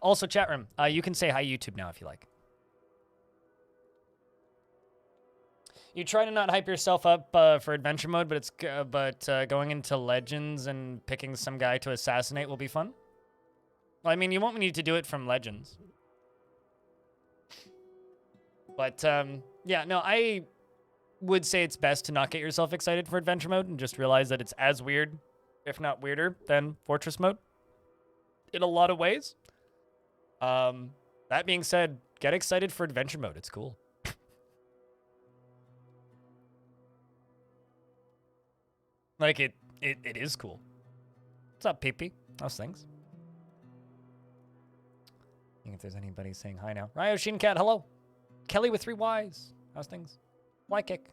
Also, chat room, you can say hi YouTube now if you like. You try to not hype yourself up for adventure mode, but going into legends and picking some guy to assassinate will be fun. Well, I mean, you won't need to do it from legends. But yeah, no, I would say it's best to not get yourself excited for adventure mode and just realize that it's as weird, if not weirder, than fortress mode in a lot of ways. That being said, get excited for adventure mode. It's cool. Like, it is cool. What's up, PP? How's things? I think if there's anybody saying hi now. Ryo Shincat, hello. Kelly with 3 Ys. How's things? Why kick?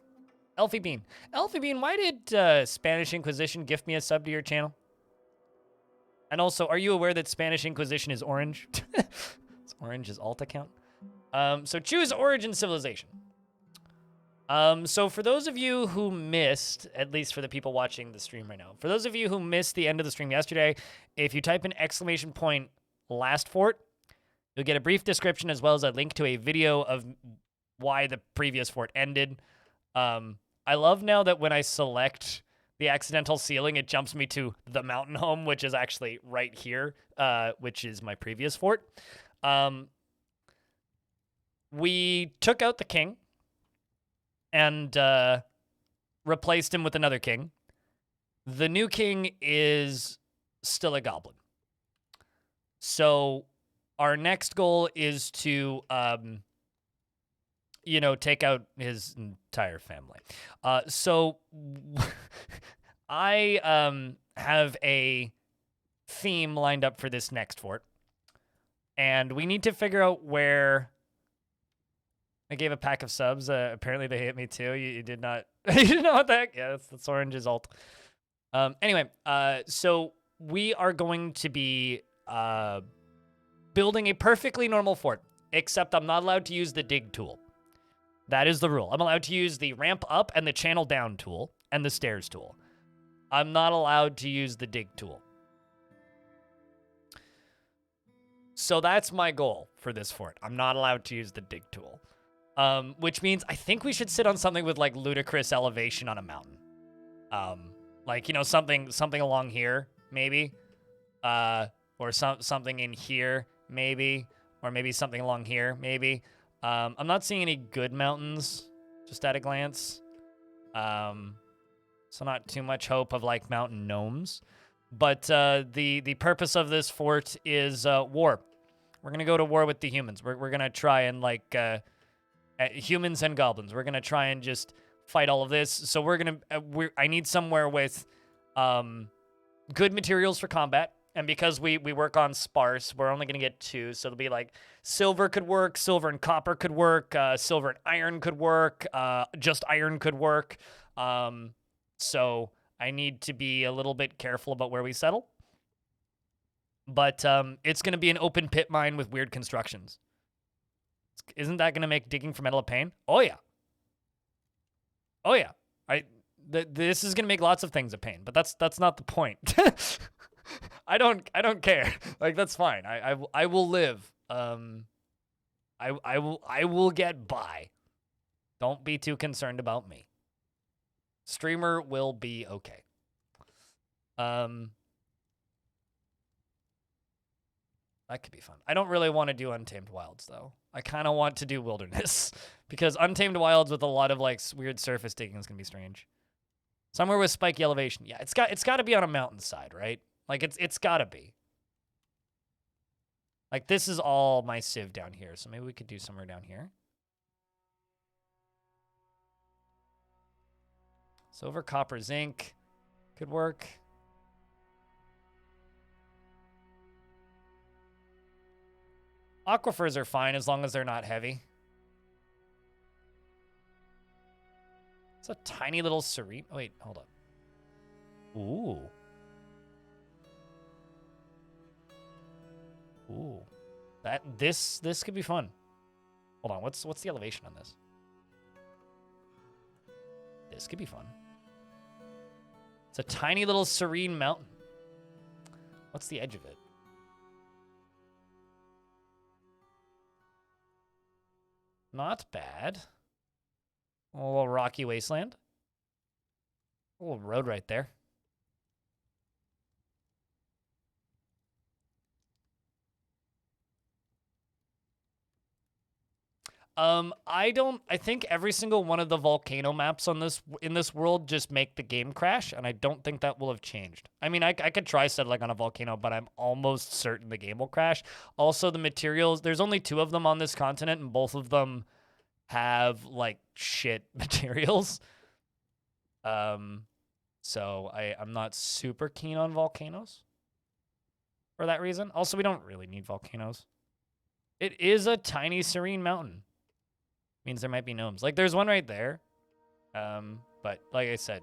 Elfie Bean. Elfie Bean, why did Spanish Inquisition gift me a sub to your channel? And also, are you aware that Spanish Inquisition is orange? It's orange is alt account. So choose Origin Civilization. So for those of you who missed, at least for the people watching the stream right now, for those of you who missed the end of the stream yesterday, if you type in ! last fort, you'll get a brief description as well as a link to a video of why the previous fort ended. I love now that when I select the accidental ceiling, it jumps me to the mountain home, which is actually right here, which is my previous fort. We took out the king and replaced him with another king. The new king is still a goblin. So our next goal is to, you know, take out his entire family. So I have a theme lined up for this next fort. And we need to figure out where... I gave a pack of subs. Apparently they hit me too. You did not... you didn't know what the heck? Yeah, that's Orange's alt. Anyway, so we are going to be building a perfectly normal fort, except I'm not allowed to use the dig tool. That is the rule. I'm allowed to use the ramp up and the channel down tool and the stairs tool. I'm not allowed to use the dig tool. So that's my goal for this fort. I'm not allowed to use the dig tool. Which means I think we should sit on something with like ludicrous elevation on a mountain. Like, you know, something along here, maybe. Or something in here, maybe. Or maybe something along here, maybe. I'm not seeing any good mountains, just at a glance. So not too much hope of like mountain gnomes. But the purpose of this fort is war. We're gonna go to war with the humans. We're gonna try and like humans and goblins. We're gonna try and just fight all of this. So we're gonna I need somewhere with good materials for combat. And because we work on sparse, we're only gonna get 2. So it'll be like silver could work, silver and copper could work, silver and iron could work, just iron could work. So I need to be a little bit careful about where we settle. But it's going to be an open pit mine with weird constructions. Isn't that going to make digging for metal a pain? Oh, yeah. Oh, yeah. This is going to make lots of things a pain, but that's not the point. I don't care. Like, that's fine. I will live. I will get by. Don't be too concerned about me. Streamer will be okay. That could be fun. I don't really want to do Untamed Wilds, though. I kind of want to do Wilderness, because Untamed Wilds with a lot of, like, weird surface digging is going to be strange. Somewhere with spiky elevation. Yeah, it's got to be on a mountainside, right? Like, it's got to be. Like, this is all my civ down here, so maybe we could do somewhere down here. Silver, copper, zinc could work. Aquifers are fine as long as they're not heavy. It's a tiny little serene. Oh, wait, hold up. Ooh. Ooh. This could be fun. Hold on, what's the elevation on this? This could be fun. It's a tiny little serene mountain. What's the edge of it? Not bad. A little rocky wasteland. A little road right there. I think every single one of the volcano maps on in this world just make the game crash, and I don't think that will have changed. I mean, I could try settling on a volcano, but I'm almost certain the game will crash. Also, the materials, there's only 2 of them on this continent, and both of them have, like, shit materials. So I'm not super keen on volcanoes for that reason. Also, we don't really need volcanoes. It is a tiny serene mountain. Means there might be gnomes. Like, there's one right there. But like I said,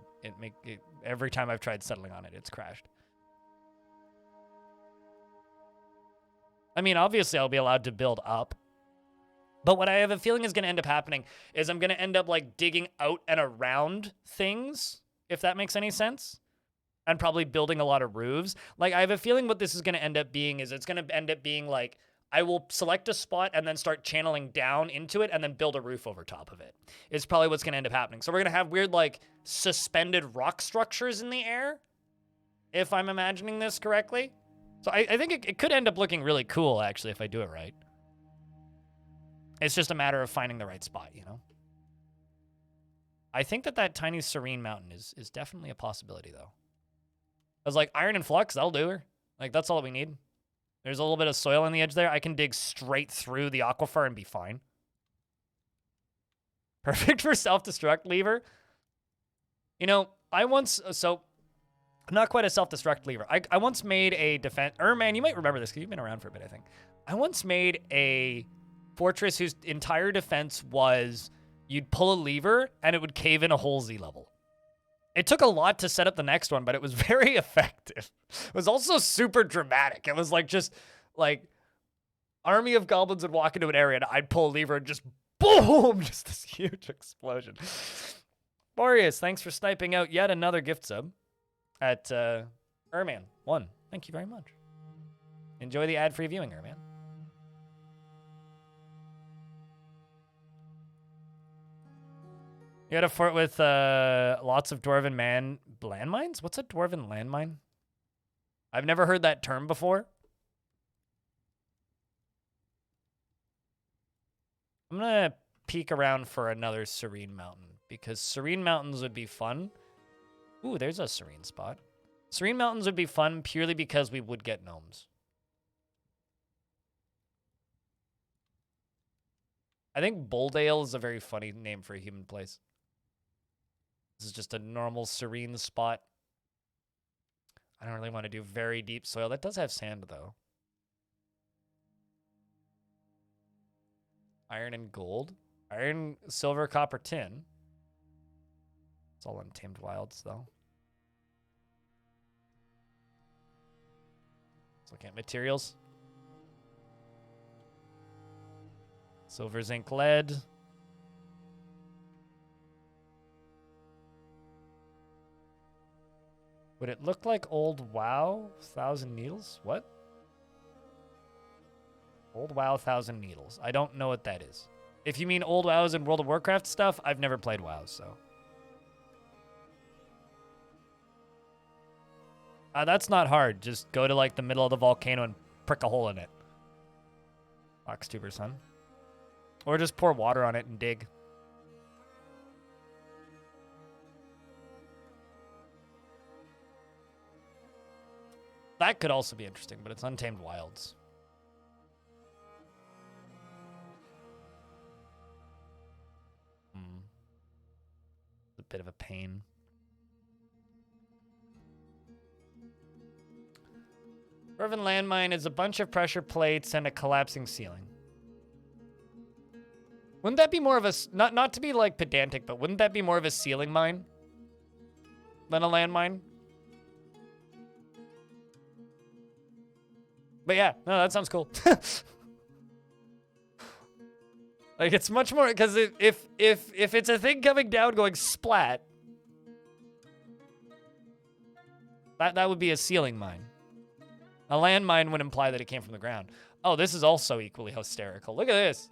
every time I've tried settling on it, it's crashed. I mean, obviously I'll be allowed to build up. But what I have a feeling is going to end up happening is I'm going to end up, like, digging out and around things, if that makes any sense. And probably building a lot of roofs. Like, I have a feeling what this is going to end up being is it's going to end up being, like, I will select a spot and then start channeling down into it and then build a roof over top of it. It's probably what's going to end up happening. So we're going to have weird, like, suspended rock structures in the air, if I'm imagining this correctly. So I think it could end up looking really cool, actually, if I do it right. It's just a matter of finding the right spot, you know? I think that tiny serene mountain is definitely a possibility, though. I was like, iron and flux, that'll do her. Like, that's all we need. There's a little bit of soil on the edge there. I can dig straight through the aquifer and be fine. Perfect for self-destruct lever. You know, not quite a self-destruct lever. I once made a defense... man, you might remember this because you've been around for a bit, I think. I once made a fortress whose entire defense was you'd pull a lever and it would cave in a whole Z level. It took a lot to set up the next one, but it was very effective. It was also super dramatic. It was like just like army of goblins would walk into an area and I'd pull a lever and just boom, just this huge explosion. Boreas, thanks for sniping out yet another gift sub at Erman1. Thank you very much. Enjoy the ad-free viewing, Erman. You had a fort with lots of dwarven landmines? What's a dwarven landmine? I've never heard that term before. I'm going to peek around for another serene mountain because serene mountains would be fun. Ooh, there's a serene spot. Serene mountains would be fun purely because we would get gnomes. I think Bulldale is a very funny name for a human place. This is just a normal serene spot. I don't really want to do very deep soil. That does have sand, though. Iron and gold. Iron, silver, copper, tin. It's all untamed wilds, though. Let's look at materials. Silver, zinc, lead. Would it look like old WoW 1,000 Needles? What? Old WoW 1,000 Needles. I don't know what that is. If you mean old WoWs and World of Warcraft stuff, I've never played WoW, so. That's not hard. Just go to, like, the middle of the volcano and prick a hole in it. Oxtuber Sun. Or just pour water on it and dig. That could also be interesting, but it's untamed wilds. It's a bit of a pain. Dwarven landmine is a bunch of pressure plates and a collapsing ceiling. Wouldn't that be more of a... Not to be, like, pedantic, but wouldn't that be more of a ceiling mine than a landmine? But yeah, no, that sounds cool. Like, it's much more... Because if it's a thing coming down going splat, that would be a ceiling mine. A landmine would imply that it came from the ground. Oh, this is also equally hysterical. Look at this.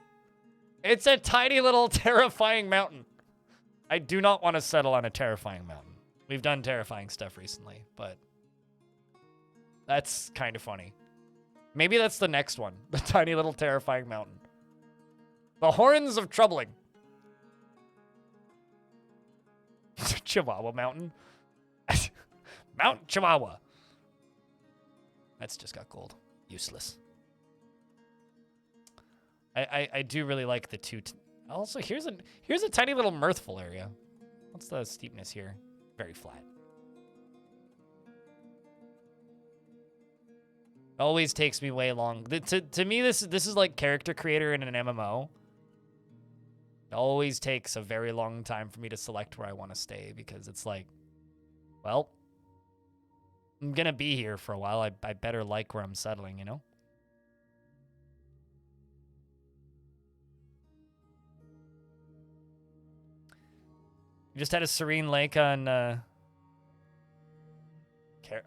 It's a tiny little terrifying mountain. I do not want to settle on a terrifying mountain. We've done terrifying stuff recently, but that's kind of funny. Maybe that's the next one. The tiny little terrifying mountain. The Horns of Troubling. Chihuahua Mountain. Mount Chihuahua. That's just got gold. Useless. I do really like the two. Also, here's a tiny little mirthful area. What's the steepness here? Very flat. Always takes me way long. To me, this is like character creator in an MMO. It always takes a very long time for me to select where I want to stay because it's like, well, I'm gonna be here for a while. I better like where I'm settling, you know? You just had a serene lake on,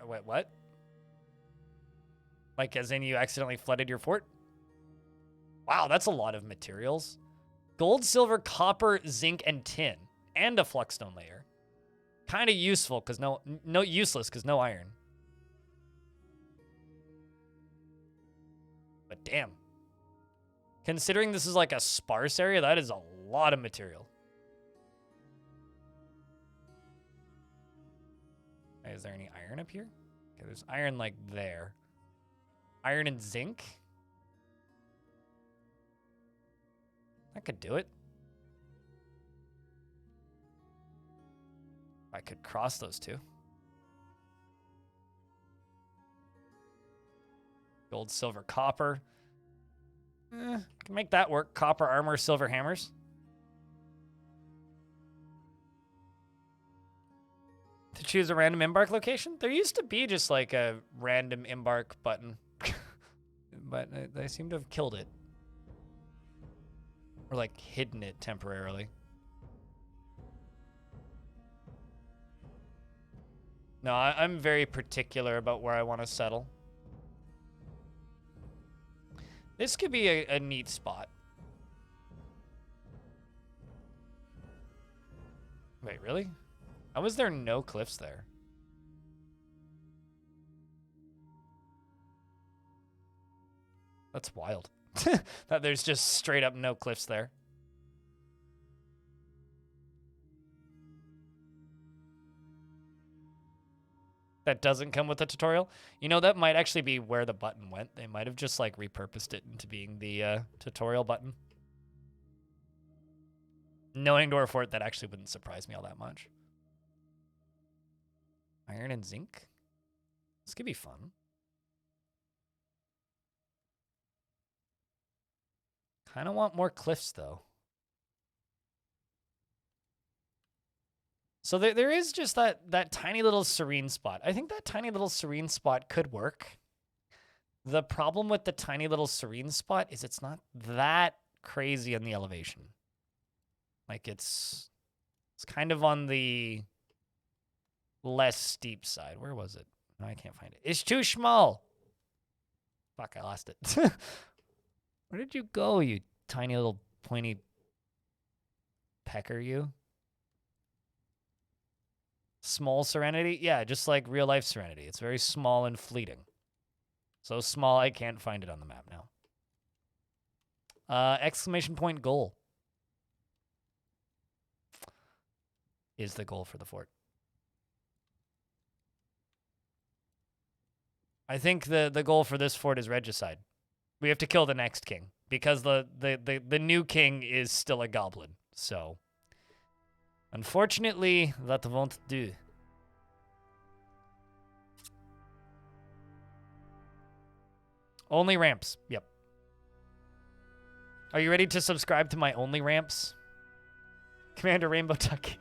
wait, what? Like, as in you accidentally flooded your fort? Wow, that's a lot of materials. Gold, silver, copper, zinc, and tin. And a fluxstone layer. Kind of useful, because useless, because no iron. But damn. Considering this is like a sparse area, that is a lot of material. Is there any iron up here? Okay, there's iron like there. Iron and zinc? I could do it. I could cross those two. Gold, silver, copper. Can make that work. Copper armor, silver hammers. To choose a random embark location? There used to be just like a random embark button. But they seem to have killed it. Or like hidden it temporarily. No, I'm very particular about where I want to settle. This could be a neat spot. Wait, really? How was there no cliffs there? That's wild. That there's just straight up no cliffs there. That doesn't come with the tutorial. You know, that might actually be where the button went. They might have just like repurposed it into being the tutorial button. Knowing Dwarf Fort, that actually wouldn't surprise me all that much. Iron and zinc. This could be fun. Kind of want more cliffs, though. So there is just that tiny little serene spot. I think that tiny little serene spot could work. The problem with the tiny little serene spot is it's not that crazy on the elevation. Like, it's kind of on the less steep side. Where was it? No, I can't find it. It's too small. Fuck, I lost it. Where did you go, you tiny little pointy pecker, you? Small Serenity? Yeah, just like real life Serenity. It's very small and fleeting. So small I can't find it on the map now. Exclamation point goal is the goal for the fort. I think the goal for this fort is regicide. We have to kill the next king because the new king is still a goblin. So unfortunately, that won't do. Only ramps. Yep. Are you ready to subscribe to my only ramps? Commander Rainbow Tucky.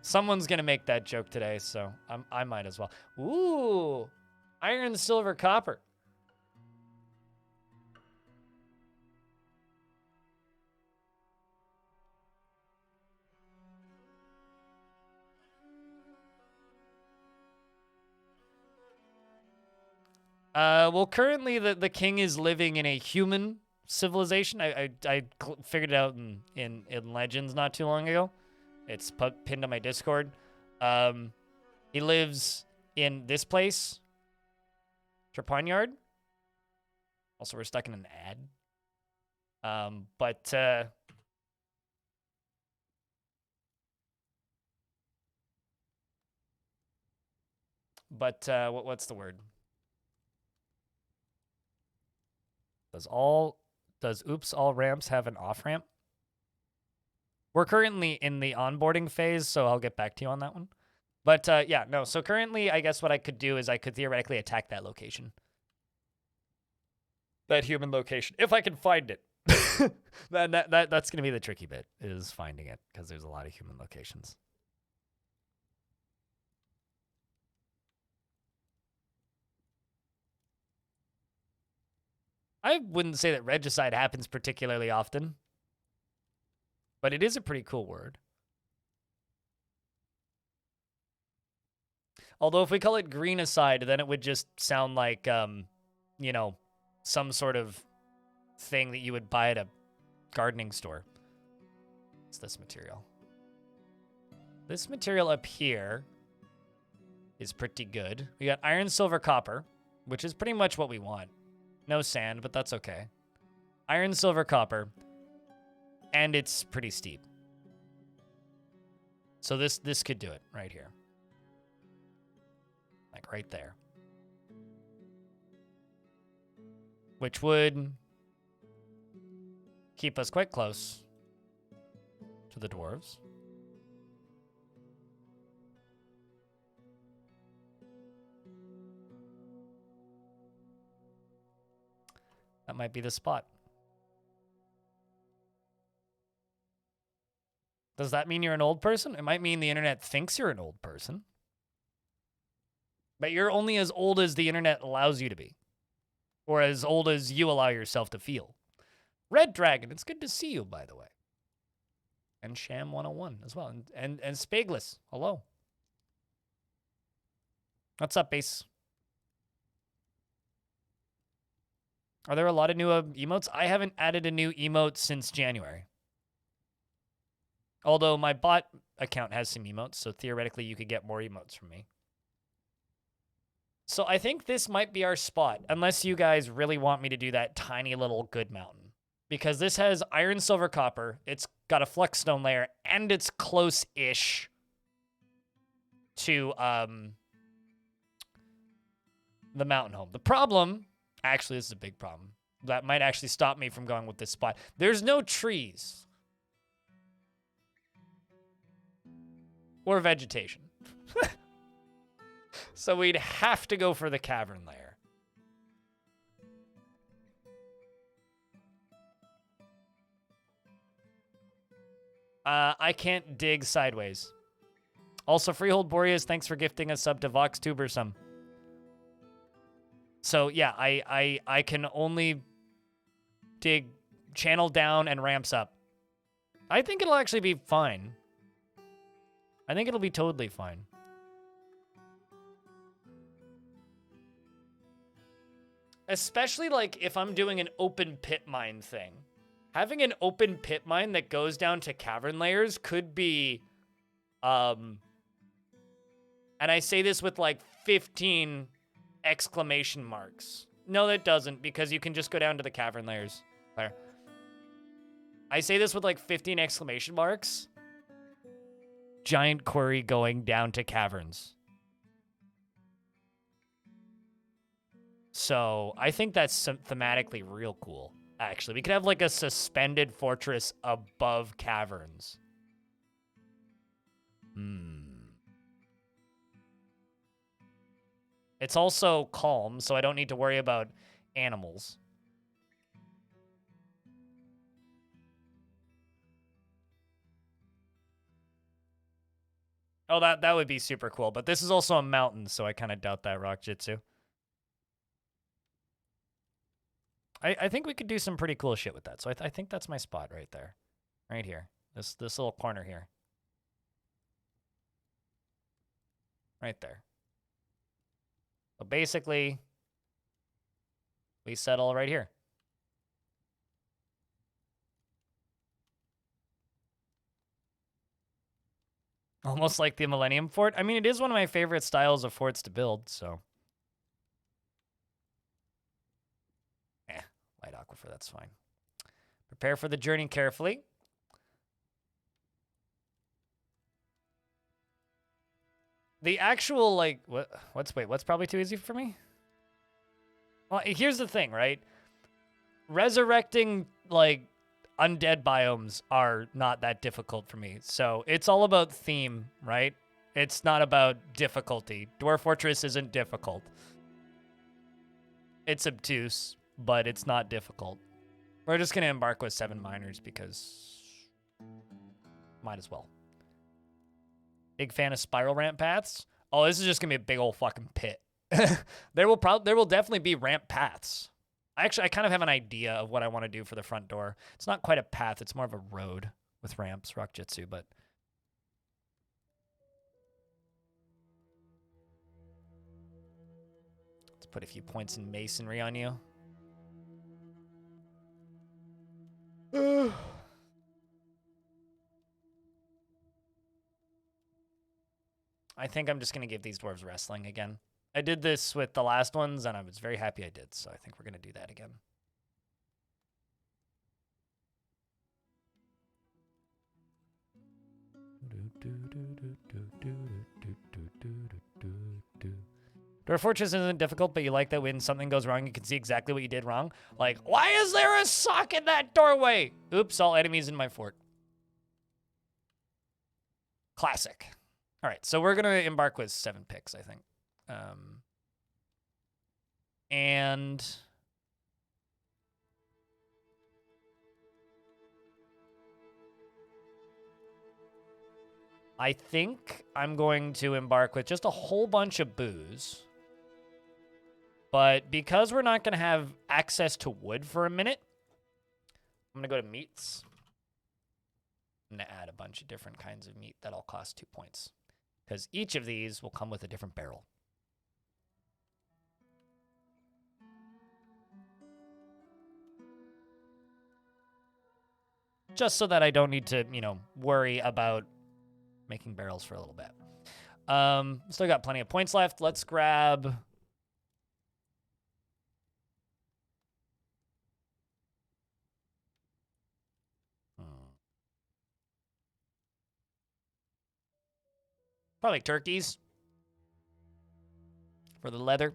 Someone's gonna make that joke today, so I might as well. Ooh, iron, silver, copper. Well, currently the king is living in a human civilization. I figured it out in Legends not too long ago. It's pinned on my Discord. He lives in this place, Trapine Yard. Also, we're stuck in an ad. But what's the word? Does oops all ramps have an off ramp? We're currently in the onboarding phase, so I'll get back to you on that one. But yeah, no. So currently, I guess what I could do is I could theoretically attack that location, that human location, if I can find it. That's gonna be the tricky bit, is finding it, because there's a lot of human locations. I wouldn't say that regicide happens particularly often, but it is a pretty cool word. Although if we call it greenicide, then it would just sound like, you know, some sort of thing that you would buy at a gardening store. What's this material? This material up here is pretty good. We got iron, silver, copper, which is pretty much what we want. No sand, but that's okay. Iron, silver, copper. And it's pretty steep. So this could do it right here. Like right there. Which would keep us quite close to the dwarves. That might be the spot. Does that mean you're an old person? It might mean the internet thinks you're an old person. But you're only as old as the internet allows you to be. Or as old as you allow yourself to feel. Red Dragon, it's good to see you, by the way. And Sham 101 as well. And Spagless, hello. What's up, base? Are there a lot of new emotes? I haven't added a new emote since January. Although my bot account has some emotes, so theoretically you could get more emotes from me. So I think this might be our spot, unless you guys really want me to do that tiny little good mountain. Because this has iron, silver, copper, it's got a flexstone layer, and it's close-ish to the mountain home. The problem, actually this is a big problem, that might actually stop me from going with this spot. There's no trees. Or vegetation. So we'd have to go for the cavern layer. I can't dig sideways. Also, Freehold Boreas, thanks for gifting a sub to VoxTubersome. So yeah, I can only dig channel down and ramps up. I think it'll actually be fine. I think it'll be totally fine. Especially like if I'm doing an open pit mine thing. Having an open pit mine that goes down to cavern layers could be, and I say this with like 15 exclamation marks. No, that doesn't, because you can just go down to the cavern layers. There. I say this with like 15 exclamation marks. Giant quarry going down to caverns. So I think that's thematically real cool, actually. We could have like a suspended fortress above caverns. It's also calm, so I don't need to worry about animals. Oh, that would be super cool. But this is also a mountain, so I kind of doubt that, Rock Jitsu. I think we could do some pretty cool shit with that. So I think that's my spot right there. Right here. This little corner here. Right there. So basically, We settle right here. Almost like the Millennium Fort. I mean, it is one of my favorite styles of forts to build, so. Light aquifer, that's fine. Prepare for the journey carefully. The actual, like, what's probably too easy for me? Well, here's the thing, right? Resurrecting, like, undead biomes are not that difficult for me. So it's all about theme, right? It's not about difficulty. Dwarf Fortress isn't difficult. It's obtuse, but it's not difficult. We're just going to embark with 7 miners because might as well. Big fan of spiral ramp paths. Oh, this is just going to be a big old fucking pit. There will definitely be ramp paths. I kind of have an idea of what I want to do for the front door. It's not quite a path. It's more of a road with ramps, rock jitsu, but let's put a few points in masonry on you. I think I'm just going to give these dwarves wrestling again. I did this with the last ones, and I was very happy I did, so I think we're going to do that again. Dwarf Fortress isn't difficult, but you like that when something goes wrong, you can see exactly what you did wrong. Like, why is there a sock in that doorway? Oops, all enemies in my fort. Classic. All right, so we're going to embark with 7 picks, I think. And I think I'm going to embark with just a whole bunch of booze. But because we're not going to have access to wood for a minute, I'm going to go to meats. I'm going to add a bunch of different kinds of meat that all cost 2 points. Because each of these will come with a different barrel. Just so that I don't need to, worry about making barrels for a little bit. Still got plenty of points left. Let's grab... probably turkeys. For the leather.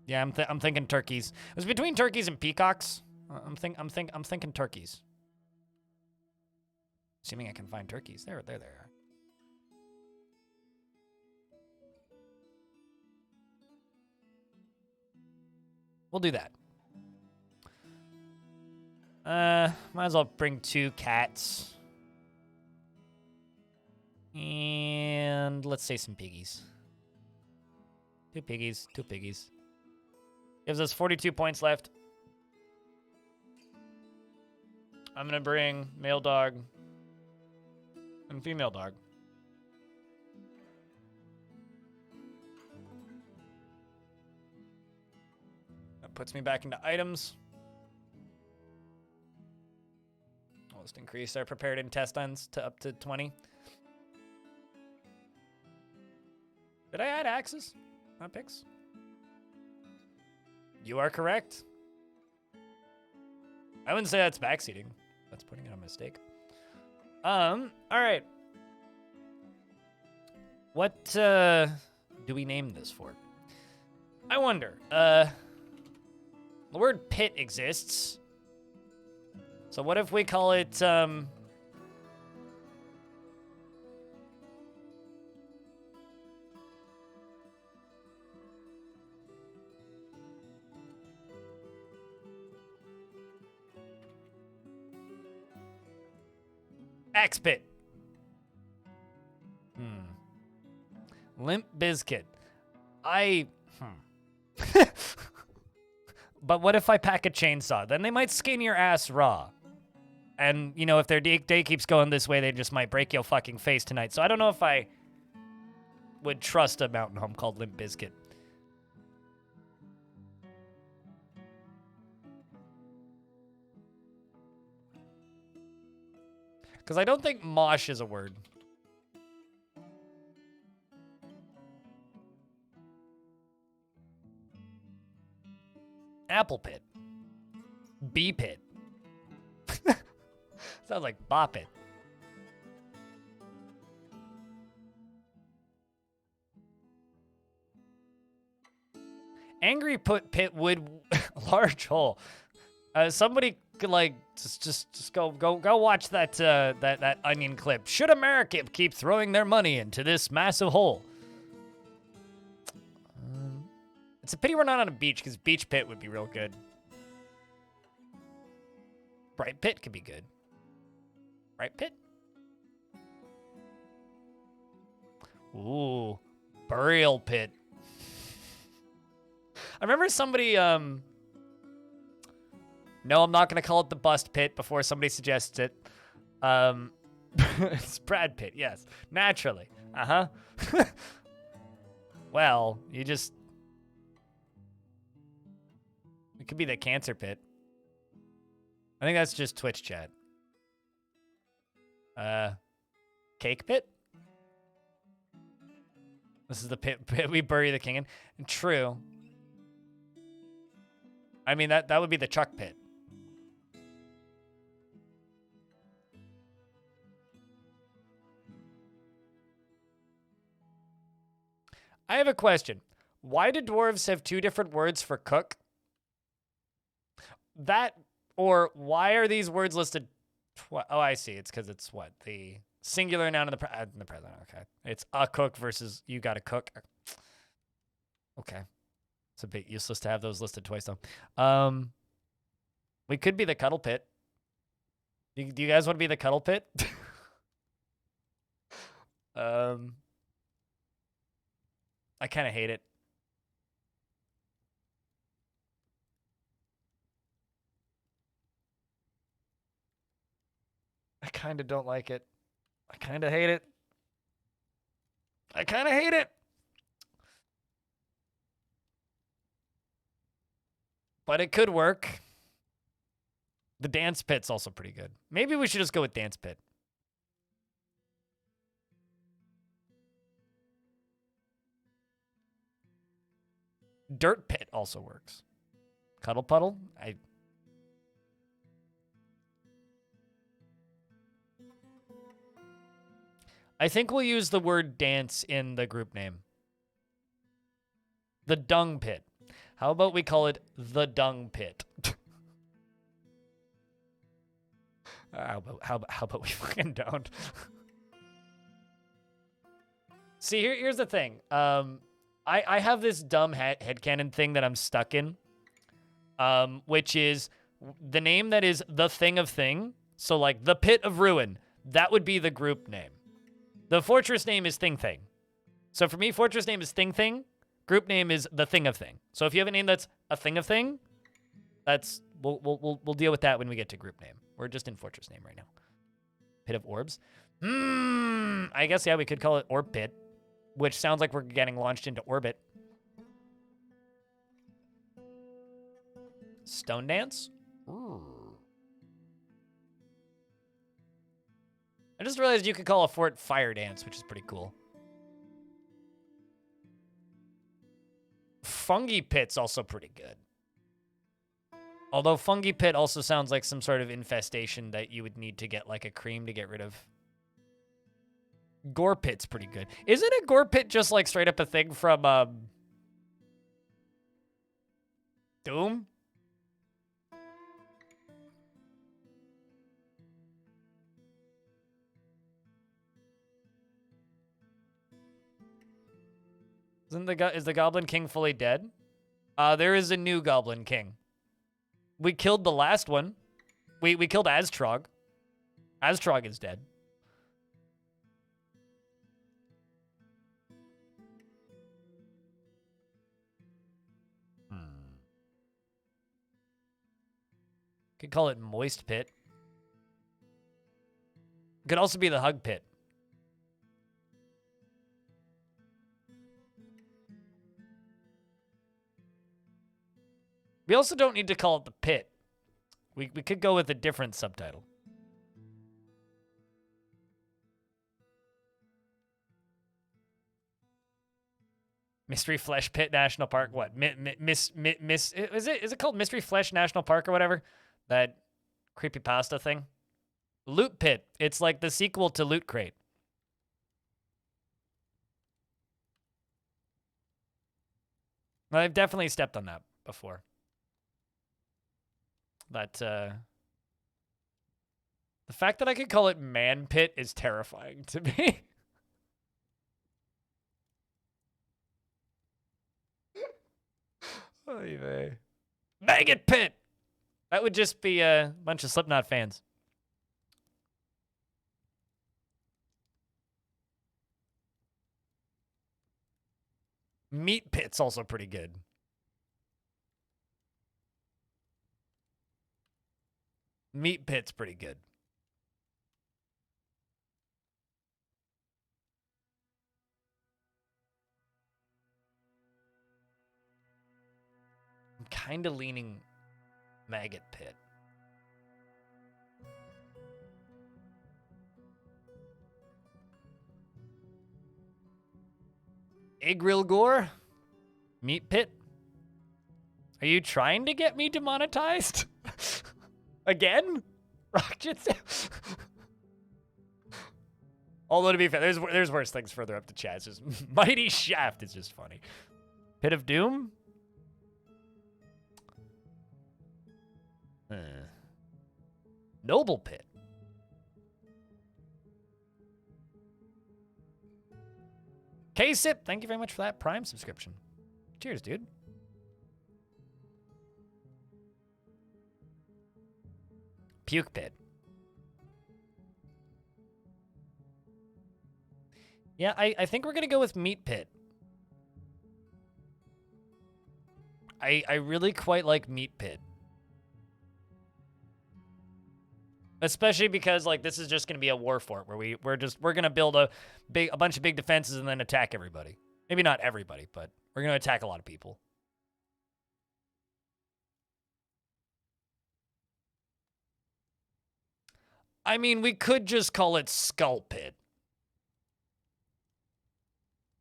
Yeah, I'm thinking turkeys. It was between turkeys and peacocks. I'm thinking turkeys. Assuming I can find turkeys. There they are. We'll do that. Might as well bring 2 cats. And let's say some piggies. 2 piggies, 2 piggies. Gives us 42 points left. I'm gonna bring male dog and female dog. That puts me back into items. I'll just increase our prepared intestines to up to 20. Did I add axes? Not picks? You are correct. I wouldn't say that's backseating. That's putting it on mistake. All right. What do we name this fort? I wonder. The word pit exists. So what if we call it X-Pit. Limp Bizkit. But what if I pack a chainsaw? Then they might skin your ass raw. And, if their day keeps going this way, they just might break your fucking face tonight. So I don't know if I would trust a mountain home called Limp Bizkit. Because I don't think mosh is a word. Apple pit. Bee pit. Sounds like bop it. Angry pit wood large hole. Somebody could like just go watch that that onion clip. Should America keep throwing their money into this massive hole? It's a pity we're not on a beach, because beach pit would be real good. Bright pit could be good. Bright pit. Ooh, burial pit. I remember somebody, no, I'm not going to call it the bust pit before somebody suggests it. It's Brad Pitt, yes. Naturally. Uh-huh. Well, you just... It could be the cancer pit. I think that's just Twitch chat. Cake pit? This is the pit we bury the king in. True. I mean, that would be the Chuck pit. I have a question. Why do dwarves have two different words for cook? That, or why are these words listed? Oh, I see. It's because it's what? The singular noun in the present. Okay. It's a cook versus you got to cook. Okay. It's a bit useless to have those listed twice, though. We could be the cuddle pit. Do you guys want to be the cuddle pit? I kind of hate it. I kind of don't like it. I kind of hate it. I kind of hate it. But it could work. The dance pit's also pretty good. Maybe we should just go with dance pit. Dirt pit also works. Cuddle puddle? I think we'll use the word dance in the group name. The dung pit. How about we call it the dung pit? How about we fucking don't? See, here's the thing. I have this dumb headcanon thing that I'm stuck in, which is the name that is the thing of thing. So like the Pit of Ruin, that would be the group name. The fortress name is Thing Thing. So for me, fortress name is Thing Thing. Group name is the Thing of Thing. So if you have a name that's a Thing of Thing, that's we'll deal with that when we get to group name. We're just in fortress name right now. Pit of Orbs. I guess yeah, we could call it Orb Pit, which sounds like we're getting launched into orbit. Stone Dance. Ooh. I just realized you could call a fort Fire Dance, which is pretty cool. Fungi Pit's also pretty good. Although Fungi Pit also sounds like some sort of infestation that you would need to get like a cream to get rid of. Gore Pit's pretty good. Isn't a Gore Pit just like straight up a thing from Doom? Is the Goblin King fully dead? There is a new Goblin King. We killed the last one. We killed Aztrog. Aztrog is dead. Could call it Moist Pit. Could also be the Hug Pit. We also don't need to call it the Pit. We could go with a different subtitle. Mystery Flesh Pit National Park. What? Is it called Mystery Flesh National Park or whatever? That creepypasta thing. Loot Pit. It's like the sequel to Loot Crate. I've definitely stepped on that before. But the fact that I could call it Man Pit is terrifying to me. Oy vey. Maggot Pit! That would just be a bunch of Slipknot fans. Meat Pit's also pretty good. Meat Pit's pretty good. I'm kind of leaning Maggot Pit. Egrill Gore? Meat Pit? Are you trying to get me demonetized? Again? Rocket. Although to be fair, there's worse things further up the chat. It's just Mighty Shaft is just funny. Pit of Doom? Noble Pit. K-Sip, thank you very much for that Prime subscription. Cheers, dude. Puke Pit. Yeah, I think we're going to go with Meat Pit. I really quite like Meat Pit. Especially because like this is just going to be a war fort where we're going to build a bunch of big defenses and then attack everybody. Maybe not everybody, but we're going to attack a lot of people. I mean, we could just call it Skull Pit.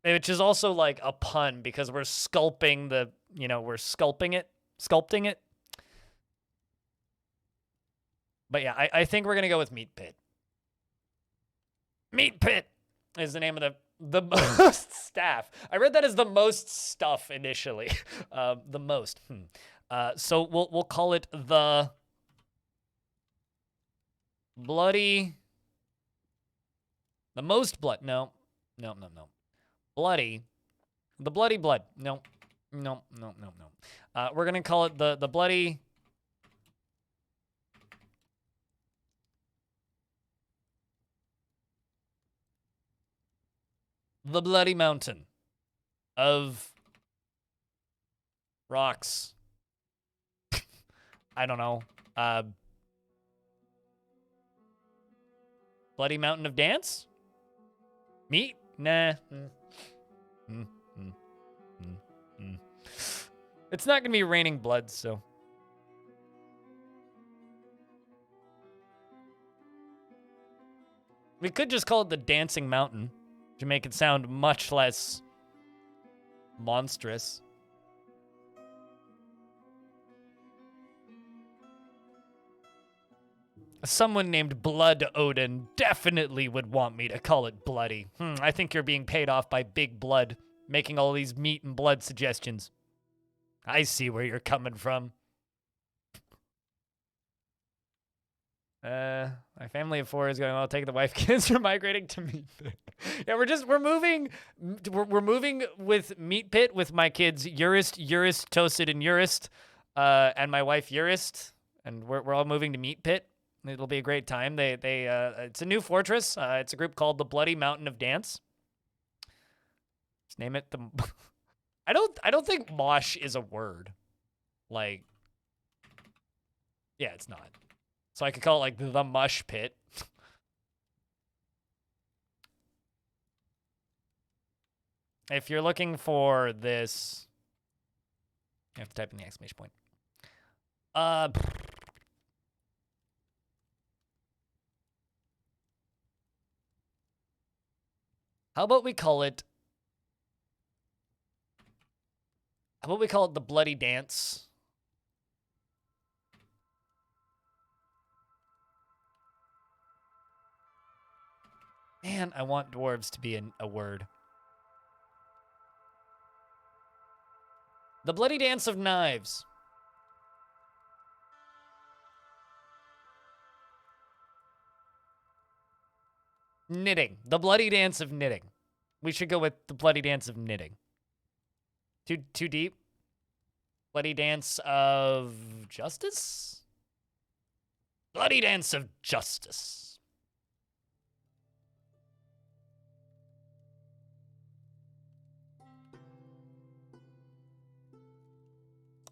Which is also like a pun because we're sculpting the, we're sculpting it. But yeah, I think we're going to go with Meat Pit. Meat Pit is the name of the most staff. I read that as the most stuff initially. The most. So we'll call it the bloody. The most blood. No. Bloody. The bloody blood. No. We're gonna call it the bloody. The bloody mountain of rocks. I don't know. Bloody mountain of dance? Meat? Nah. It's not gonna be raining blood, so. We could just call it the Dancing Mountain to make it sound much less monstrous. Someone named Blood Odin definitely would want me to call it bloody. I think you're being paid off by Big Blood, making all these meat and blood suggestions. I see where you're coming from. My family of 4 is going, I'll take the wife, kids are migrating to Meat Pit. Yeah, we're moving with Meat Pit with my kids, Urist, Toasted, and Urist, and my wife, Urist, and we're all moving to Meat Pit. It'll be a great time. It's a new fortress. It's a group called the Bloody Mountain of Dance. Let's name it the. I don't think mosh is a word. Like, yeah, it's not. So I could call it like the Mush Pit. If you're looking for this, you have to type in the exclamation point. How about we call it How about we call it the Bloody Dance? Man, I want dwarves to be a word. The Bloody Dance of Knives. Knitting. The Bloody Dance of Knitting. We should go with the Bloody Dance of Knitting. Too deep? Bloody Dance of Justice? Bloody Dance of Justice.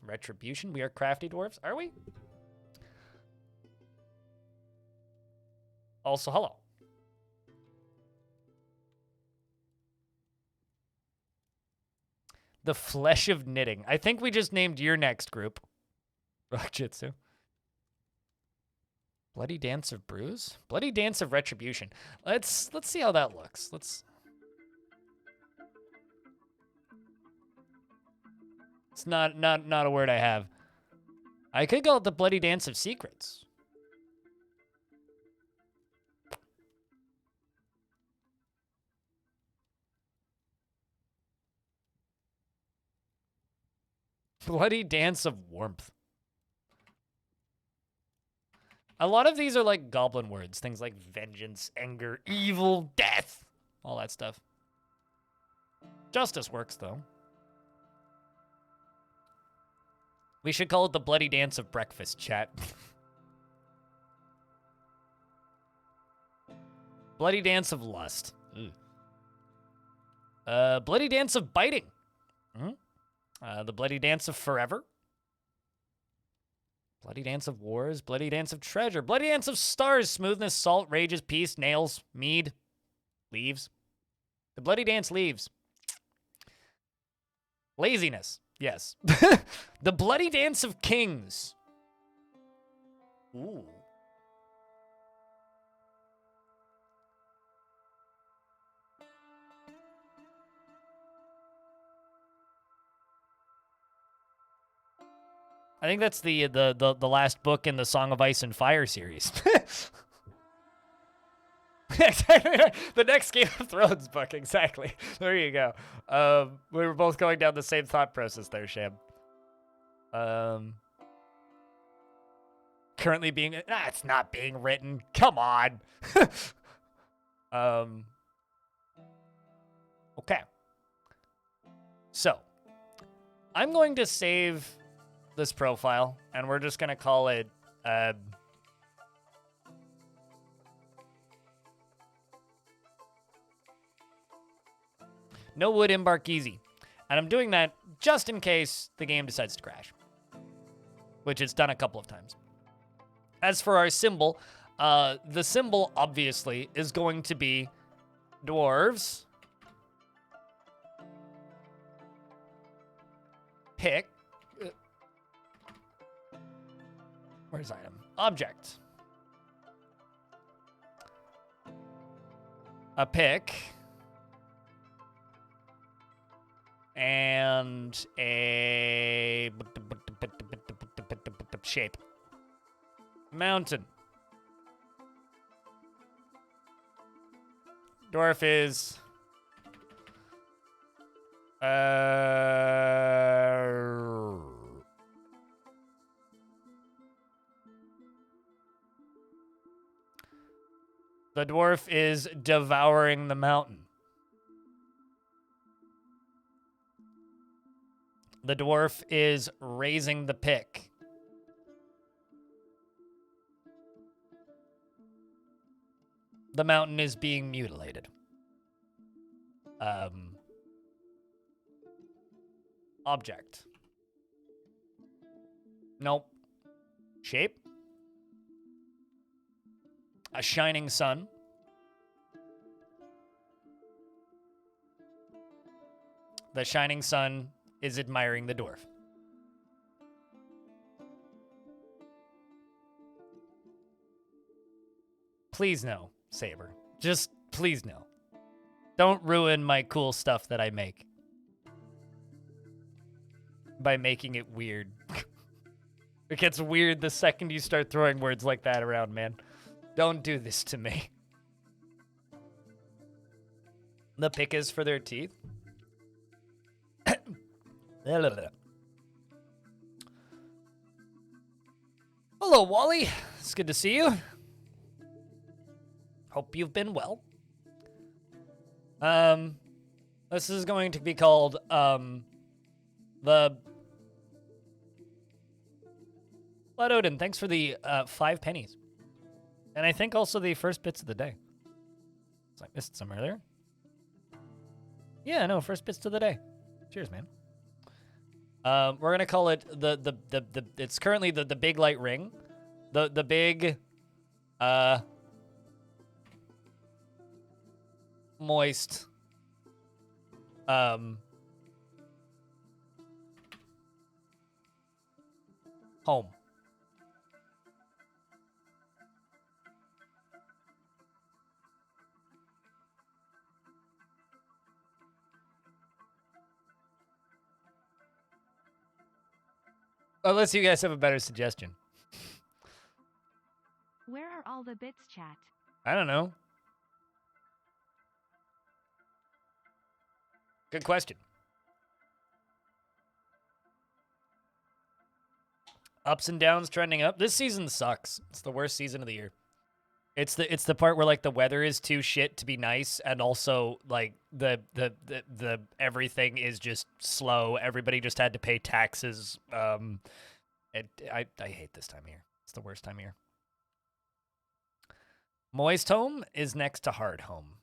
Retribution? We are crafty dwarves, are we? Also, hello. The Flesh of Knitting. I think we just named your next group. Rock Jitsu. Bloody Dance of Bruise? Bloody Dance of Retribution. Let's see how that looks. It's not a word I have. I could go with the Bloody Dance of Secrets. Bloody Dance of Warmth. A lot of these are like goblin words. Things like vengeance, anger, evil, death. All that stuff. Justice works, though. We should call it the Bloody Dance of Breakfast, chat. Bloody Dance of Lust. Bloody Dance of Biting. The Bloody Dance of Forever. Bloody Dance of Wars. Bloody Dance of Treasure. Bloody Dance of Stars. Smoothness, salt, rages, peace, nails, mead, leaves. The Bloody Dance leaves. Laziness. Yes. The Bloody Dance of Kings. Ooh. I think that's the last book in the Song of Ice and Fire series. The next Game of Thrones book, exactly. There you go. We were both going down the same thought process there, Sham. Currently being... it's not being written. Come on. Okay. So, I'm going to save this profile, and we're just going to call it... No wood, embark easy. And I'm doing that just in case the game decides to crash, which it's done a couple of times. As for our symbol, the symbol, obviously, is going to be dwarves. Pick. Where's item? Object. A pick. And a shape. Mountain. Dwarf is the dwarf is devouring the mountain. The dwarf is raising the pick. The mountain is being mutilated. Object. Nope. Shape. A shining sun. The shining sun is admiring the dwarf. Please no, Saber. Just please no. Don't ruin my cool stuff that I make. by making it weird. It gets weird the second you start throwing words like that around, man. Don't do this to me. The pick is for their teeth. Hello, Wally. It's good to see you. Hope you've been well. This is going to be called, the... Blood Odin, thanks for the 5 pennies. And I think also the first bits of the day. So I missed some earlier. Yeah, no, first bits of the day. Cheers, man. We're gonna call it it's currently the big light ring. The big moist home. Unless you guys have a better suggestion. Where are all the bits, chat? I don't know. Good question. Ups and downs trending up. This season sucks. It's the worst season of the year. It's the part where like the weather is too shit to be nice, and also like the everything is just slow. Everybody just had to pay taxes. I hate this time of year. It's the worst time of year. Moist home is next to hard home.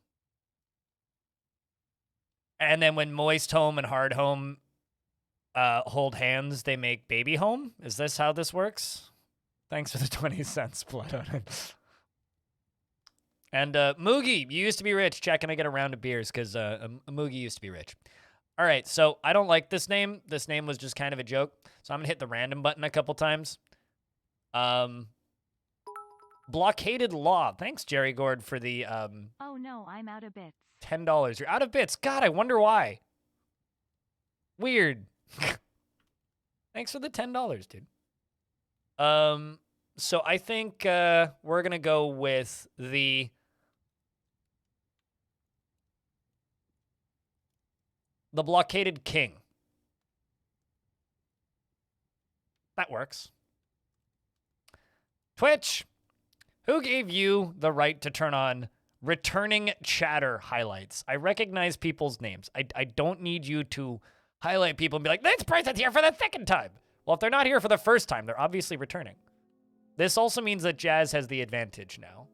And then when moist home and hard home hold hands, they make baby home. Is this how this works? Thanks for the 20 cents, Blood on it. And Moogie, you used to be rich. Chat, can I get a round of beers? Because Moogie used to be rich. All right, so I don't like this name. This name was just kind of a joke. So I'm going to hit the random button a couple times. Blockaded Law. Thanks, Jerry Gord, for the... Oh no, I'm out of bits. $10. You're out of bits. God, I wonder why. Weird. Thanks for the $10, dude. So I think we're going to go with the... The Blockaded King. That works. Twitch, who gave you the right to turn on returning chatter highlights? I recognize people's names. I don't need you to highlight people and be like, this person's here for the second time. Well, if they're not here for the first time, they're obviously returning. This also means that Jazz has the advantage now.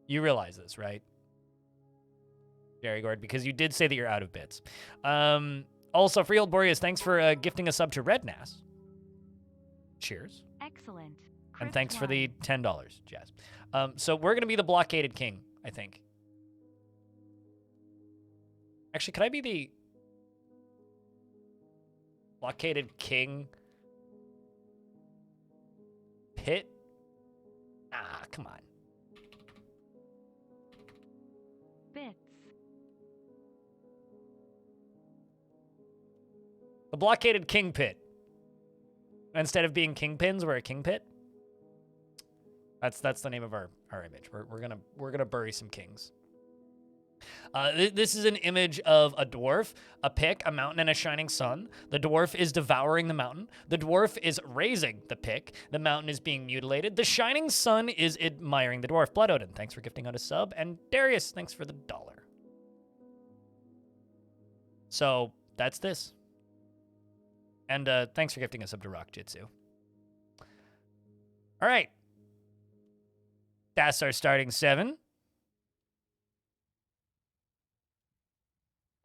You realize this, right? Jerry Gord, because you did say that you're out of bits. Also, Freehold Boreas, thanks for gifting a sub to Rednass. Cheers. Excellent. And thanks for the $10, Jazz. So we're going to be the Blockaded King, I think. Actually, could I be the Blockaded King Pit? Ah, come on. Bits. The Blockaded King Pit. Instead of being kingpins, we're a king pit. That's the name of our image. We're gonna bury some kings. This is an image of a dwarf, a pick, a mountain, and a shining sun. The dwarf is devouring the mountain. The dwarf is raising the pick. The mountain is being mutilated. The shining sun is admiring the dwarf. Blood Odin, thanks for gifting out a sub. And Darius, thanks for the $1. So that's this. And thanks for gifting us up to Rock Jitsu. All right. That's our starting 7.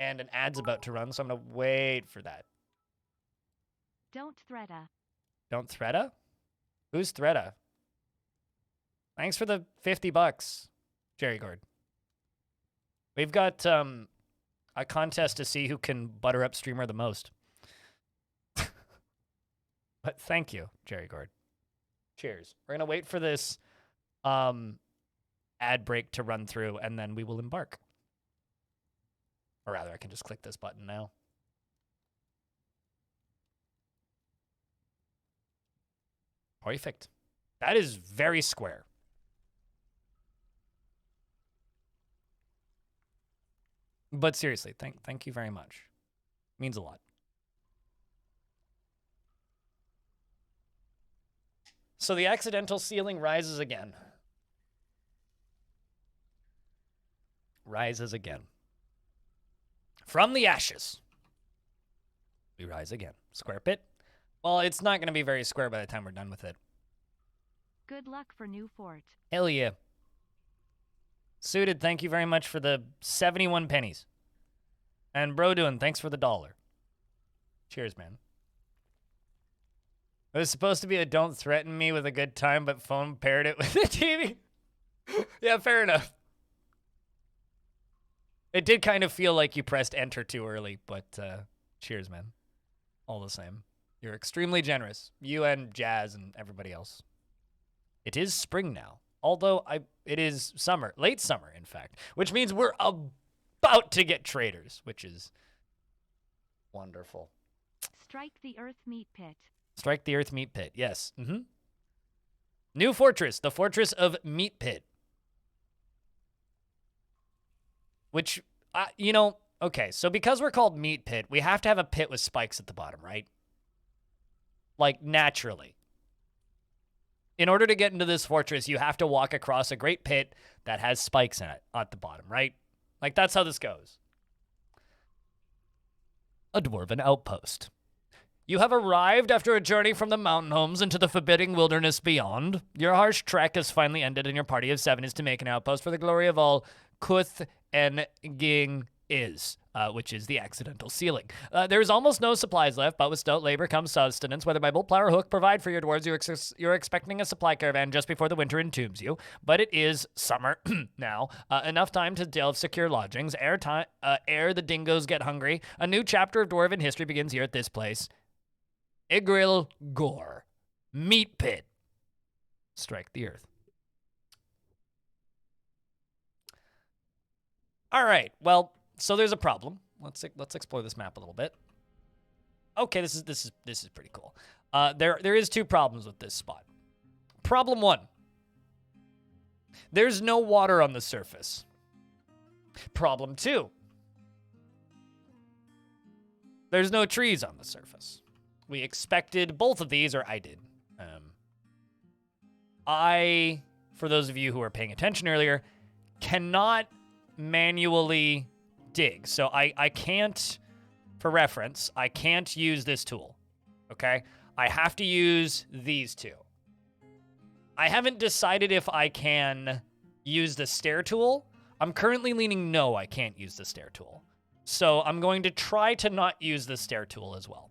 And an ad's about to run, so I'm going to wait for that. Don't threata. Don't threata? Who's threata? Thanks for the $50, Jerry Gord. We've got a contest to see who can butter up streamer the most. But thank you, Jerry Gord. Cheers. We're going to wait for this ad break to run through, and then we will embark. Or rather, I can just click this button now. Perfect. That is very square. But seriously, thank you very much. Means a lot. So the accidental ceiling rises again. Rises again. From the ashes, we rise again. Square pit. Well, it's not going to be very square by the time we're done with it. Good luck for new fort. Hell yeah. Suited, thank you very much for the 71 pennies. And Brodoon, thanks for the $1. Cheers, man. It was supposed to be a don't threaten me with a good time, but phone paired it with the TV. Yeah, fair enough. It did kind of feel like you pressed enter too early, but cheers, man. All the same. You're extremely generous. You and Jazz and everybody else. It is spring now. Although it is summer. Late summer, in fact. Which means we're about to get traders, which is wonderful. Strike the earth meat pit. Strike the earth meat pit, yes. New fortress, the fortress of Meatpit. Which, okay, so because we're called Meatpit, we have to have a pit with spikes at the bottom, right? Like, naturally. In order to get into this fortress, you have to walk across a great pit that has spikes in it at the bottom, right? Like, that's how this goes. A dwarven outpost. You have arrived after a journey from the mountain homes into the forbidding wilderness beyond. Your harsh trek has finally ended, and your party of 7 is to make an outpost for the glory of all Kuth and Ging is, which is the accidental ceiling. There is almost no supplies left, but with stout labor comes sustenance, whether by bolt, plow, or hook. Provide for your dwarves. You're expecting a supply caravan just before the winter entombs you, but it is summer now. Enough time to delve secure lodgings. Ere the dingoes get hungry. A new chapter of dwarven history begins here at this place. Igril Gore. Meat pit. Strike the earth. All right, well, so there's a problem. Let's explore this map a little bit. Okay, this is pretty cool. There is 2 problems with this spot. Problem 1. There's no water on the surface. Problem 2. There's no trees on the surface. We expected both of these, or I did. For those of you who were paying attention earlier, cannot manually dig. So I can't, for reference, I can't use this tool, okay? I have to use these 2. I haven't decided if I can use the stair tool. I'm currently leaning no, I can't use the stair tool. So I'm going to try to not use the stair tool as well.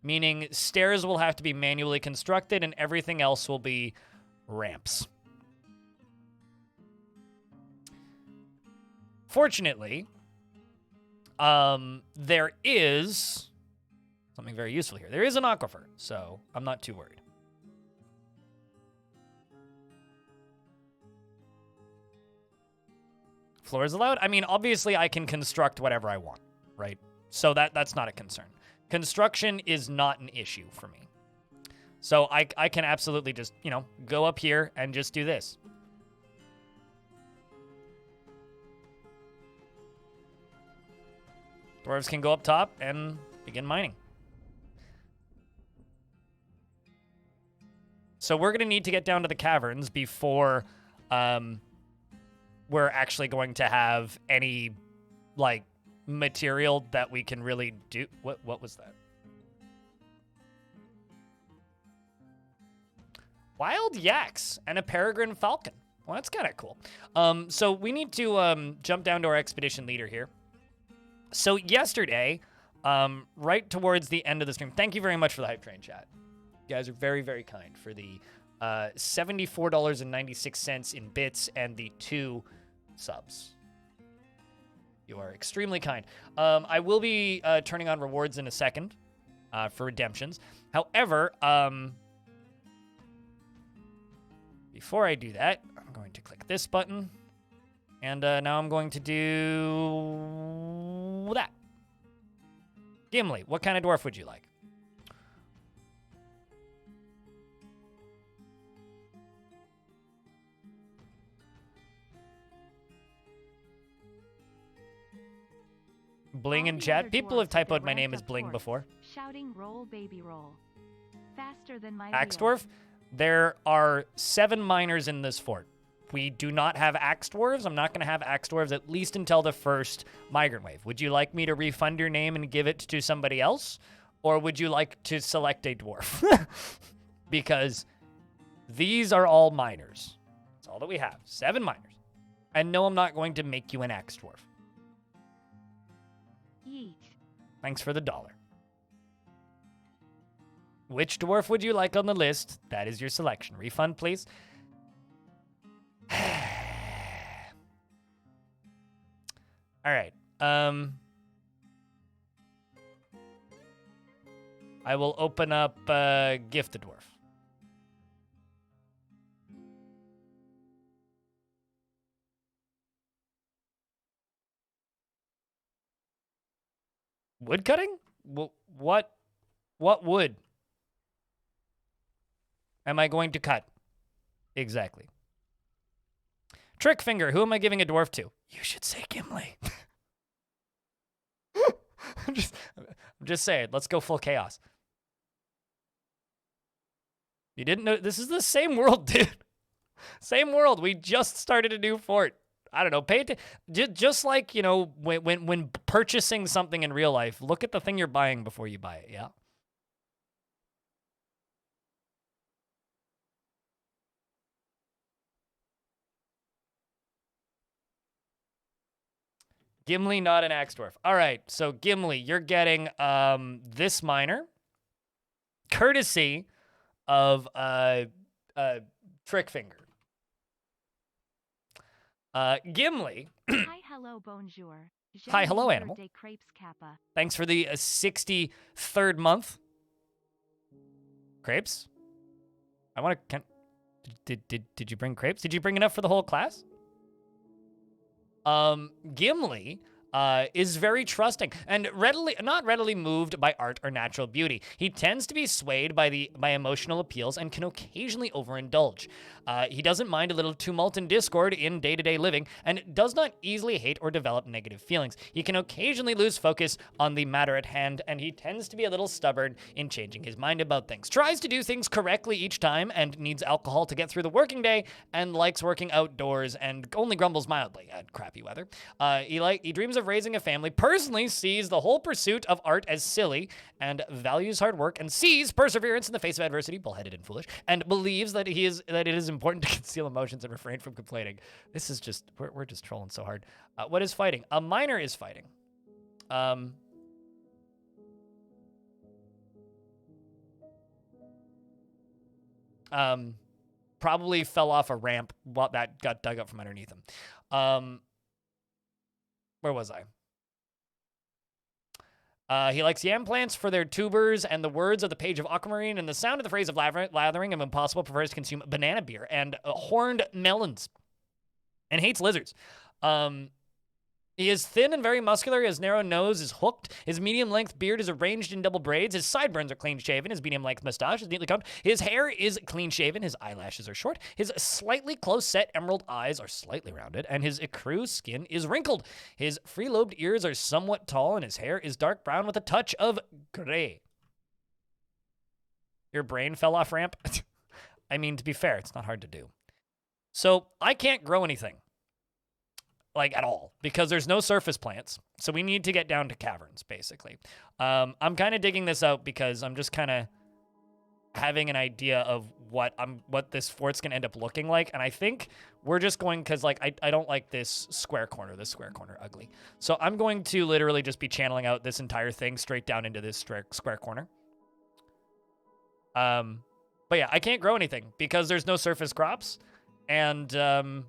Meaning stairs will have to be manually constructed and everything else will be ramps. Fortunately, there is something very useful here. There is an aquifer, so I'm not too worried. Floors allowed? I mean, obviously I can construct whatever I want, right? So that's not a concern. Construction is not an issue for me. So I can absolutely just, go up here and just do this. Dwarves can go up top and begin mining. So we're going to need to get down to the caverns before we're actually going to have any, material that we can really do. What was that? Wild yaks and a peregrine falcon. Well, that's kind of cool. So we need to jump down to our expedition leader here. So yesterday, right towards the end of the stream, thank you very much for the hype train chat. You guys are very, very kind for the $74.96 in bits and the 2 subs. You are extremely kind. I will be turning on rewards in a second for redemptions. However, before I do that, I'm going to click this button. And now I'm going to do that. Gimli, what kind of dwarf would you like? Bling All in the chat. other People have dwarves with their typoed my name as ramped-up Bling forts, before. Shouting roll baby roll. Faster than my Axe wheel. Dwarf? There are 7 miners in this fort. We do not have Axe Dwarves. I'm not going to have Axe Dwarves at least until the first migrant wave. Would you like me to refund your name and give it to somebody else? Or would you like to select a dwarf? Because these are all miners. That's all that we have. 7 miners. And no, I'm not going to make you an Axe Dwarf. Yeet. Thanks for the $1. Which dwarf would you like on the list? That is your selection. Refund, please. All right. I will open up Gift the Dwarf. Wood cutting? What wood am I going to cut? Exactly. Trick Finger, who am I giving a dwarf to? You should say Gimli. I'm just saying, let's go full chaos. You didn't know, this is the same world, dude. Same world. We just started a new fort. I don't know. Pay attention. Just like, you know, when purchasing something in real life, look at the thing you're buying before you buy it, yeah? Gimli, not an axe dwarf. All right, so Gimli, you're getting this miner, courtesy of Trick Finger. Gimli. Hi, hello, bonjour. Hi, hello, J'aime animal. des crepes kappa. Thanks for the 63rd month. Crepes? I want to. Did you bring crepes? Did you bring enough for the whole class? Gimli is very trusting and not readily moved by art or natural beauty. He tends to be swayed by emotional appeals and can occasionally overindulge. He doesn't mind a little tumult and discord in day-to-day living and does not easily hate or develop negative feelings. He can occasionally lose focus on the matter at hand, and he tends to be a little stubborn in changing his mind about things. Tries to do things correctly each time and needs alcohol to get through the working day, and likes working outdoors and only grumbles mildly at crappy weather. He dreams of raising a family, personally sees the whole pursuit of art as silly, and values hard work and sees perseverance in the face of adversity, bullheaded and foolish, and believes that it is important to conceal emotions and refrain from complaining. This is just, we're just trolling so hard. What is fighting? A miner is fighting. Probably fell off a ramp while that got dug up from underneath him. Where was I? He likes yam plants for their tubers and the words of the page of aquamarine and the sound of the phrase of lathering, and when possible prefers to consume banana beer and horned melons, and hates lizards. He is thin and very muscular. His narrow nose is hooked. His medium-length beard is arranged in double braids. His sideburns are clean-shaven. His medium-length mustache is neatly combed. His hair is clean-shaven. His eyelashes are short. His slightly close-set emerald eyes are slightly rounded, and his ecru skin is wrinkled. His free-lobed ears are somewhat tall, and his hair is dark brown with a touch of gray. Your brain fell off ramp? I mean, to be fair, it's not hard to do. So I can't grow anything. Like, at all, because there's no surface plants, so we need to get down to caverns, basically. I'm kind of digging this out because I'm just kind of having an idea of what this fort's gonna end up looking like, and I think we're just going, because, like, I don't like this square corner, ugly. So I'm going to literally just be channeling out this entire thing straight down into this square corner. But yeah, I can't grow anything because there's no surface crops, and,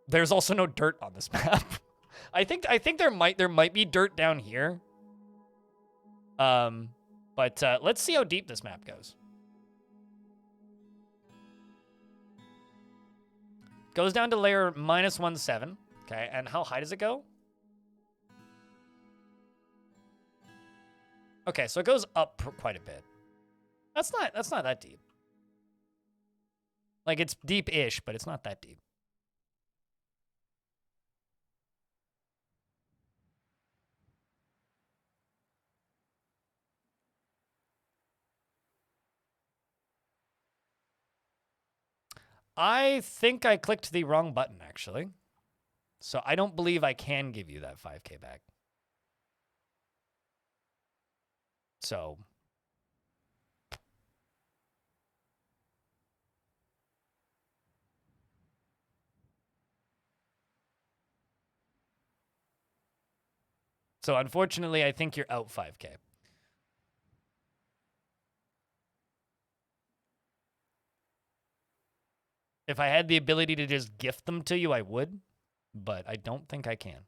there's also no dirt on this map. I think there might be dirt down here. But let's see how deep this map goes. Goes down to layer -17. Okay, and how high does it go? Okay, so it goes up quite a bit. That's not that deep. Like, it's deep-ish, but it's not that deep. I think I clicked the wrong button, actually. So I don't believe I can give you that 5K back. So... So unfortunately, I think you're out 5K. If I had the ability to just gift them to you, I would, but I don't think I can.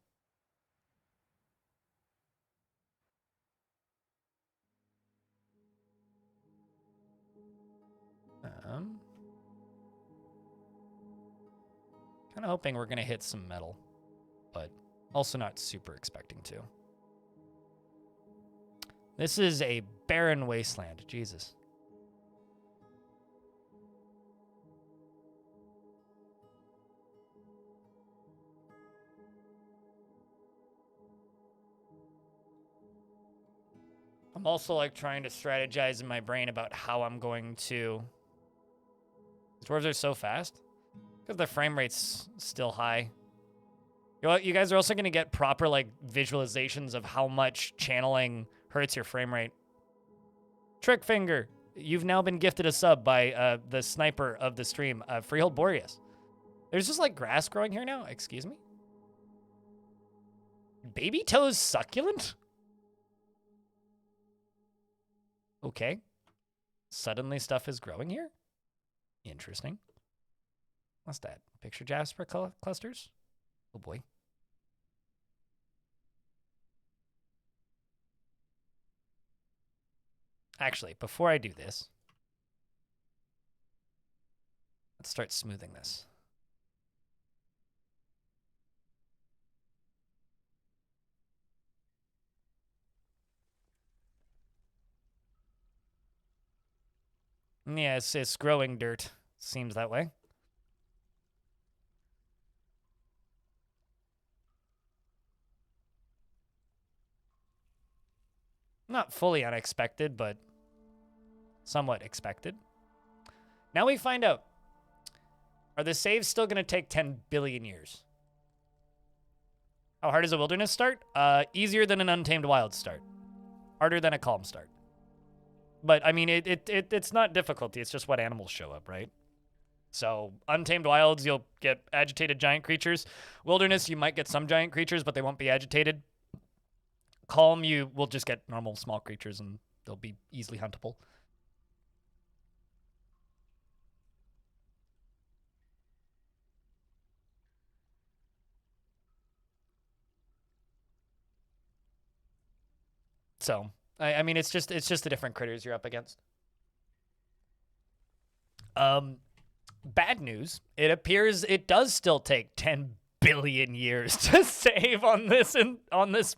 Kind of hoping we're going to hit some metal, but also not super expecting to. This is a barren wasteland. Jesus. I'm also like trying to strategize in my brain about how I'm going to... Dwarves are so fast because the frame rate's still high. You know, you guys are also going to get proper like visualizations of how much channeling hurts your frame rate. Trick Finger, you've now been gifted a sub by the sniper of the stream, Freehold Boreas. There's just like grass growing here now. Excuse me? Baby toes succulent? Okay. Suddenly stuff is growing here? Interesting. What's that? Picture Jasper clusters? Oh boy. Actually, before I do this, let's start smoothing this. Yeah, it's growing dirt. Seems that way. Not fully unexpected, but somewhat expected. Now we find out. Are the saves still going to take 10 billion years? How hard is a wilderness start? Easier than an untamed wild start. Harder than a calm start. But, I mean, it's not difficulty. It's just what animals show up, right? So, untamed wilds, you'll get agitated giant creatures. Wilderness, you might get some giant creatures, but they won't be agitated. Calm, you will just get normal small creatures, and they'll be easily huntable. So, I mean, it's just the different critters you're up against. Bad news. It appears it does still take 10 billion years to save on this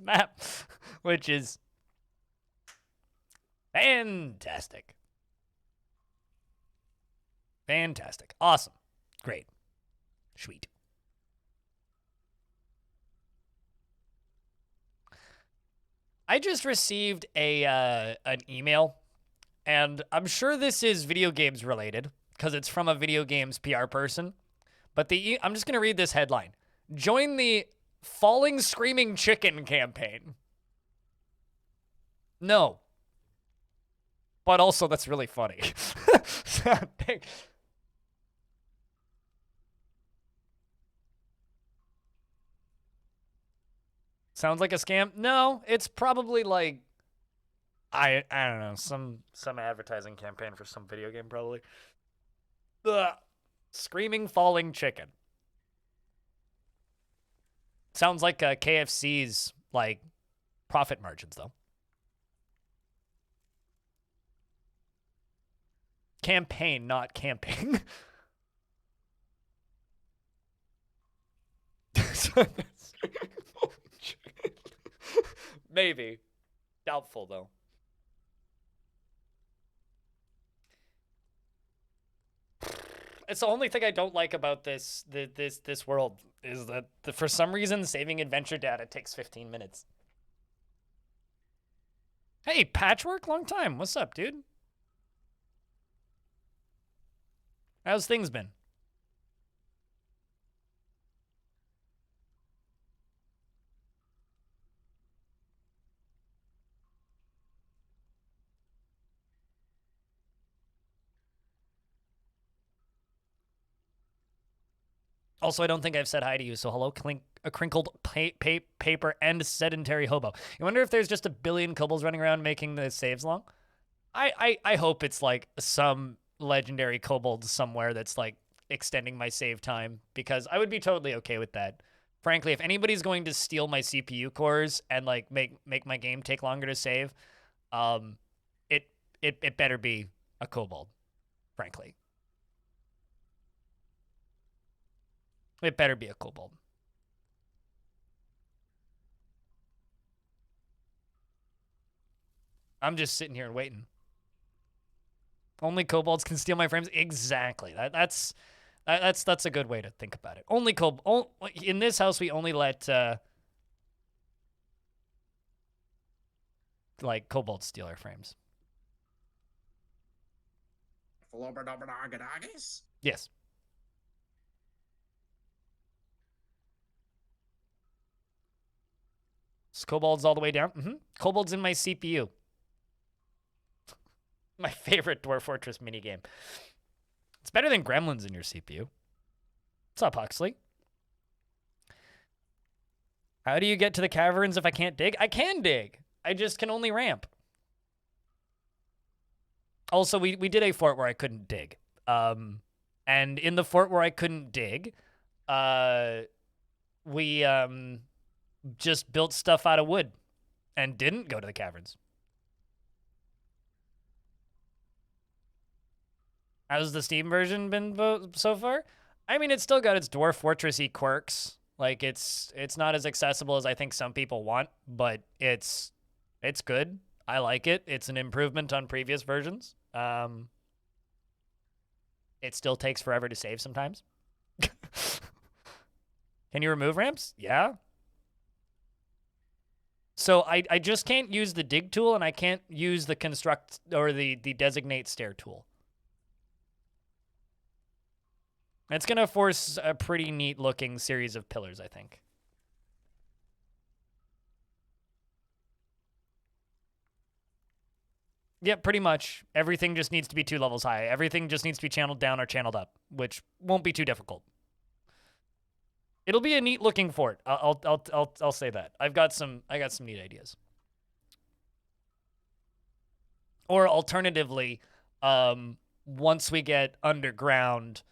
map, which is fantastic. Fantastic. Awesome. Great. Sweet. I just received an email, and I'm sure this is video games related because it's from a video games PR person. But I'm just going to read this headline. Join the Falling Screaming Chicken campaign. No. But also, that's really funny. Sounds like a scam? No, it's probably like I don't know, some advertising campaign for some video game probably. Ugh. Screaming Falling Chicken. Sounds like KFC's like profit margins though. Campaign, not camping. Maybe. Doubtful though. It's the only thing I don't like about this world is that for some reason saving adventure data takes 15 minutes. Hey, Patchwork, long time. What's up, dude? How's things been? Also, I don't think I've said hi to you, so hello, a crinkled paper and sedentary hobo. You wonder if there's just a billion kobolds running around making the saves long? I hope it's like some legendary kobold somewhere that's like extending my save time, because I would be totally okay with that. Frankly, if anybody's going to steal my CPU cores and like make my game take longer to save, um, it better be a kobold, frankly. It better be a kobold. I'm just sitting here and waiting. Only kobolds can steal my frames. Exactly. That's a good way to think about it. Only in this house we only let like kobolds steal our frames. Yes. It's kobolds all the way down. Kobolds in my CPU. My favorite Dwarf Fortress minigame. It's better than gremlins in your CPU. What's up, Huxley? How do you get to the caverns if I can't dig? I can dig. I just can only ramp. Also, we did a fort where I couldn't dig. And in the fort where I couldn't dig, we just built stuff out of wood and didn't go to the caverns. How's the Steam version been so far? I mean, it's still got its Dwarf Fortress-y quirks. Like, it's not as accessible as I think some people want, but it's good. I like it. It's an improvement on previous versions. It still takes forever to save sometimes. Can you remove ramps? Yeah. So I just can't use the dig tool, and I can't use the construct or the designate stair tool. It's going to force a pretty neat looking series of pillars, I think. Yep, pretty much. Everything just needs to be 2 levels high. Everything just needs to be channeled down or channeled up, which won't be too difficult. It'll be a neat looking fort. I'll say that. I got some neat ideas. Or alternatively, once we get underground,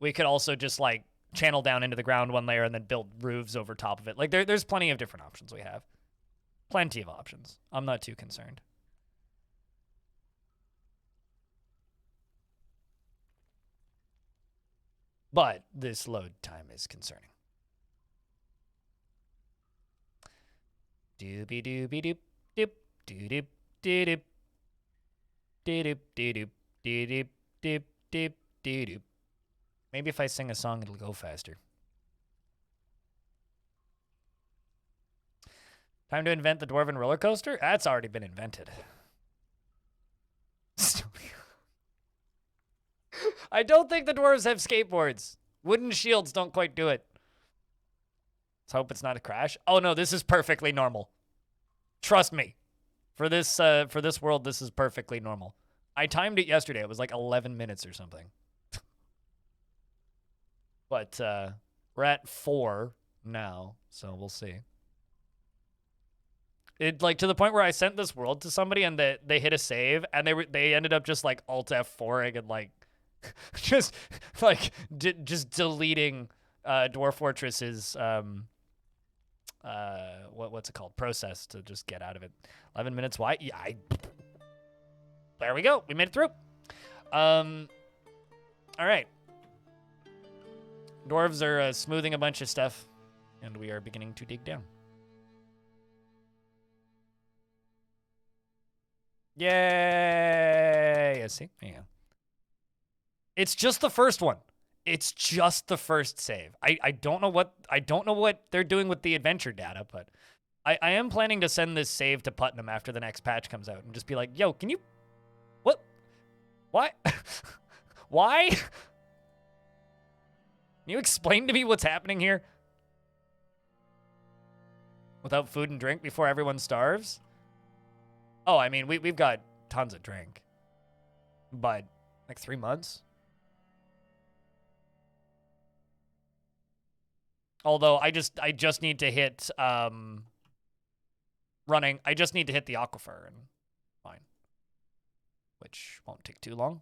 we could also just like channel down into the ground one layer and then build roofs over top of it. Like there's plenty of different options we have. Plenty of options. I'm not too concerned. But this load time is concerning. Doobie doobie doop doop doop doop doop doop doop doop doop doop. Maybe if I sing a song, it'll go faster. Time to invent the dwarven roller coaster? That's already been invented. I don't think the dwarves have skateboards. Wooden shields don't quite do it. Let's hope it's not a crash. Oh no, this is perfectly normal. Trust me. For this world, this is perfectly normal. I timed it yesterday. It was like 11 minutes or something. But we're at 4 now, so we'll see. It like to the point where I sent this world to somebody and they hit a save and they ended up just like Alt F4ing and like just like just deleting Dwarf Fortress's what's it called, process to just get out of it. 11 minutes. Why? Yeah, there we go. We made it through. All right. Dwarves are smoothing a bunch of stuff, and we are beginning to dig down. Yay! See? There you go. It's just the first one. It's just the first save. I don't know what they're doing with the adventure data, but I am planning to send this save to Putnam after the next patch comes out and just be like, yo, can you... What? Why? Why? Can you explain to me what's happening here? Without food and drink before everyone starves? Oh, I mean, we've got tons of drink. But, like 3 months? Although I just need to hit running. I just need to hit the aquifer and fine, which won't take too long.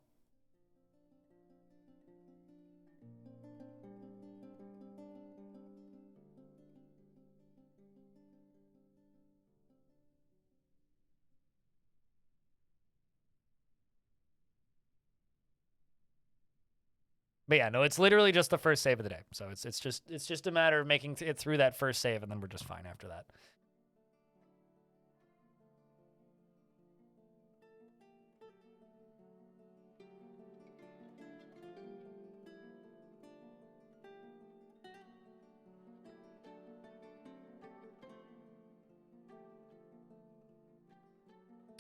But yeah, no, it's literally just the first save of the day. So it's just a matter of making it through that first save, and then we're just fine after that.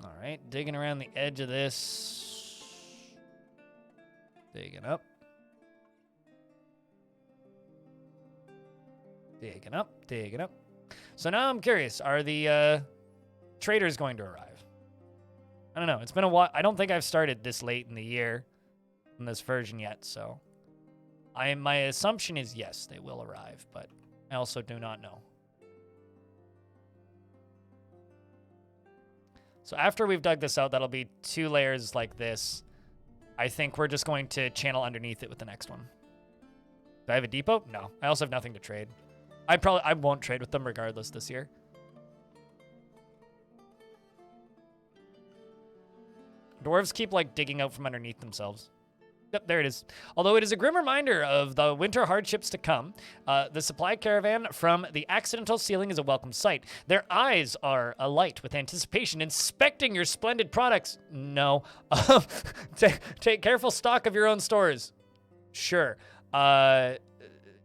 All right, digging around the edge of this. Digging up. Digging up, digging up. So now I'm curious, are the traders going to arrive? I don't know. It's been a while. I don't think I've started this late in the year in this version yet, so my assumption is yes, they will arrive, but I also do not know. So after we've dug this out, that'll be 2 layers like this. I think we're just going to channel underneath it with the next one. Do I have a depot? No. I also have nothing to trade. I won't trade with them regardless this year. Dwarves keep like digging out from underneath themselves. Yep, there it is. Although it is a grim reminder of the winter hardships to come, the supply caravan from the accidental ceiling is a welcome sight. Their eyes are alight with anticipation, inspecting your splendid products. No. Take careful stock of your own stores. Sure.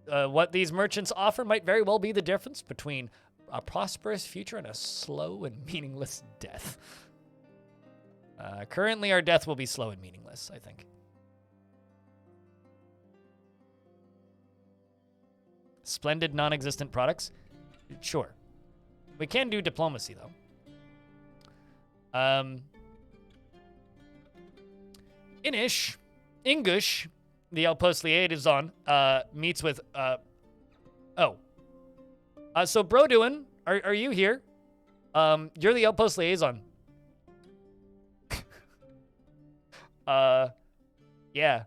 What these merchants offer might very well be the difference between a prosperous future and a slow and meaningless death. Currently, our death will be slow and meaningless, I think. Splendid non-existent products? Sure. We can do diplomacy, though. English, the outpost liaison, meets with, so Broduin, are you here? You're the outpost liaison. Yeah.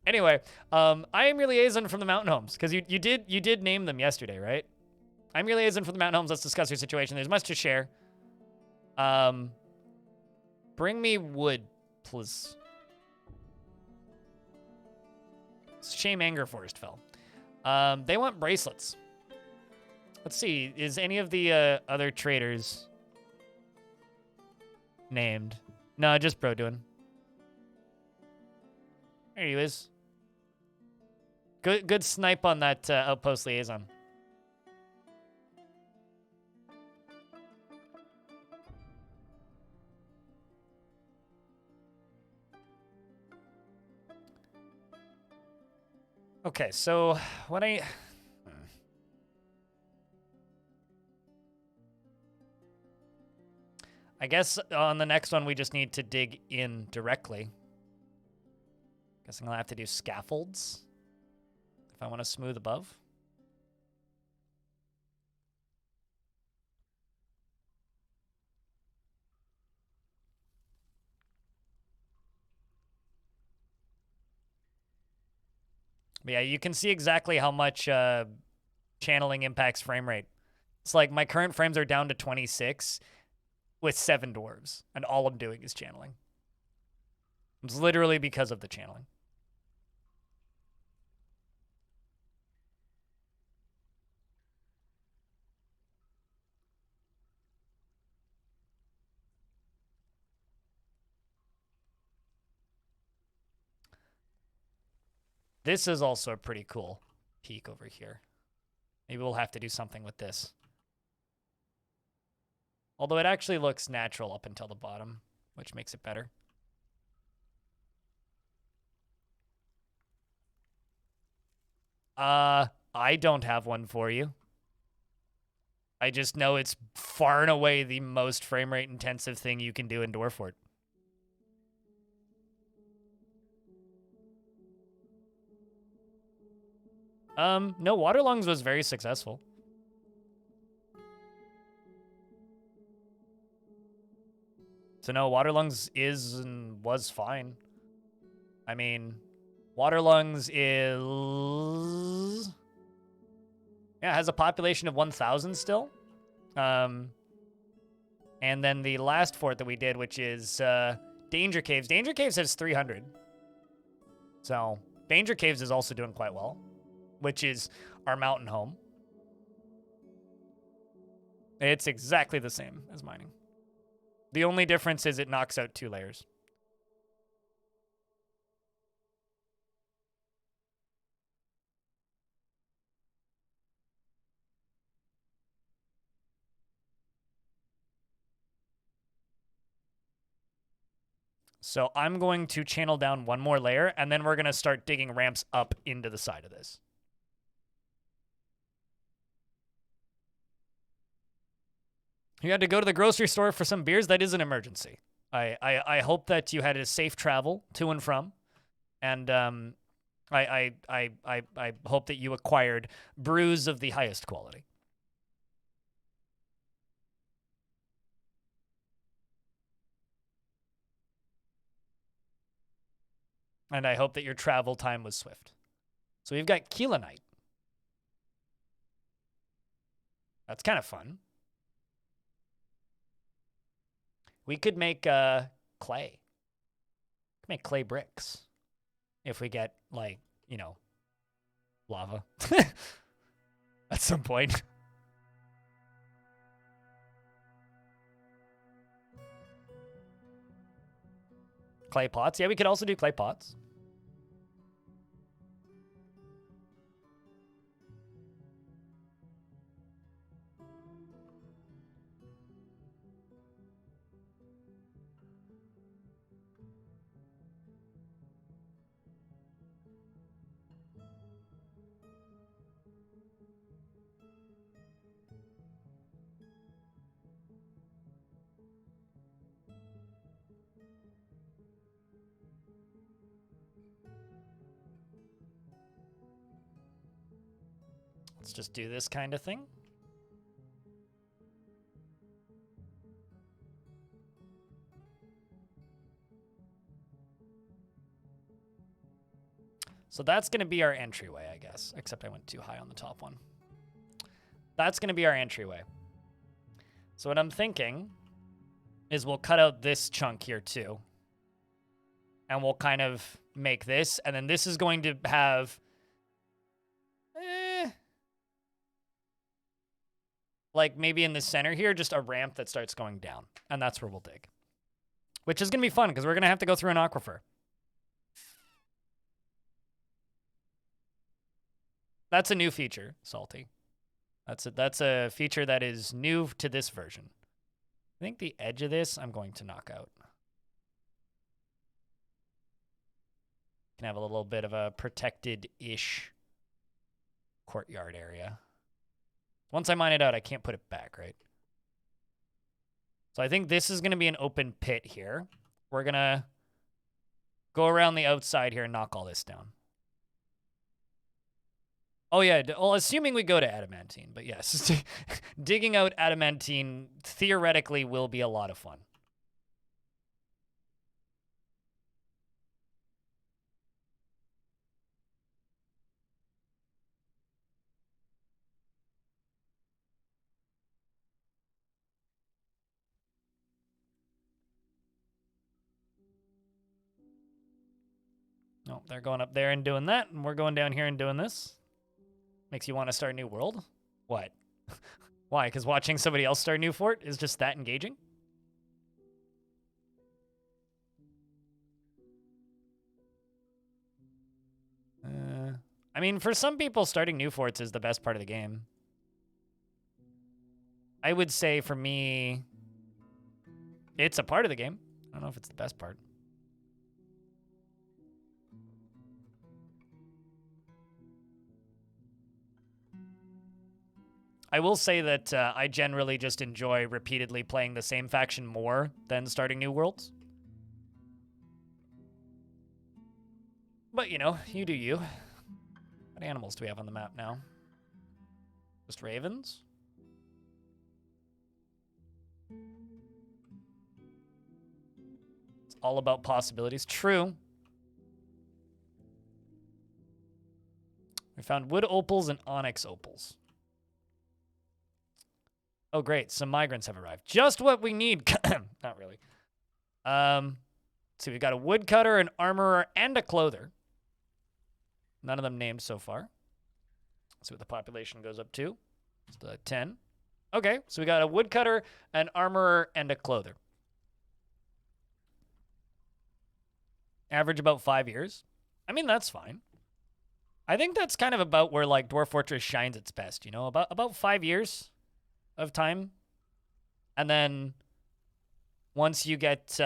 Anyway, I am your liaison from the mountain homes, because you did name them yesterday, right? I'm your liaison from the mountain homes. Let's discuss your situation. There's much to share. Bring me wood, please. It's a shame Anger Forest fell. They want bracelets. Let's see. Is any of the other traders named? No, just Broduin. There he is. Good snipe on that outpost liaison. Okay, so what I guess on the next one we just need to dig in directly. Guessing I'll have to do scaffolds if I want to smooth above. But yeah, you can see exactly how much channeling impacts frame rate. It's like my current frames are down to 26 with 7 dwarves, and all I'm doing is channeling. It's literally because of the channeling. This is also a pretty cool peak over here. Maybe we'll have to do something with this. Although it actually looks natural up until the bottom, which makes it better. I don't have one for you. I just know it's far and away the most frame rate intensive thing you can do in Dwarf. No, Waterlungs was very successful. So no, Waterlungs is and was fine. I mean, Waterlungs is... Yeah, it has a population of 1,000 still. And then the last fort that we did, which is Danger Caves. Danger Caves has 300. So Danger Caves is also doing quite well, which is our mountain home. It's exactly the same as mining. The only difference is it knocks out 2 layers. So I'm going to channel down 1 more layer, and then we're going to start digging ramps up into the side of this. You had to go to the grocery store for some beers? That is an emergency. I hope that you had a safe travel to and from, and I hope that you acquired brews of the highest quality. And I hope that your travel time was swift. So we've got Keelanite. That's kind of fun. We could make clay. Make clay bricks. If we get, like, you know, lava. At some point. Clay pots. Yeah, we could also do clay pots. Let's just do this kind of thing. So that's going to be our entryway, I guess. Except I went too high on the top one. That's going to be our entryway. So what I'm thinking is we'll cut out this chunk here too. And we'll kind of make this. And then this is going to have... like maybe in the center here, just a ramp that starts going down. And that's where we'll dig. Which is going to be fun because we're going to have to go through an aquifer. That's a new feature, Salty. That's a feature that is new to this version. I think the edge of this I'm going to knock out. Can have a little bit of a protected-ish courtyard area. Once I mine it out, I can't put it back, right? So I think this is going to be an open pit here. We're going to go around the outside here and knock all this down. Oh, yeah. Well, assuming we go to adamantine. But yes, digging out adamantine theoretically will be a lot of fun. No, they're going up there and doing that, and we're going down here and doing this. Makes you want to start a new world? What? Why? Because watching somebody else start a new fort is just that engaging? I mean, for some people, starting new forts is the best part of the game. I would say, for me, it's a part of the game. I don't know if it's the best part. I will say that I generally just enjoy repeatedly playing the same faction more than starting new worlds. But, you know, you do you. What animals do we have on the map now? Just ravens? It's all about possibilities. True. We found wood opals and onyx opals. Oh, great. Some migrants have arrived. Just what we need. Not really. So we've got a woodcutter, an armorer, and a clother. None of them named so far. Let's see what the population goes up to. It's 10. Okay, so we got a woodcutter, an armorer, and a clother. Average about 5 years. I mean, that's fine. I think that's kind of about where, like, Dwarf Fortress shines its best, you know? About 5 years of time. And then once you get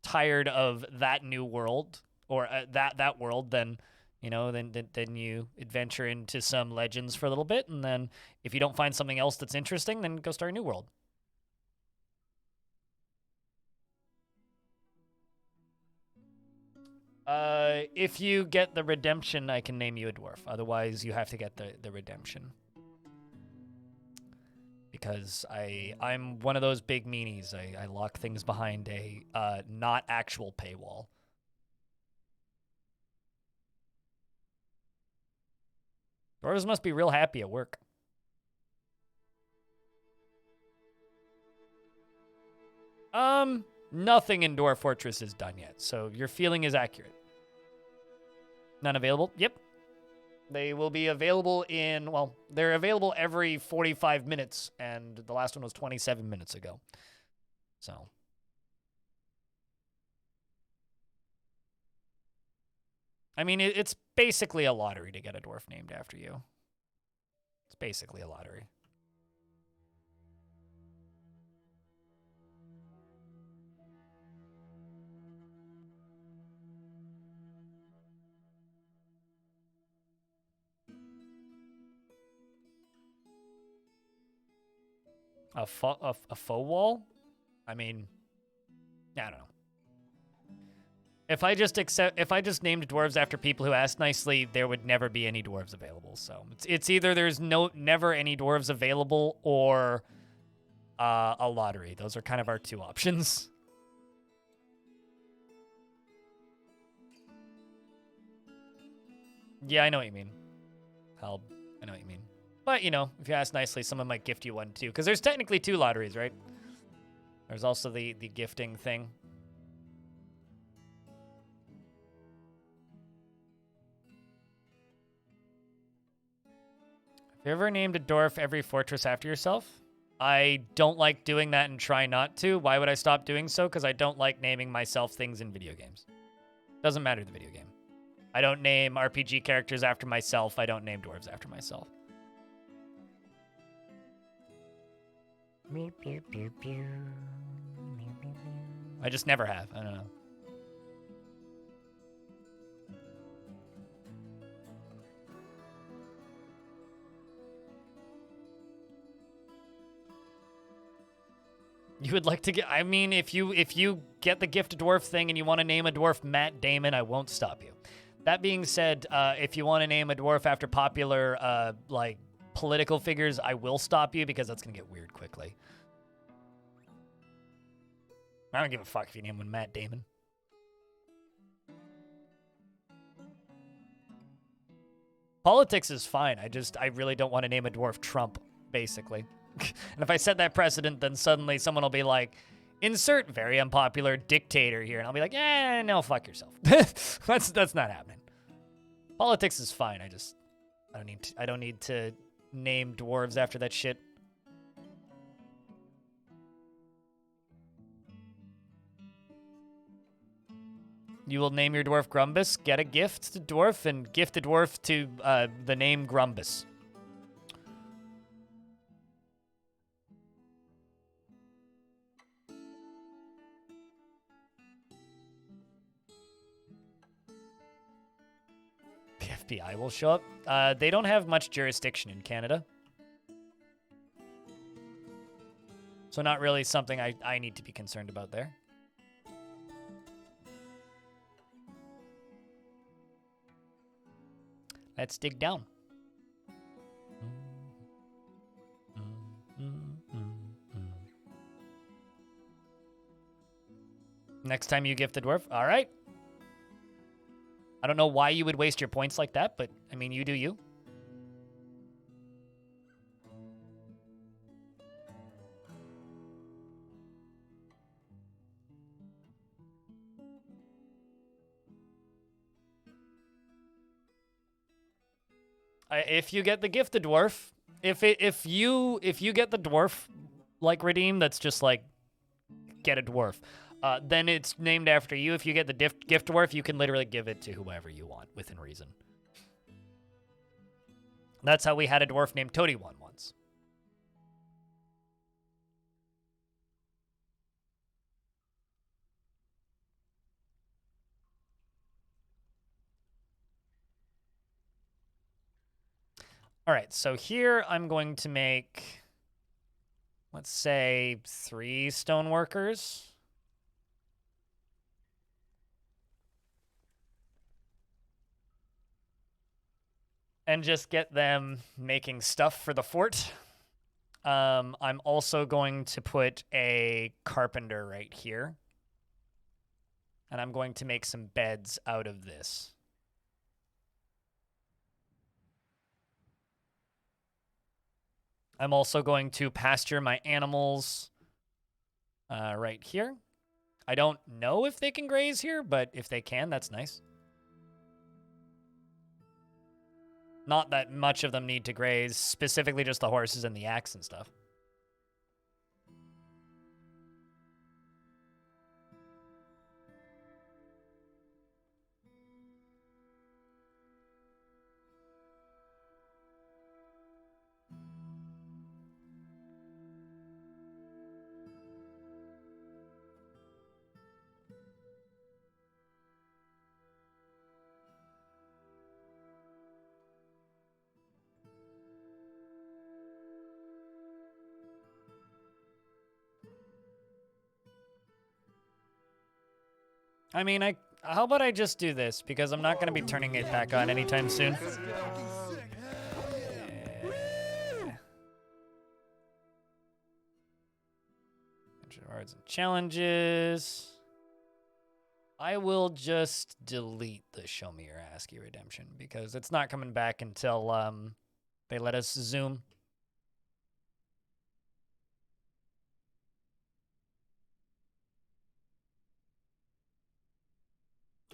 tired of that new world, or that world, then, you know, then you adventure into some legends for a little bit, and then if you don't find something else that's interesting, then go start a new world. If you get the redemption, I can name you a dwarf. Otherwise, you have to get the redemption. Because I'm one of those big meanies. I lock things behind a not actual paywall. Dwarves must be real happy at work. Nothing in Dwarf Fortress is done yet, so your feeling is accurate. None available? Yep. They will be available in, well, they're available every 45 minutes, and the last one was 27 minutes ago. So. I mean, it's basically a lottery to get a dwarf named after you. It's basically a lottery. A faux wall? I mean, I don't know. If I just named dwarves after people who asked nicely, there would never be any dwarves available. So it's either there's never any dwarves available, or a lottery. Those are kind of our two options. Yeah, I know what you mean. Hell, I know what you mean. But, you know, if you ask nicely, someone might gift you one too. Because there's technically 2 lotteries, right? There's also the gifting thing. Have you ever named a dwarf every fortress after yourself? I don't like doing that and try not to. Why would I stop doing so? Because I don't like naming myself things in video games. Doesn't matter the video game. I don't name RPG characters after myself. I don't name dwarves after myself. I just never have. I don't know. You would like to get, I mean, if you get the gift dwarf thing and you want to name a dwarf Matt Damon, I won't stop you. That being said, if you want to name a dwarf after popular, like, political figures, I will stop you because that's going to get weird quickly. I don't give a fuck if you name one Matt Damon. Politics is fine. I really don't want to name a dwarf Trump, basically. And if I set that precedent, then suddenly someone will be like, insert very unpopular dictator here. And I'll be like, no, fuck yourself. That's not happening. Politics is fine. I don't need to name dwarves after that shit. You will name your dwarf Grumbus, get a gift to dwarf, and gift the dwarf to the name Grumbus. The FBI will show up. They don't have much jurisdiction in Canada. So not really something I need to be concerned about there. Let's dig down. Next time you gift a dwarf. All right. I don't know why you would waste your points like that, but I mean, you do you. If you get the gifted dwarf, if you get the dwarf like redeem, that's just like get a dwarf. Then it's named after you. If you get the gift dwarf, you can literally give it to whoever you want within reason. That's how we had a dwarf named Toady One once. All right, so here I'm going to make, let's say, 3 stoneworkers. And just get them making stuff for the fort. I'm also going to put a carpenter right here. And I'm going to make some beds out of this. I'm also going to pasture my animals right here. I don't know if they can graze here, but if they can, that's nice. Not that much of them need to graze, specifically just the horses and the axe and stuff. I mean, how about I just do this, because I'm not going to be turning it back on anytime soon. Rewards and challenges. I will just delete the Show Me Your ASCII redemption, because it's not coming back until they let us zoom.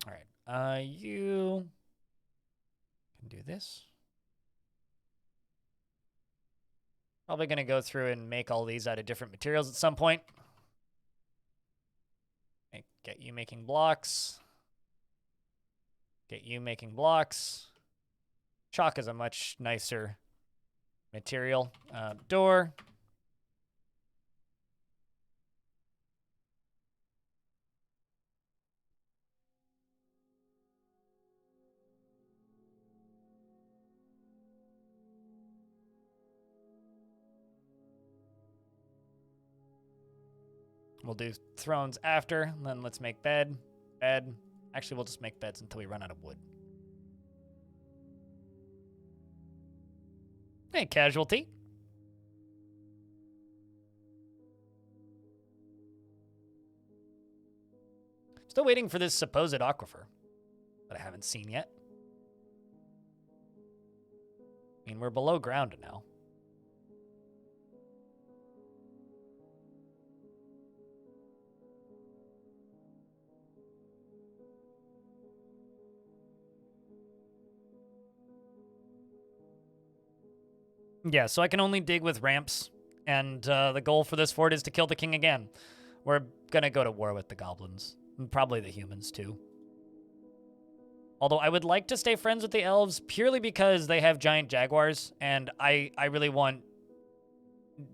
All right, you can do this. Probably going to go through and make all these out of different materials at some point. Get you making blocks. Get you making blocks. Chalk is a much nicer material. Door. We'll do thrones after, and then let's make bed. Bed. Actually, we'll just make beds until we run out of wood. Hey, casualty. Still waiting for this supposed aquifer that I haven't seen yet. I mean, we're below ground now. Yeah, so I can only dig with ramps, and the goal for this fort is to kill the king again. We're gonna go to war with the goblins, and probably the humans too. Although I would like to stay friends with the elves purely because they have giant jaguars, and I really want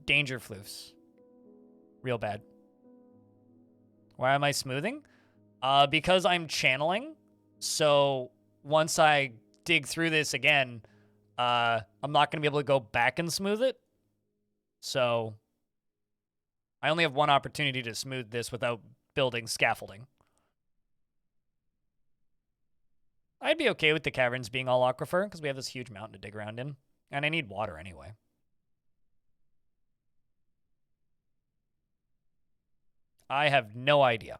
danger floofs. Real bad. Why am I smoothing? Because I'm channeling, so once I dig through this again, I'm not going to be able to go back and smooth it. So I only have one opportunity to smooth this without building scaffolding. I'd be okay with the caverns being all aquifer because we have this huge mountain to dig around in. And I need water anyway. I have no idea,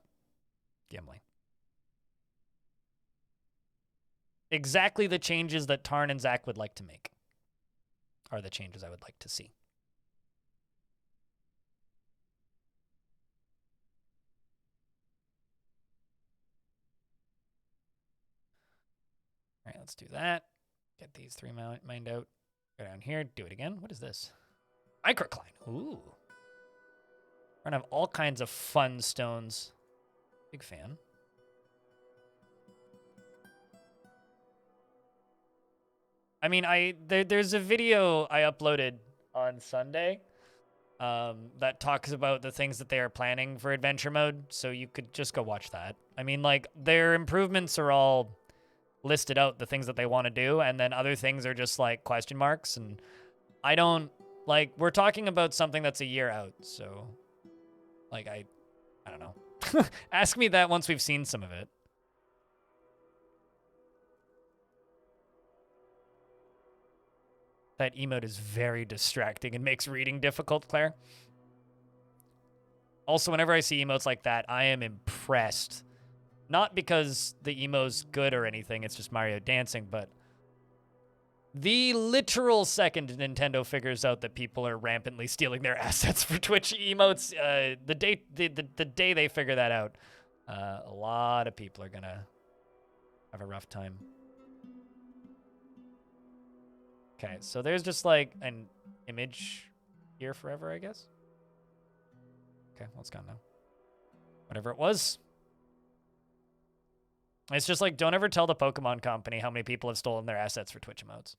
Gimli. Exactly the changes that Tarn and Zach would like to make are the changes I would like to see. All right, let's do that. Get these 3 mined out. Go down here, do it again. What is this? Microcline. Ooh. We're gonna have all kinds of fun stones. Big fan. I mean, there's a video I uploaded on Sunday that talks about the things that they are planning for adventure mode, so you could just go watch that. I mean, like, their improvements are all listed out, the things that they want to do, and then other things are just, like, question marks, and I don't, like, we're talking about something that's a year out, so, like, I don't know. Ask me that once we've seen some of it. That emote is very distracting and makes reading difficult, Claire. Also, whenever I see emotes like that, I am impressed. Not because the emo's good or anything, it's just Mario dancing, but the literal second Nintendo figures out that people are rampantly stealing their assets for Twitch emotes, the day they figure that out, a lot of people are gonna have a rough time. Okay, so there's just like an image here forever, I guess. Okay, well, it's gone now. Whatever it was. It's just like, don't ever tell the Pokemon company how many people have stolen their assets for Twitch emotes.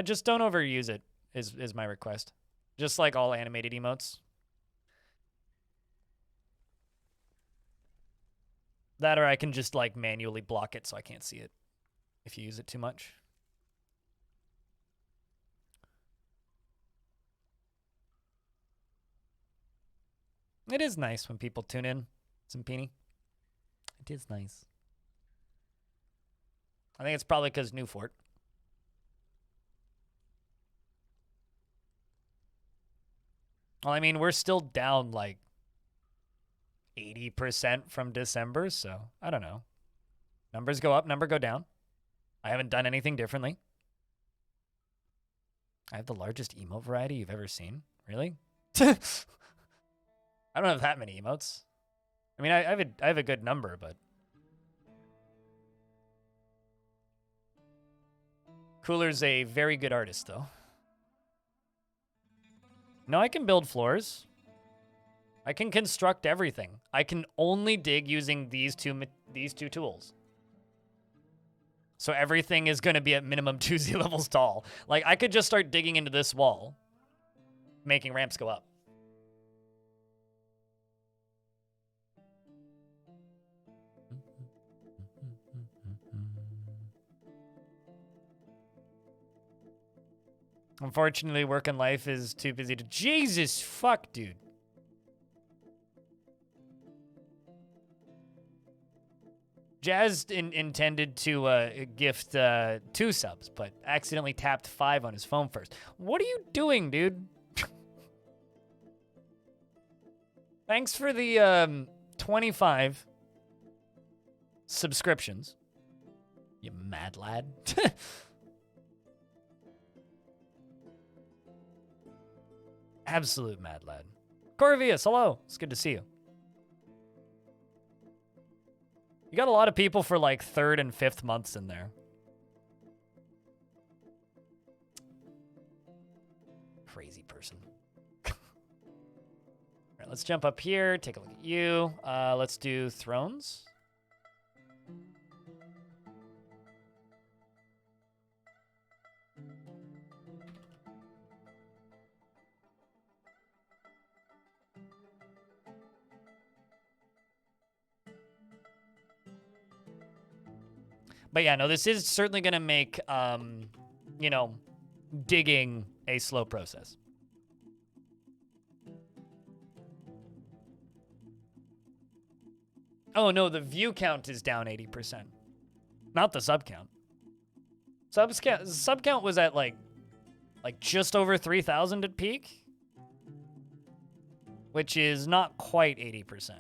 Just don't overuse it, is my request. Just like all animated emotes. That or I can just like manually block it so I can't see it if you use it too much. It is nice when people tune in, Zimpini. It is nice. I think it's probably because Newfort. Well, I mean, we're still down like 80% from December, so I don't know. Numbers go up, number go down. I haven't done anything differently. I have the largest emote variety you've ever seen. Really? I don't have that many emotes. I mean, I have a good number, but Cooler's a very good artist, though. No, I can build floors. I can construct everything. I can only dig using these two tools. So everything is going to be at minimum 2 Z levels tall. Like, I could just start digging into this wall, making ramps go up. Unfortunately, work and life is too busy to... Jesus fuck, dude. Jazz intended to gift 2 subs, but accidentally tapped 5 on his phone first. What are you doing, dude? Thanks for the 25 subscriptions. You mad lad. Absolute mad lad. Corvius, hello. It's good to see you. You got a lot of people for like 3rd and 5th months in there. Crazy person. All right, let's jump up here, take a look at you. Let's do thrones. But yeah, no, this is certainly going to make, you know, digging a slow process. Oh no, the view count is down 80%. Not the sub count. Sub count was at like just over 3,000 at peak, which is not quite 80%.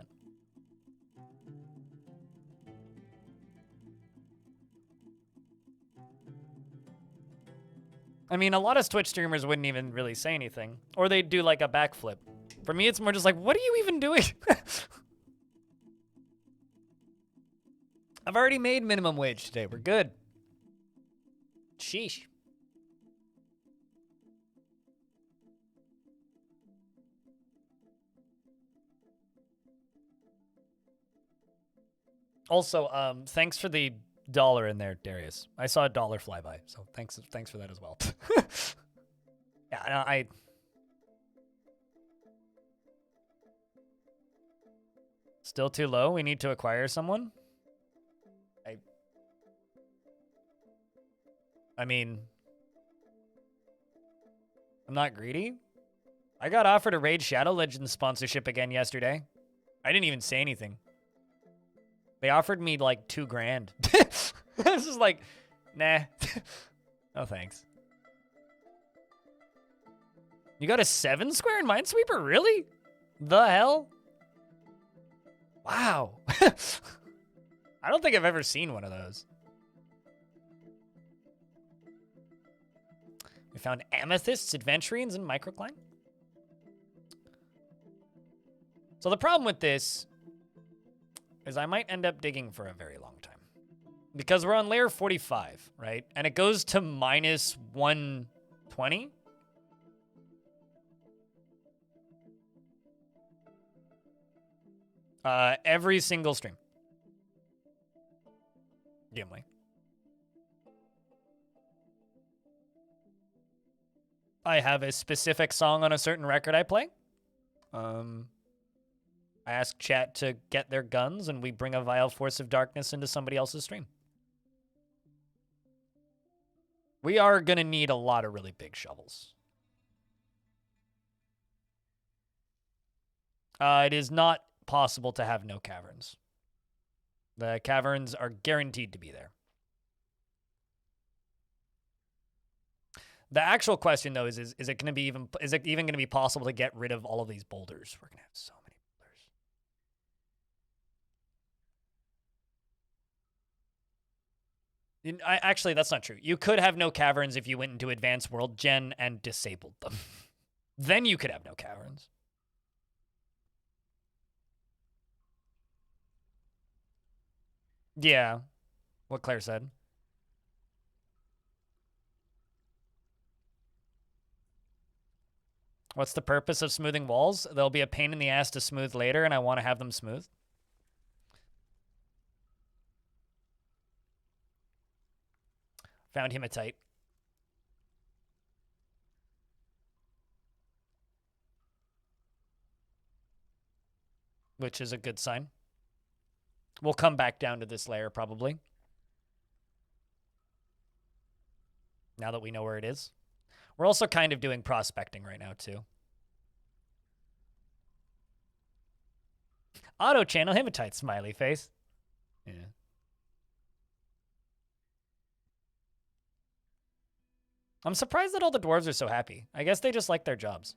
I mean, a lot of Twitch streamers wouldn't even really say anything, or they'd do like a backflip. For me, it's more just like, what are you even doing? I've already made minimum wage today. We're good. Sheesh. Also, thanks for the $1 in there, Darius. I saw $1 fly by, so thanks for that as well. Yeah, no, still too low. We need to acquire someone. I mean, I'm not greedy. I got offered a Raid Shadow Legends sponsorship again yesterday. I didn't even say anything. They offered me like $2 grand. This is like, nah. No thanks. You got a 7 square in Minesweeper? Really? The hell? Wow. I don't think I've ever seen one of those. We found amethysts, adventurines, and microcline. So the problem with this is I might end up digging for a very long time. Because we're on layer 45, right? And it goes to minus 120. Every single stream. Gimli. I have a specific song on a certain record I play. I ask chat to get their guns, and we bring a vile force of darkness into somebody else's stream. We are going to need a lot of really big shovels. It is not possible to have no caverns. The caverns are guaranteed to be there. The actual question, though, is it going to be even going to be possible to get rid of all of these boulders? We're going to have so many boulders. Actually, that's not true. You could have no caverns if you went into Advanced World Gen and disabled them. Then you could have no caverns. Yeah, what Claire said. What's the purpose of smoothing walls? They'll be a pain in the ass to smooth later, and I want to have them smooth. Found hematite. Which is a good sign. We'll come back down to this layer, probably. Now that we know where it is. We're also kind of doing prospecting right now, too. Auto channel hematite, smiley face. Yeah. I'm surprised that all the dwarves are so happy. I guess they just like their jobs.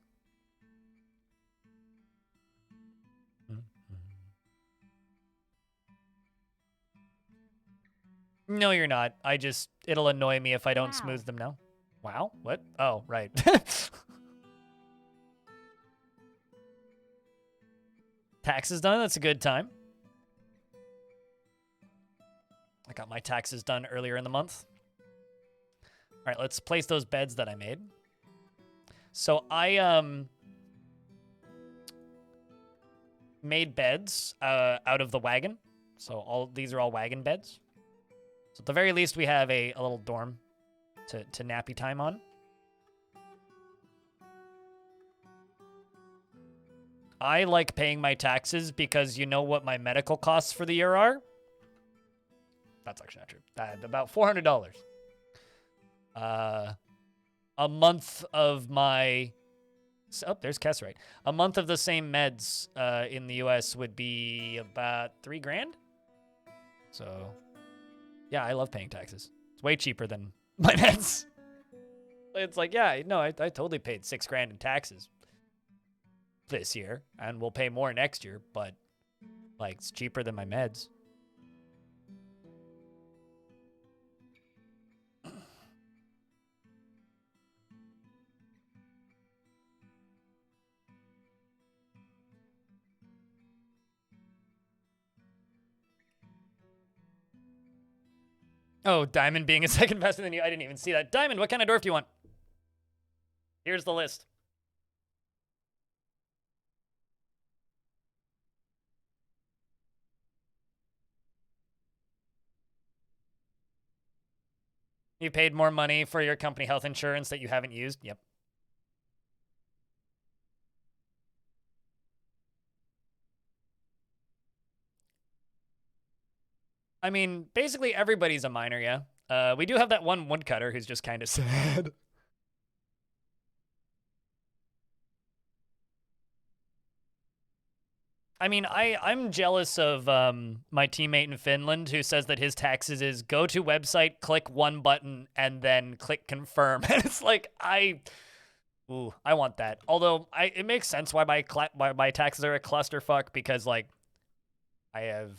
No, you're not. It'll annoy me if I don't smooth them now. Wow, what? Oh, right. Taxes done, that's a good time. I got my taxes done earlier in the month. All right, let's place those beds that I made. So I made beds out of the wagon. So these are all wagon beds. So at the very least, we have a little dorm to nappy time on. I like paying my taxes because you know what my medical costs for the year are? That's actually not true. About $400. A month of my So, oh, there's Kesserite. A month of the same meds in the US would be about $3 grand. So, yeah, I love paying taxes. It's way cheaper than my meds. It's like, yeah, no, I totally paid $6 grand in taxes this year, and we'll pay more next year, but like, it's cheaper than my meds. Oh, Diamond being a second faster than you. I didn't even see that. Diamond, what kind of dwarf do you want? Here's the list. You paid more money for your company health insurance that you haven't used? Yep. I mean, basically everybody's a miner, yeah. We do have that one woodcutter who's just kind of sad. I mean, I'm jealous of my teammate in Finland who says that his taxes is go to website, click one button, and then click confirm. And it's like, I want that. Although it makes sense why my taxes are a clusterfuck because like I have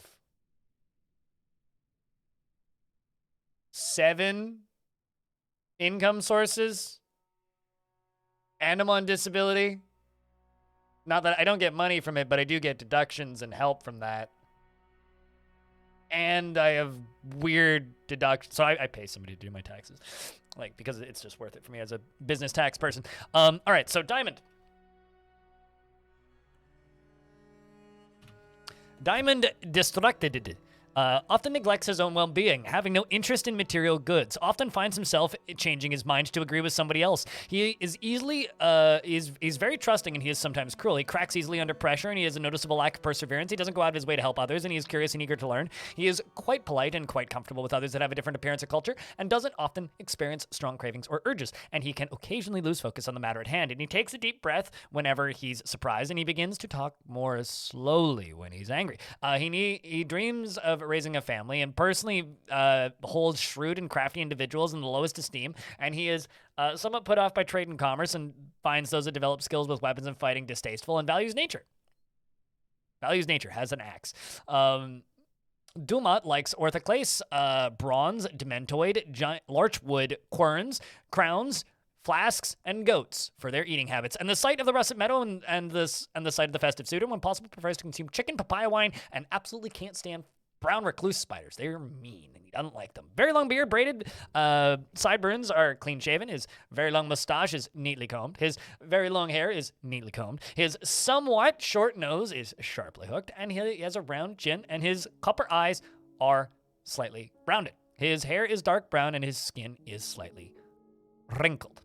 7 income sources and I'm on disability. Not that I don't get money from it, but I do get deductions and help from that. And I have weird deductions. So I pay somebody to do my taxes. Like, because it's just worth it for me as a business tax person. All right, so Diamond. Diamond Destructed. Often neglects his own well-being, having no interest in material goods. Often finds himself changing his mind to agree with somebody else. He is easily, he's very trusting, and he is sometimes cruel. He cracks easily under pressure, and he has a noticeable lack of perseverance. He doesn't go out of his way to help others, and he is curious and eager to learn. He is quite polite and quite comfortable with others that have a different appearance or culture, and doesn't often experience strong cravings or urges. And he can occasionally lose focus on the matter at hand. And he takes a deep breath whenever he's surprised, and he begins to talk more slowly when he's angry. He dreams of raising a family and personally holds shrewd and crafty individuals in the lowest esteem, and he is somewhat put off by trade and commerce and finds those that develop skills with weapons and fighting distasteful, and values nature. Has an axe. Dumat likes orthoclase, bronze, dementoid, giant, larchwood, querns, crowns, flasks, and goats for their eating habits. And the sight of the russet meadow and the sight of the festive suitor, when possible, prefers to consume chicken, papaya wine, and absolutely can't stand brown recluse spiders. They're mean, and he doesn't like them. Very long beard, braided. Sideburns are clean shaven. His very long mustache is neatly combed. His very long hair is neatly combed. His somewhat short nose is sharply hooked, and he has a round chin, and his copper eyes are slightly rounded. His hair is dark brown, and his skin is slightly wrinkled.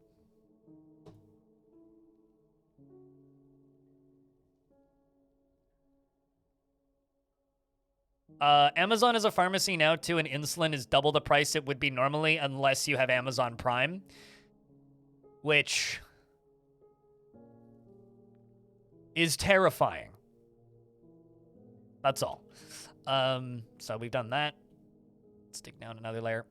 Amazon is a pharmacy now too, and insulin is double the price it would be normally unless you have Amazon Prime, which is terrifying. That's all. So we've done that. Let's dig down another layer.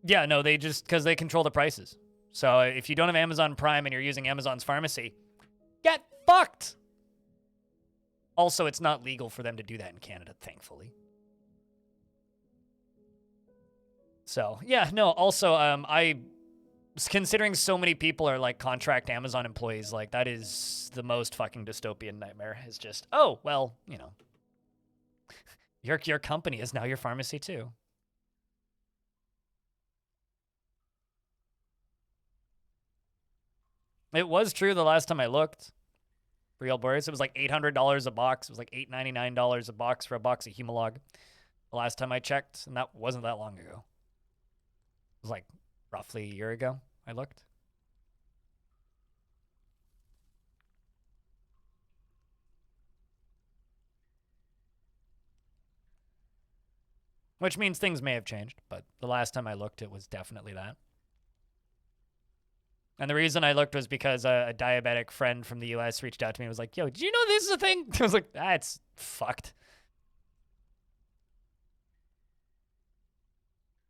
Yeah, no, they just, because they control the prices. So if you don't have Amazon Prime and you're using Amazon's pharmacy, get fucked. Also, it's not legal for them to do that in Canada, thankfully. So, yeah, no, also, I, considering so many people are, like, contract Amazon employees, like, that is the most fucking dystopian nightmare. It's just, oh, well, you know, your company is now your pharmacy, too. It was true the last time I looked. Real Boris, it was like $800 a box. It was like $899 a box for a box of Humalog. The last time I checked, and that wasn't that long ago. It was like roughly a year ago I looked. Which means things may have changed, but the last time I looked, it was definitely that. And the reason I looked was because a diabetic friend from the US reached out to me and was like, yo, did you know this is a thing? I was like, it's fucked.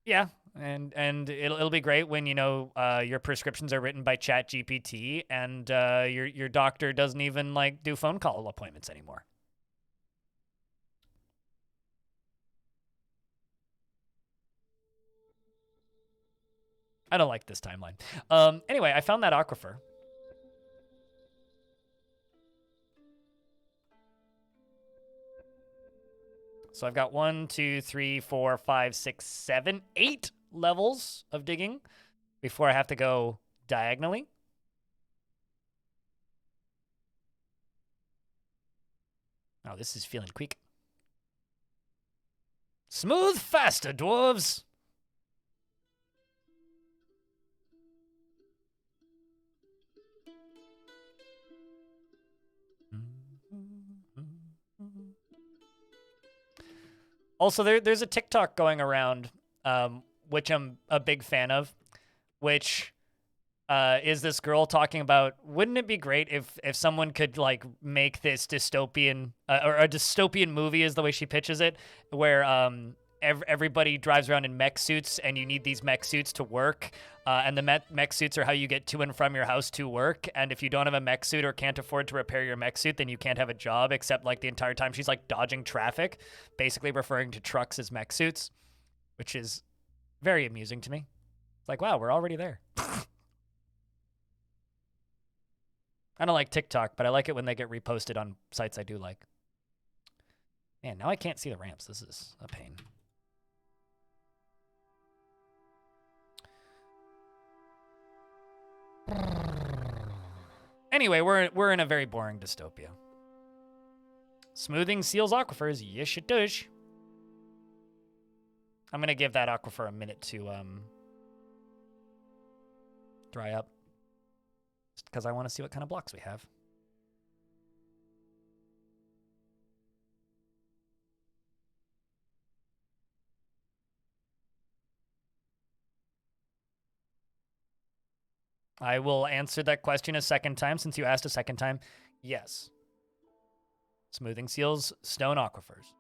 Yeah, and it'll be great when, you know, your prescriptions are written by ChatGPT and your doctor doesn't even, like, do phone call appointments anymore. I don't like this timeline. Anyway, I found that aquifer. So I've got 1, 2, 3, 4, 5, 6, 7, 8 levels of digging before I have to go diagonally. Oh, this is feeling quick. Smooth faster, dwarves! Also, there's a TikTok going around, which I'm a big fan of, which is this girl talking about, wouldn't it be great if someone could, like, make this dystopian, or a dystopian movie is the way she pitches it, where everybody drives around in mech suits and you need these mech suits to work, and the mech suits are how you get to and from your house to work, and if you don't have a mech suit or can't afford to repair your mech suit, then you can't have a job, except, like, the entire time she's, like, dodging traffic, basically referring to trucks as mech suits, which is very amusing to me. It's like, wow, we're already there. I don't like TikTok, but I like it when they get reposted on sites I do like. Man, now I can't see the ramps. This is a pain. Anyway, we're in a very boring dystopia. Smoothing seals aquifers. Yes, it does. I'm going to give that aquifer a minute to dry up. Just because I want to see what kind of blocks we have. I will answer that question a second time since you asked a second time. Yes. Smoothing seals stone aquifers.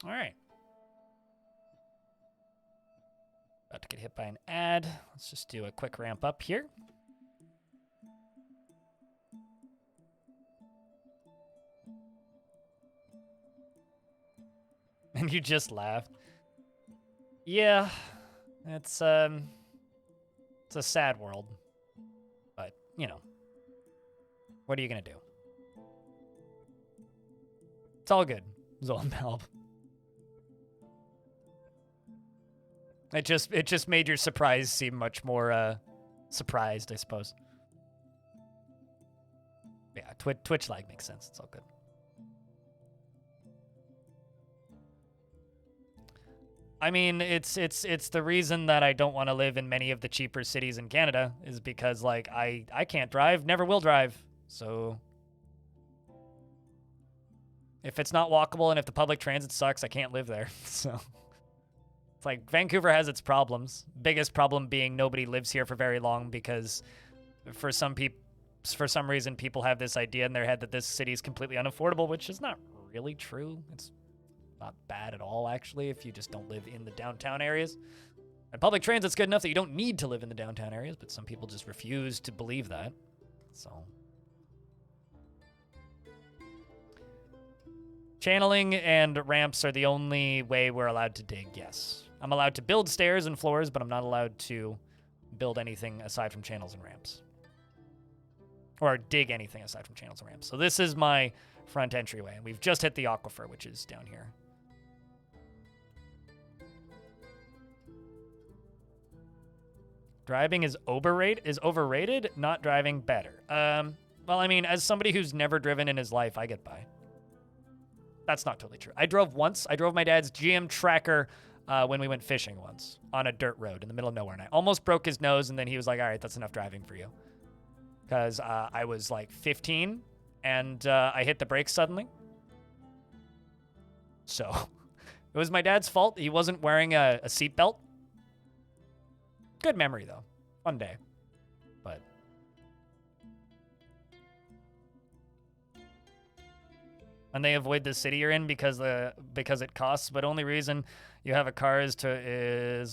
All right. About to get hit by an ad. Let's just do a quick ramp up here. And you just laughed. Yeah, it's a sad world. But, you know, what are you gonna do? It's all good, Zolambalb. It just made your surprise seem much more surprised, I suppose. Yeah, Twitch lag makes sense. It's all good. I mean, it's the reason that I don't want to live in many of the cheaper cities in Canada is because, like, I can't drive, never will drive. So if it's not walkable and if the public transit sucks, I can't live there. So it's like Vancouver has its problems. Biggest problem being nobody lives here for very long because for some reason people have this idea in their head that this city is completely unaffordable, which is not really true. It's not bad at all, actually, if you just don't live in the downtown areas. And public transit's good enough that you don't need to live in the downtown areas, but some people just refuse to believe that. So channeling and ramps are the only way we're allowed to dig, yes. I'm allowed to build stairs and floors, but I'm not allowed to build anything aside from channels and ramps. Or dig anything aside from channels and ramps. So this is my front entryway, and we've just hit the aquifer, which is down here. Driving is overrated, not driving better. Well, I mean, as somebody who's never driven in his life, I get by. That's not totally true. I drove once. I drove my dad's GM Tracker when we went fishing once on a dirt road in the middle of nowhere, and I almost broke his nose, and then he was like, all right, that's enough driving for you. Because I was like 15, and I hit the brakes suddenly. So it was my dad's fault. He wasn't wearing a seatbelt. Good memory, though. Fun day. But and they avoid the city you're in because it costs. But only reason you have a car is to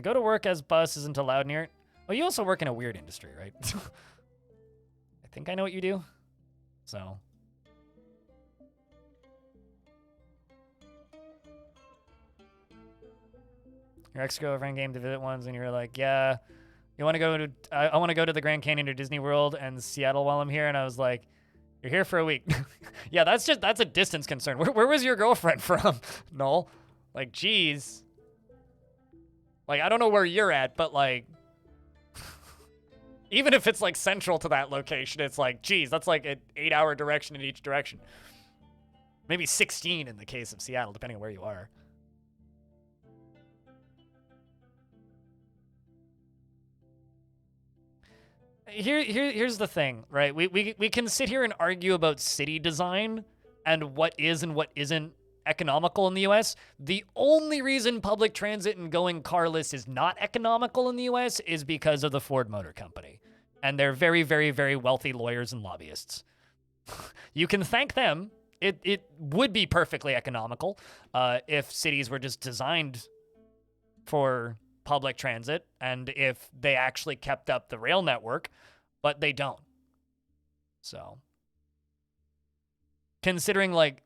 go to work as bus isn't allowed near it. Well, you also work in a weird industry, right? I think I know what you do. So. Your ex-girlfriend came to visit once, and you were like, yeah, you want to go to, I want to go to the Grand Canyon or Disney World and Seattle while I'm here. And I was like, you're here for a week. Yeah, that's a distance concern. Where was your girlfriend from? No. Like, geez. Like, I don't know where you're at, but like, even if it's like central to that location, it's like, geez, that's like an 8-hour direction in each direction. Maybe 16 in the case of Seattle, depending on where you are. Here's the thing, right? We can sit here and argue about city design and what is and what isn't economical in the US. The only reason public transit and going carless is not economical in the US is because of the Ford Motor Company. And they're very, very, very wealthy lawyers and lobbyists. You can thank them. It would be perfectly economical if cities were just designed for public transit and if they actually kept up the rail network, but they don't. So, considering like,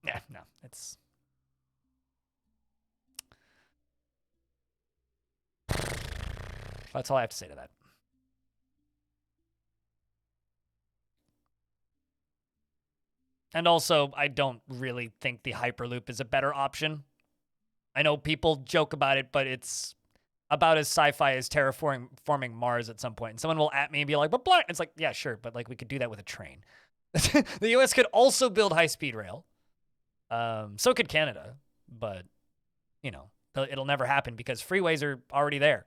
yeah, no, it's, that's all I have to say to that. And also, I don't really think the Hyperloop is a better option. I know people joke about it, but it's about as sci-fi as terraforming Mars at some point. And someone will at me and be like, but blah. It's like, yeah, sure, but like we could do that with a train. The US could also build high-speed rail. So could Canada, but, you know, it'll never happen because freeways are already there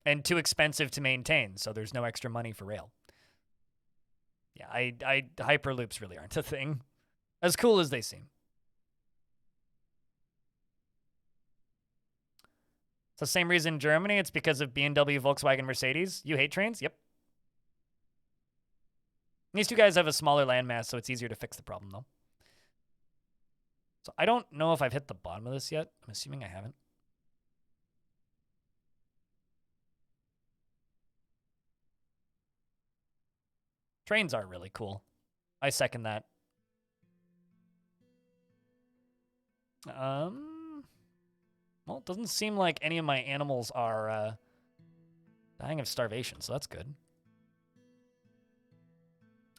and too expensive to maintain, so there's no extra money for rail. Yeah, Hyperloops really aren't a thing. As cool as they seem. It's the same reason in Germany. It's because of BMW, Volkswagen, Mercedes. You hate trains? Yep. These two guys have a smaller landmass, so it's easier to fix the problem, though. So I don't know if I've hit the bottom of this yet. I'm assuming I haven't. Trains are really cool. I second that. Well, it doesn't seem like any of my animals are dying of starvation, so that's good.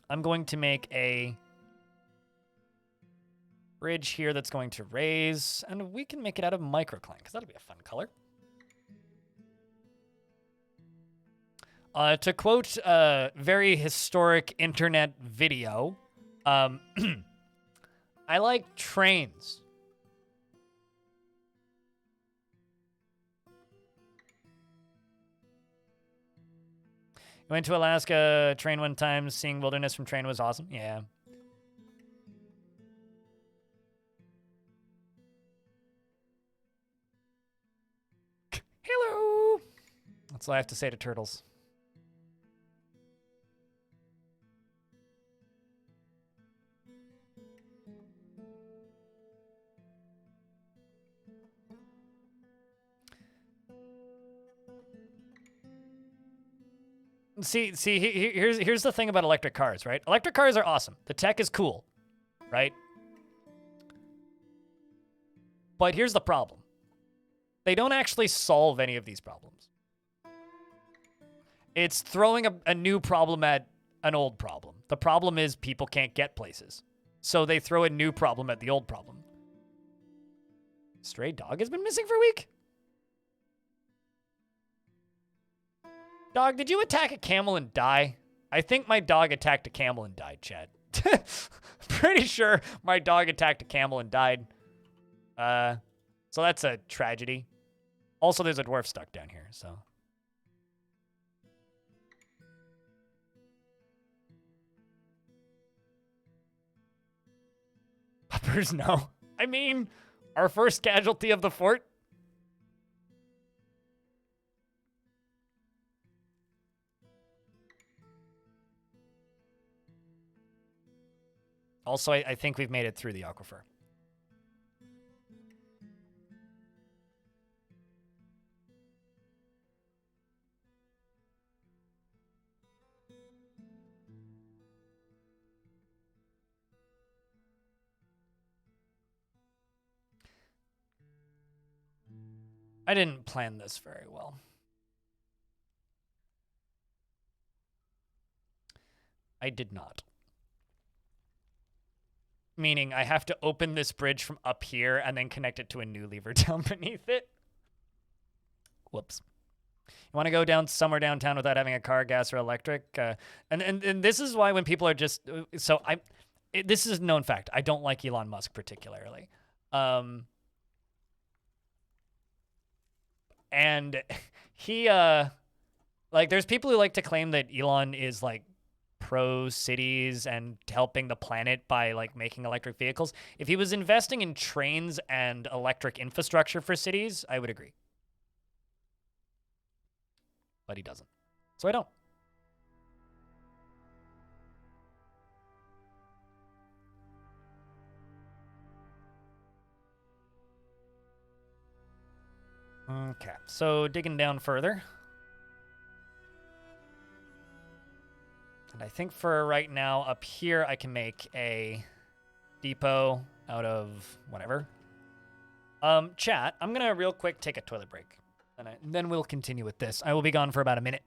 I'm going to make a bridge here that's going to raise, and we can make it out of microcline, because that'll be a fun color. To quote a very historic internet video, I like trains. I went to Alaska, train one time, seeing wilderness from train was awesome. Yeah. Hello! That's all I have to say to turtles. See, here's the thing about electric cars, right? Electric cars are awesome. The tech is cool, right? But here's the problem. They don't actually solve any of these problems. It's throwing a new problem at an old problem. The problem is people can't get places. So they throw a new problem at the old problem. Stray dog has been missing for a week? Dog, did you attack a camel and die? I think my dog attacked a camel and died, Chad. Pretty sure my dog attacked a camel and died. So that's a tragedy. Also, there's a dwarf stuck down here, so. Puppers, no. I mean, our first casualty of the fort. Also, I think we've made it through the aquifer. I didn't plan this very well. I did not. Meaning I have to open this bridge from up here and then connect it to a new lever down beneath it. Whoops. You want to go down somewhere downtown without having a car, gas, or electric? And this is why when people are just... this is a known fact. I don't like Elon Musk particularly. And he... there's people who like to claim that Elon is, like, pro cities and helping the planet by like making electric vehicles. If he was investing in trains and electric infrastructure for cities, I would agree. But he doesn't. So I don't. Okay, so digging down further. And I think for right now, up here, I can make a depot out of whatever. Chat, I'm going to real quick take a toilet break. And then we'll continue with this. I will be gone for about a minute.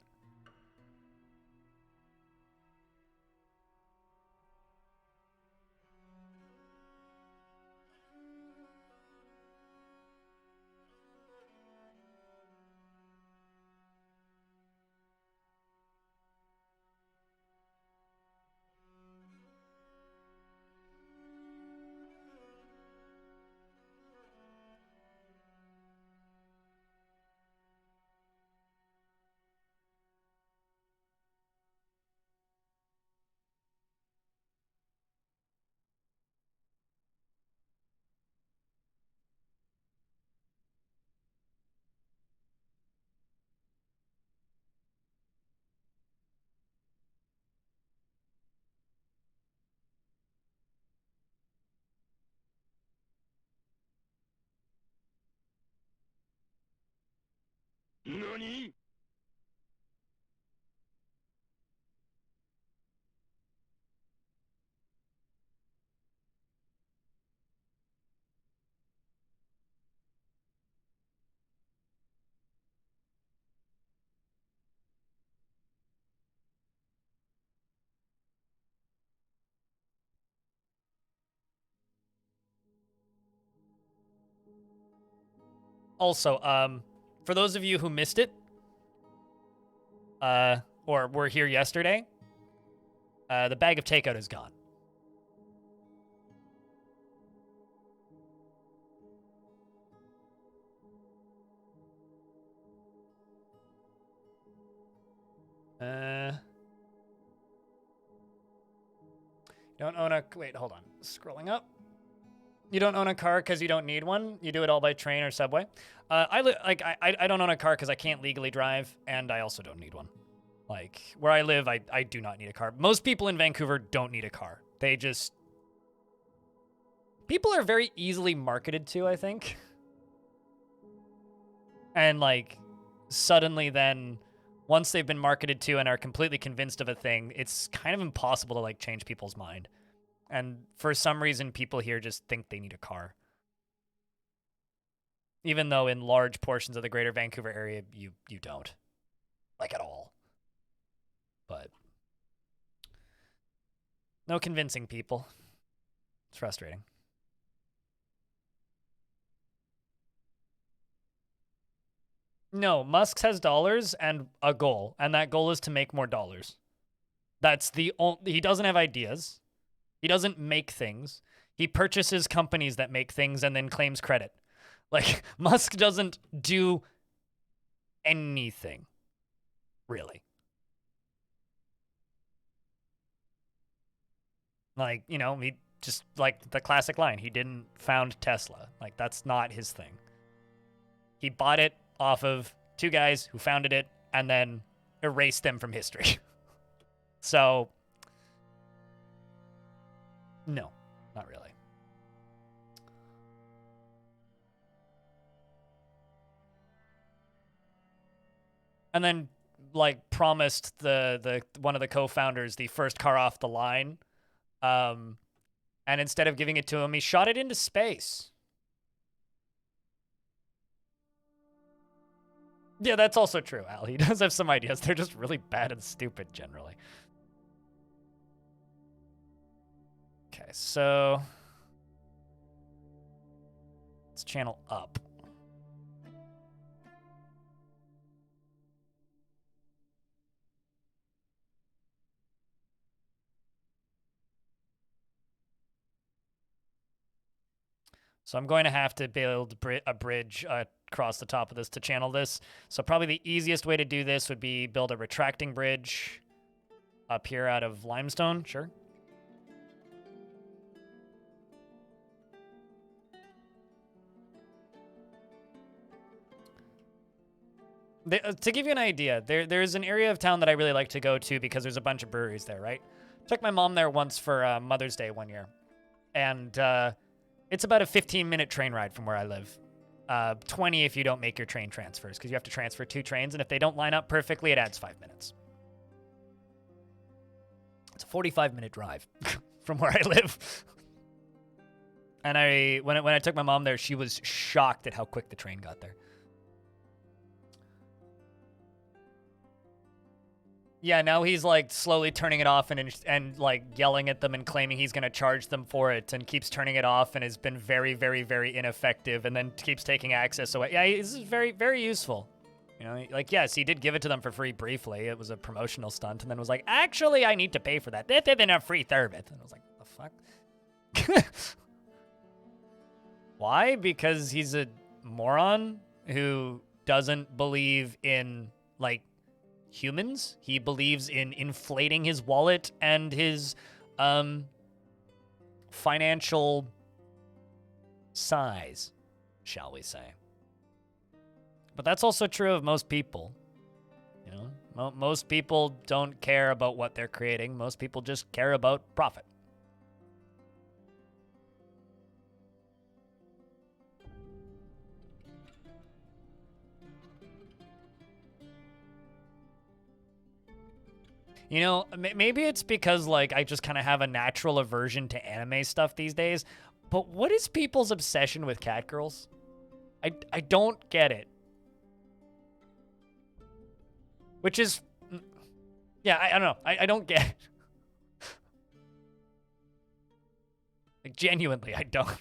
NANI?! Also, for those of you who missed it, or were here yesterday, the bag of takeout is gone. Don't own a... Wait, hold on. Scrolling up. You don't own a car because you don't need one? You do it all by train or subway? I don't own a car because I can't legally drive, and I also don't need one. Like, where I live, I do not need a car. Most people in Vancouver don't need a car. They just... People are very easily marketed to, I think. And, like, suddenly then, once they've been marketed to and are completely convinced of a thing, it's kind of impossible to, like, change people's mind. And for some reason, people here just think they need a car. Even though in large portions of the greater Vancouver area, you don't. Like, at all. But no convincing people. It's frustrating. No, Musk has dollars and a goal, and that goal is to make more dollars. That's the only. He doesn't have ideas. He doesn't make things. He purchases companies that make things and then claims credit. Like, Musk doesn't do anything, really. Like, you know, he just, like, the classic line, he didn't found Tesla. Like, that's not his thing. He bought it off of two guys who founded it and then erased them from history. So, no, not really. And then, like, promised the one of the co-founders the first car off the line. And instead of giving it to him, he shot it into space. Yeah, that's also true, Al. He does have some ideas. They're just really bad and stupid, generally. Okay, so let's channel up. So I'm going to have to build a bridge across the top of this to channel this. So probably the easiest way to do this would be build a retracting bridge up here out of limestone. Sure. To give you an idea, there's an area of town that I really like to go to because there's a bunch of breweries there, right? Took my mom there once for Mother's Day one year. And it's about a 15-minute train ride from where I live. 20 if you don't make your train transfers, because you have to transfer 2 trains, and if they don't line up perfectly, it adds 5 minutes. It's a 45-minute drive from where I live. And when I took my mom there, she was shocked at how quick the train got there. Yeah, now he's like slowly turning it off and like yelling at them and claiming he's going to charge them for it, and keeps turning it off and has been very, very, very ineffective, and then keeps taking access away. Yeah, this is very, very useful. You know, like, yes, he did give it to them for free briefly. It was a promotional stunt, and then was like, actually, I need to pay for that. They've been a free third. And I was like, the fuck? Why? Because he's a moron who doesn't believe in, like, humans. He believes in inflating his wallet and his financial size, shall we say. But that's also true of most people. You know, most people don't care about what they're creating. Most people just care about profit. You know, maybe it's because, like, I just kind of have a natural aversion to anime stuff these days. But what is people's obsession with cat girls? I don't get it. Which is... Yeah, I don't know. I don't get it. Like, genuinely, I don't.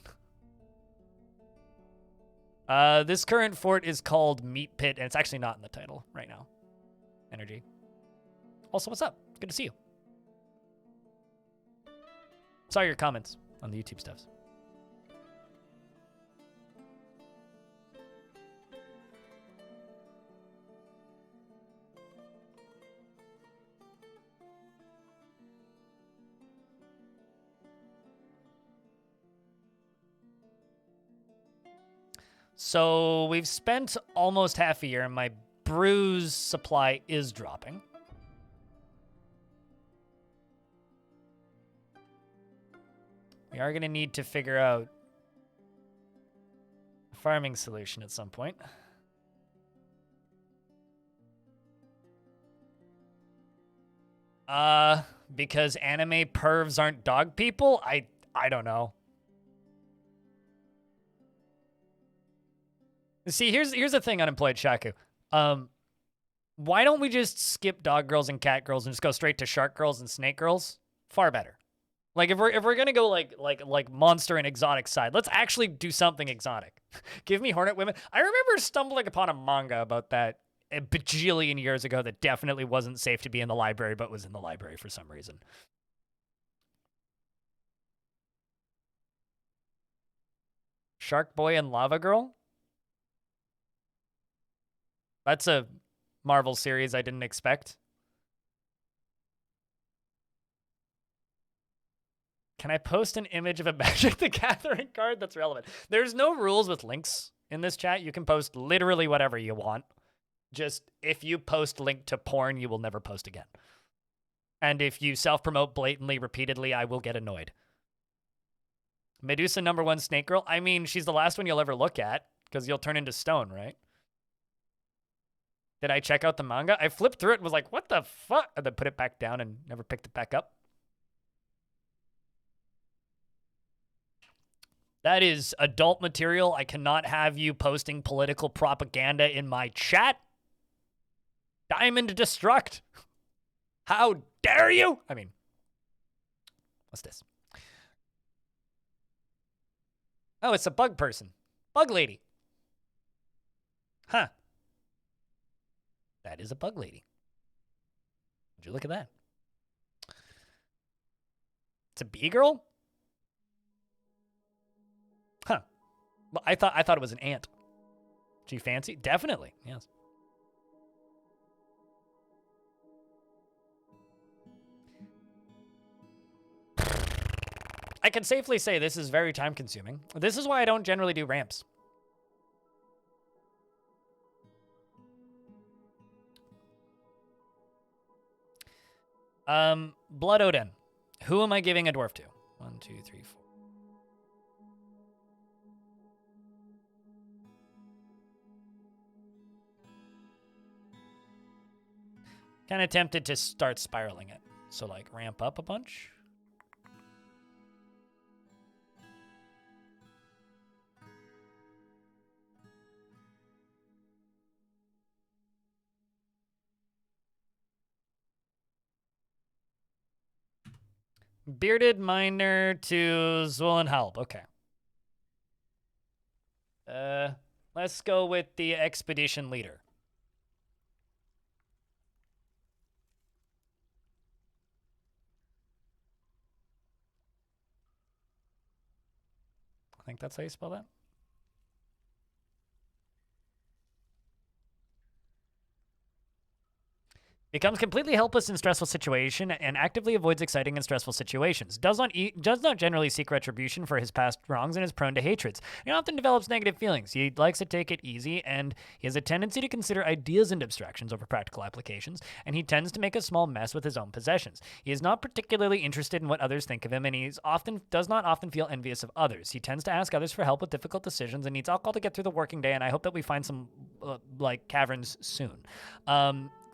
This current fort is called Meatpit, and it's actually not in the title right now. Energy. Also, what's up? Good to see you. Saw your comments on the YouTube stuffs. So we've spent almost half a year, and my brews supply is dropping. We are going to need to figure out a farming solution at some point. Because anime pervs aren't dog people? I don't know. See, here's the thing, Unemployed Shaku. Why don't we just skip dog girls and cat girls and just go straight to shark girls and snake girls? Far better. Like if we're gonna go like monster and exotic side, let's actually do something exotic. Give me hornet women. I remember stumbling upon a manga about that a bajillion years ago that definitely wasn't safe to be in the library, but was in the library for some reason. Shark Boy and Lava Girl? That's a Marvel series I didn't expect. Can I post an image of a Magic the Gathering card that's relevant? There's no rules with links in this chat. You can post literally whatever you want. Just if you post link to porn, you will never post again. And if you self-promote blatantly, repeatedly, I will get annoyed. Medusa #1 Snake Girl? I mean, she's the last one you'll ever look at because you'll turn into stone, right? Did I check out the manga? I flipped through it and was like, what the fuck? And then put it back down and never picked it back up. That is adult material. I cannot have you posting political propaganda in my chat. Diamond Destruct. How dare you? I mean, what's this? Oh, it's a bug person. Bug lady. Huh. That is a bug lady. Would you look at that? It's a bee girl? Huh. Well, I thought it was an ant. Do you fancy? Definitely, yes. I can safely say this is very time consuming. This is why I don't generally do ramps. Blood Odin. Who am I giving a dwarf to? 1, 2, 3, 4. Kind of tempted to start spiraling it. So like ramp up a bunch. Bearded Miner to Zwollenhalb. Okay. Let's go with the expedition leader. I think that's how you spell that. Becomes completely helpless in stressful situation and actively avoids exciting and stressful situations. Does not generally seek retribution for his past wrongs and is prone to hatreds. He often develops negative feelings. He likes to take it easy and he has a tendency to consider ideas and abstractions over practical applications, and he tends to make a small mess with his own possessions. He is not particularly interested in what others think of him, and he does not often feel envious of others. He tends to ask others for help with difficult decisions and needs alcohol to get through the working day, and I hope that we find some like caverns soon.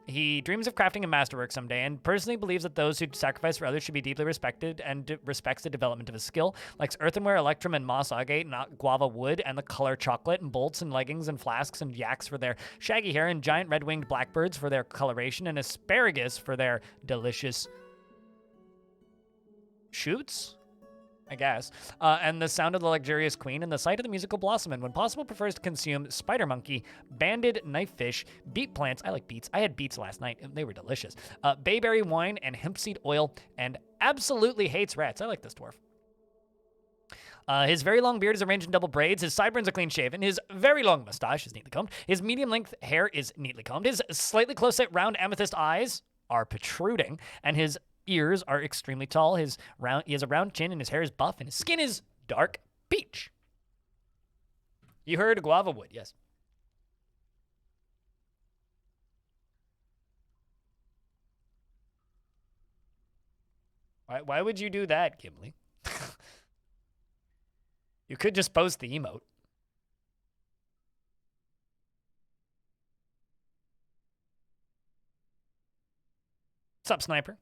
He dreams of crafting a masterwork someday and personally believes that those who sacrifice for others should be deeply respected and respects the development of his skill. Likes earthenware, electrum, and moss agate, and guava wood, and the color chocolate, and bolts, and leggings, and flasks, and yaks for their shaggy hair, and giant red-winged blackbirds for their coloration, and asparagus for their delicious shoots? I guess. And the sound of the luxurious queen and the sight of the musical blossom, and when possible prefers to consume spider monkey, banded knifefish, beet plants. I like beets. I had beets last night and they were delicious. Bayberry wine and hemp seed oil, and absolutely hates rats. I like this dwarf. His very long beard is arranged in double braids. His sideburns are clean shaven. His very long mustache is neatly combed. His medium length hair is neatly combed. His slightly close-set round amethyst eyes are protruding, and his ears are extremely tall. He has a round chin, and his hair is buff, and his skin is dark peach. You heard guava wood, yes. Why would you do that, Gimli? You could just post the emote. What's up, Sniper?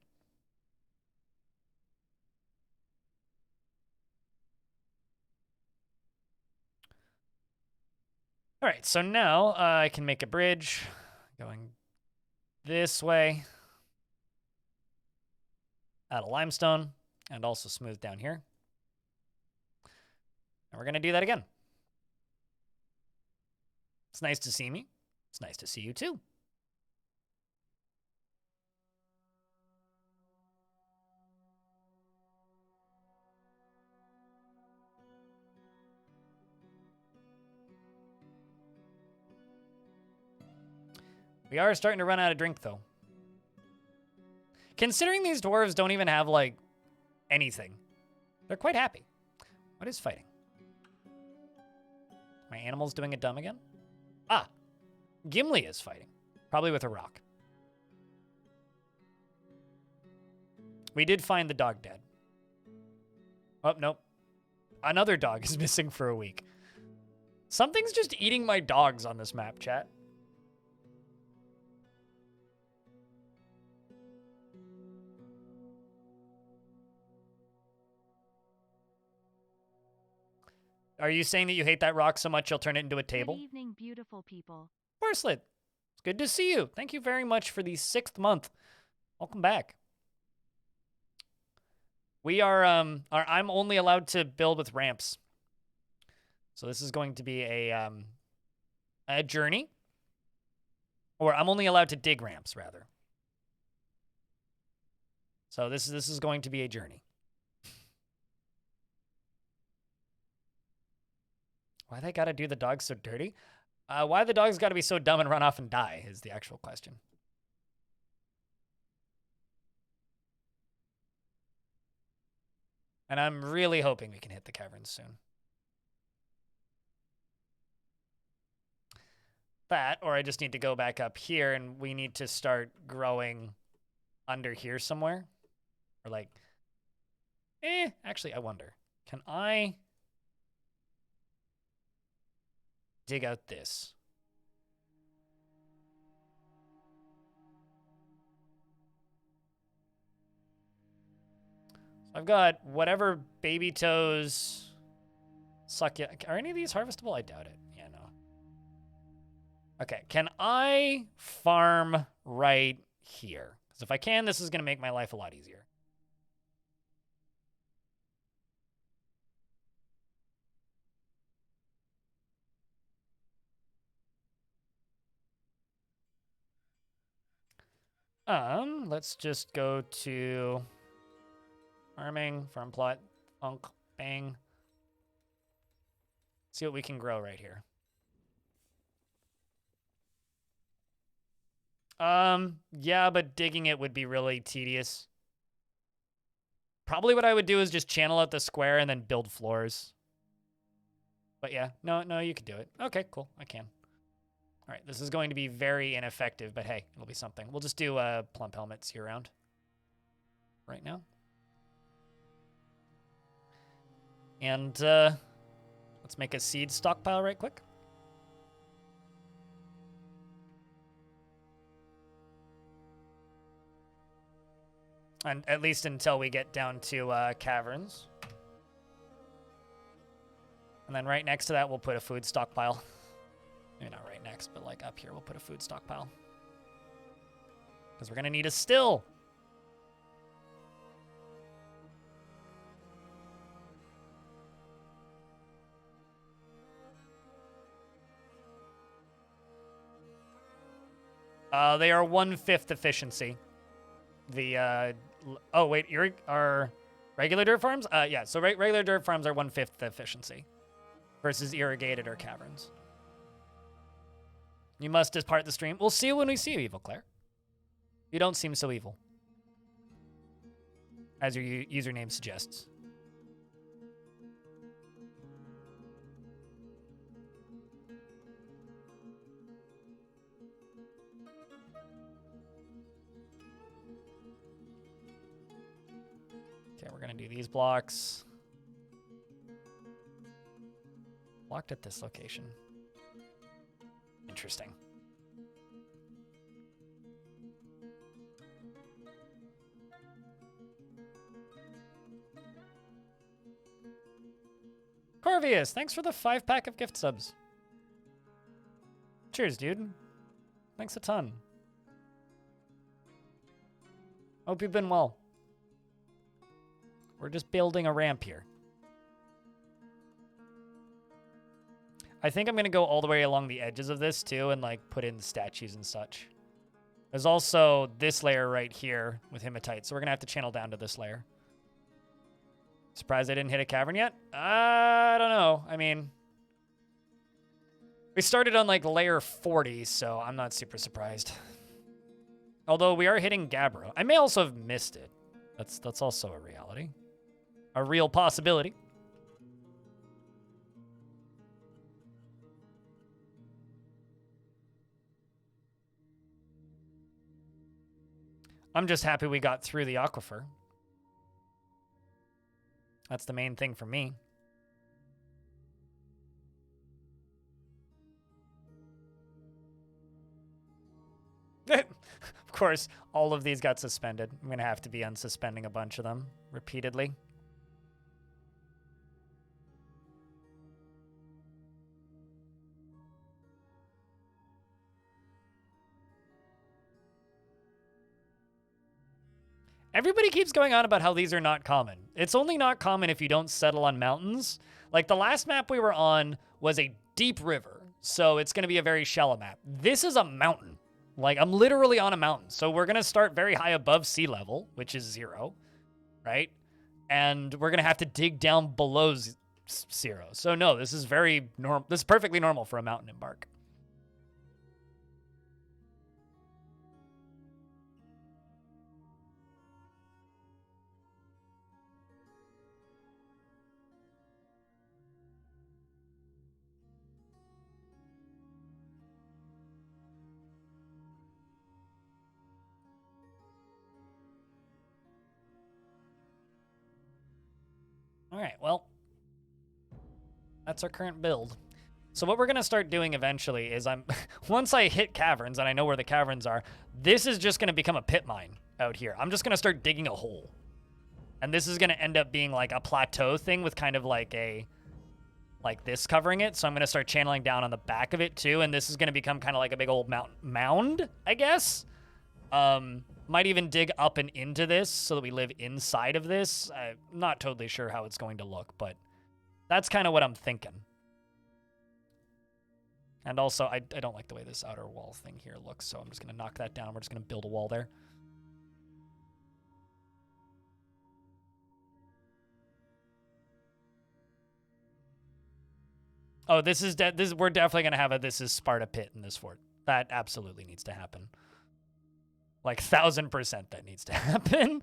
All right, so now I can make a bridge going this way out of limestone. And also smooth down here. And we're going to do that again. It's nice to see me. It's nice to see you too. We are starting to run out of drink, though. Considering these dwarves don't even have, like, anything, they're quite happy. What is fighting? My animal's doing it dumb again? Ah, Gimli is fighting. Probably with a rock. We did find the dog dead. Oh, nope. Another dog is missing for a week. Something's just eating my dogs on this map, chat. Are you saying that you hate that rock so much you'll turn it into a table? Good evening, beautiful people. Porcelet, it's good to see you. Thank you very much for the 6th month. Welcome back. We are, I'm only allowed to build with ramps. So this is going to be a journey. Or I'm only allowed to dig ramps, rather. So this is going to be a journey. Why they gotta do the dogs so dirty? Why the dogs gotta be so dumb and run off and die is the actual question. And I'm really hoping we can hit the caverns soon. That, or I just need to go back up here and we need to start growing under here somewhere. Or like, actually, I wonder, can I dig out this? I've got whatever baby toes, succulent. Are any of these harvestable? I doubt it. Yeah, no. Okay, can I farm right here? Because if I can, this is going to make my life a lot easier. Let's just go to farming, farm plot, funk, bang. See what we can grow right here. Yeah, but digging it would be really tedious. Probably what I would do is just channel out the square and then build floors. But yeah, no, you could do it. Okay, cool, I can. All right, this is going to be very ineffective, but hey, it'll be something. We'll just do plump helmets year round right now. And let's make a seed stockpile right quick. And at least until we get down to caverns. And then right next to that, we'll put a food stockpile. Maybe not right next, but like up here, we'll put a food stockpile. Because we're going to need a still. They are 1/5 efficiency. The, oh wait, are regular dirt farms? Yeah, so regular dirt farms are 1/5 efficiency versus irrigated or caverns. You must depart the stream. We'll see you when we see you, Evil Claire. You don't seem so evil, as your username suggests. Okay, we're gonna do these blocks. Blocked at this location. Interesting. Corvius, thanks for the 5-pack of gift subs. Cheers, dude. Thanks a ton. Hope you've been well. We're just building a ramp here. I think I'm going to go all the way along the edges of this, too, and, like, put in statues and such. There's also this layer right here with hematite, so we're going to have to channel down to this layer. Surprised I didn't hit a cavern yet? I don't know. I mean, we started on, like, layer 40, so I'm not super surprised. Although we are hitting Gabbro. I may also have missed it. That's also a reality. A real possibility. I'm just happy we got through the aquifer. That's the main thing for me. Of course, all of these got suspended. I'm going to have to be unsuspending a bunch of them repeatedly. Everybody keeps going on about how these are not common. It's only not common if you don't settle on mountains. Like, the last map we were on was a deep river, so it's going to be a very shallow map. This is a mountain. Like, I'm literally on a mountain. So we're going to start very high above sea level, which is 0, right? And we're going to have to dig down below 0. So no, this is very normal. This is perfectly normal for a mountain embark. All right, well, that's our current build. So what we're going to start doing eventually is once I hit caverns and I know where the caverns are, this is just going to become a pit mine out here. I'm just going to start digging a hole. And this is going to end up being like a plateau thing with kind of like this covering it. So I'm going to start channeling down on the back of it too. And this is going to become kind of like a big old mound, I guess. Might even dig up and into this so that we live inside of this. I'm not totally sure how it's going to look, but that's kind of what I'm thinking. And also, I don't like the way this outer wall thing here looks, so I'm just going to knock that down. We're just going to build a wall there. Oh, we're definitely going to have this is Sparta pit in this fort. That absolutely needs to happen. Like 1000% that needs to happen.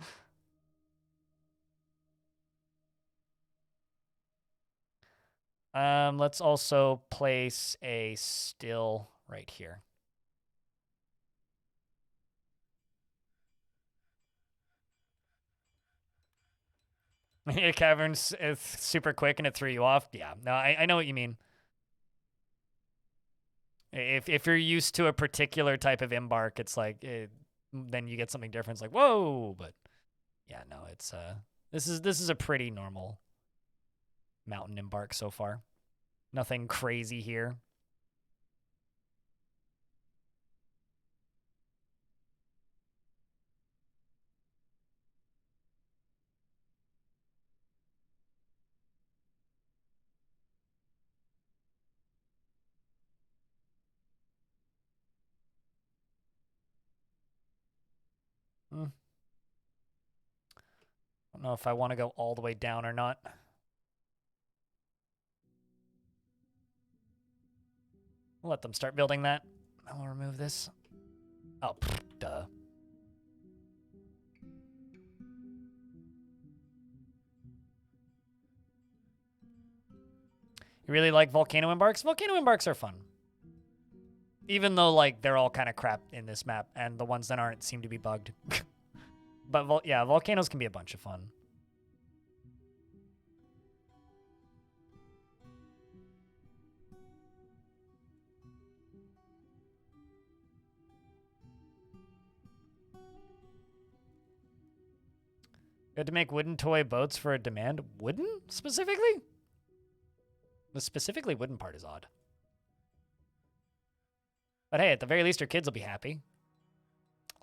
Let's also place a still right here. Caverns is super quick and it threw you off. Yeah, no, I know what you mean. If you're used to a particular type of embark, it's like then you get something different. It's like, whoa, but yeah, no, it's this is a pretty normal mountain embark so far. Nothing crazy here. I don't know if I want to go all the way down or not. We'll let them start building that. I'll remove this. Oh, duh. You really like volcano embarks? Volcano embarks are fun. Even though, like, they're all kind of crap in this map, and the ones that aren't seem to be bugged. But, yeah, volcanoes can be a bunch of fun. You had to make wooden toy boats for a demand? Wooden, specifically? The specifically wooden part is odd. But hey, at the very least, your kids will be happy.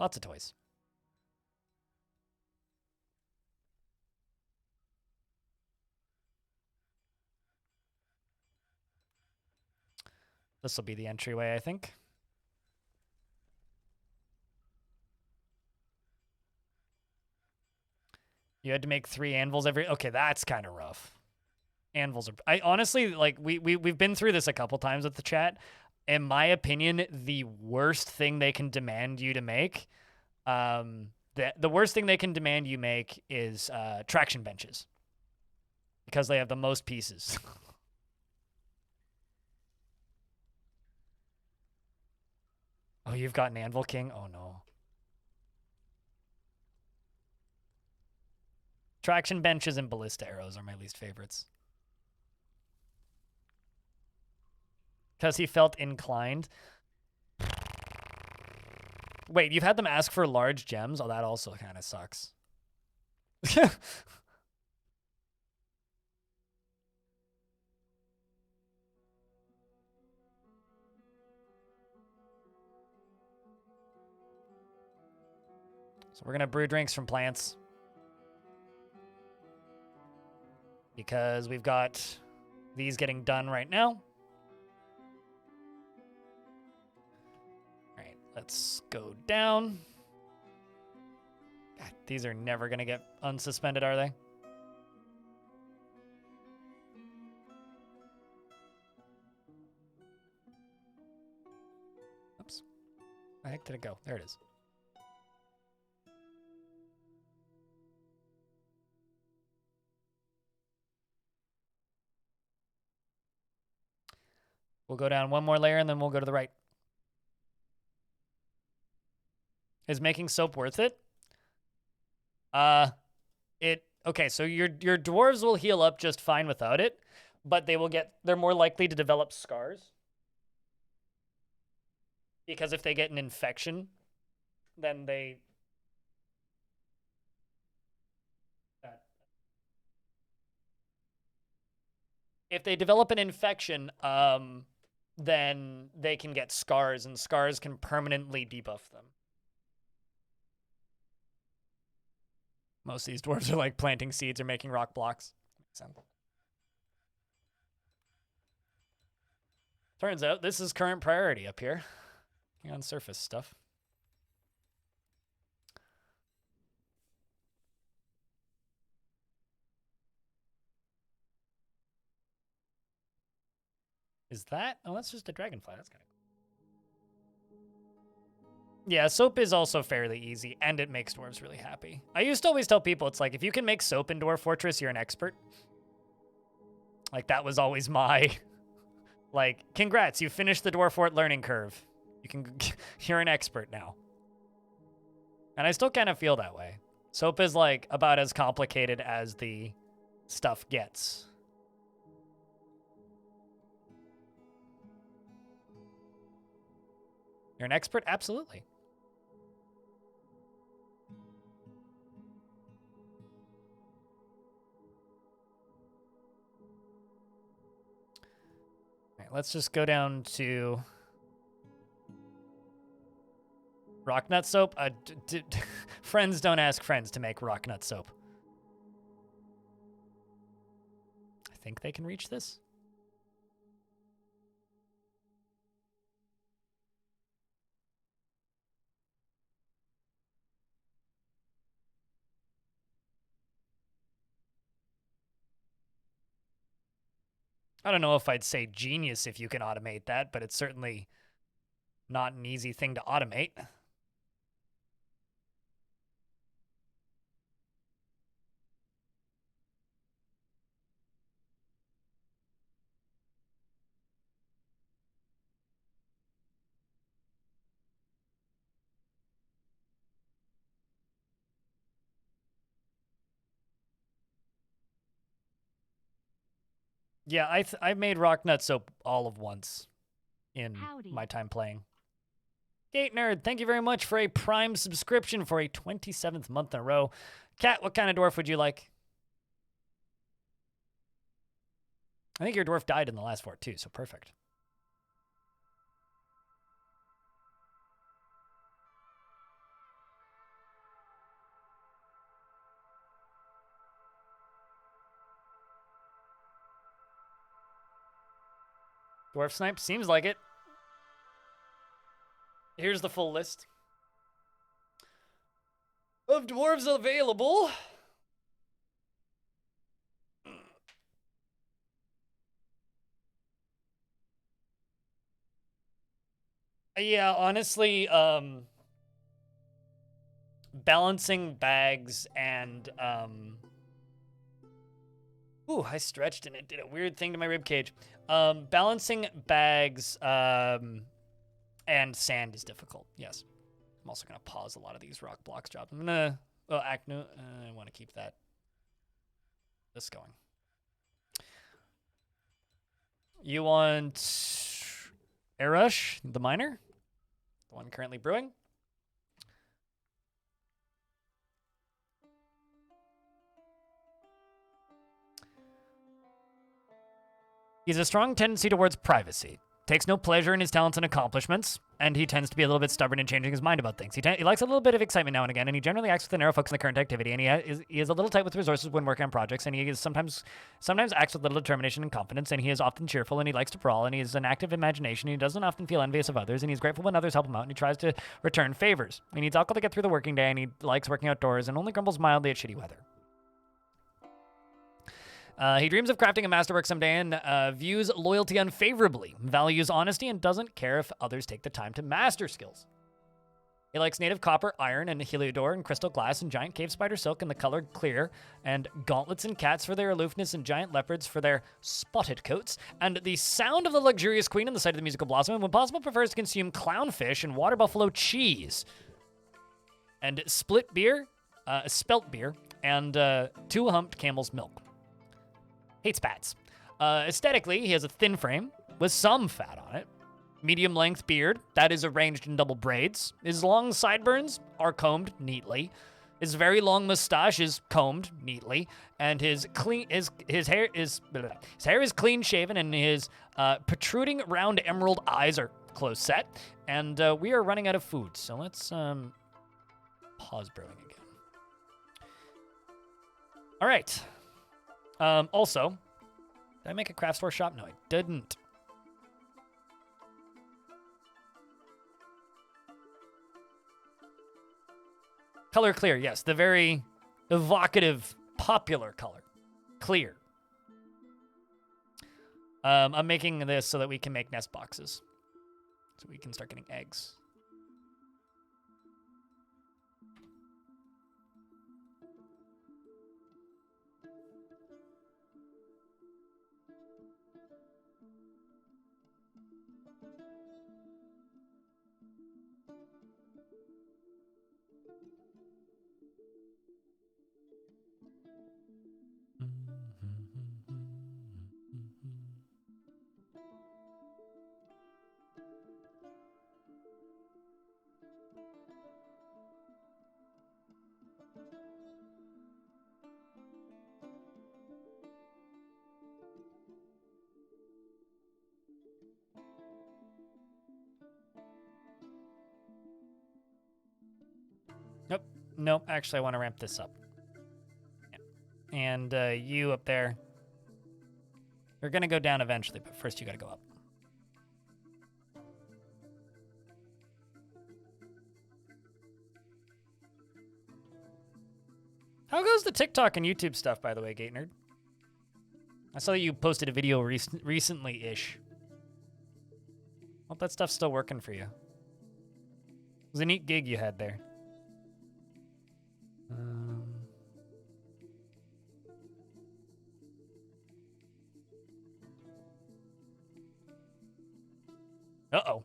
Lots of toys. This will be the entryway, I think. You had to make 3 anvils every... Okay, that's kind of rough. Anvils are... I honestly, like, we've been through this a couple times with the chat. In my opinion, the worst thing they can demand you to make... the worst thing they can demand you make is traction benches. Because they have the most pieces. Oh, you've got an Anvil King? Oh, no. Traction benches and ballista arrows are my least favorites. Because he felt inclined. Wait, you've had them ask for large gems? Oh, that also kind of sucks. So we're going to brew drinks from plants. Because we've got these getting done right now. All right, let's go down. God, these are never going to get unsuspended, are they? Oops. Where the heck did it go? There it is. We'll go down one more layer and then we'll go to the right. Is making soap worth it? Okay, so your dwarves will heal up just fine without it, but they're more likely to develop scars. Because if they get an infection, then if they develop an infection, then they can get scars, and scars can permanently debuff them. Most of these dwarves are like planting seeds or making rock blocks. Makes sense. Turns out this is current priority up here. On surface stuff. Is that? Oh, that's just a dragonfly. That's kind of cool. Yeah, soap is also fairly easy, and it makes dwarves really happy. I used to always tell people, it's like, if you can make soap in Dwarf Fortress, you're an expert. Like, that was always my... Like, congrats, you finished the Dwarf Fort learning curve. You're an expert now. And I still kind of feel that way. Soap is, like, about as complicated as the stuff gets. You're an expert? Absolutely. All right, let's just go down to rock nut soap. Friends don't ask friends to make rock nut soap. I think they can reach this. I don't know if I'd say genius if you can automate that, but it's certainly not an easy thing to automate. Yeah, I made rock nut soap all of once in my time playing. Gate Nerd, thank you very much for a Prime subscription for a 27th month in a row. Kat, what kind of dwarf would you like? I think your dwarf died in the last fort too, so perfect. Dwarf snipe? Seems like it. Here's the full list of dwarves available. Yeah, honestly, balancing bags and ooh, I stretched and it did a weird thing to my rib cage. Balancing bags and sand is difficult. Yes. I'm also gonna pause a lot of these rock blocks jobs. I'm gonna I want to keep this going. You want Arush, the miner, the one currently brewing. He has a strong tendency towards privacy, takes no pleasure in his talents and accomplishments, and he tends to be a little bit stubborn in changing his mind about things. He likes a little bit of excitement now and again, and he generally acts with a narrow focus on the current activity, and he is a little tight with resources when working on projects, and he is sometimes acts with little determination and confidence, and he is often cheerful, and he likes to brawl, and he has an active imagination, and he doesn't often feel envious of others, and he's grateful when others help him out, and he tries to return favors. He needs alcohol to get through the working day, and he likes working outdoors, and only grumbles mildly at shitty weather. He dreams of crafting a masterwork someday and views loyalty unfavorably, values honesty, and doesn't care if others take the time to master skills. He likes native copper, iron, and heliodor, and crystal glass, and giant cave spider silk, and the color clear, and gauntlets and cats for their aloofness, and giant leopards for their spotted coats, and the sound of the luxurious queen and the sight of the musical blossom, and when possible prefers to consume clownfish and water buffalo cheese. And spelt beer, and two-humped camel's milk. Hates bats. Aesthetically, he has a thin frame with some fat on it. Medium-length beard that is arranged in double braids. His long sideburns are combed neatly. His very long mustache is combed neatly, and his hair is clean shaven, and his protruding round emerald eyes are close set. And we are running out of food, so let's pause brewing again. All right. Also, did I make a craft store shop? No, I didn't. Color clear, yes. The very evocative, popular color. Clear. I'm making this so that we can make nest boxes. So we can start getting eggs. Nope, actually I want to ramp this up. Yeah. And you up there, you're going to go down eventually, but first you got to go up. How goes the TikTok and YouTube stuff, by the way, Gate Nerd? I saw that you posted a video recently-ish. Hope that stuff's still working for you. It was a neat gig you had there. Uh-oh.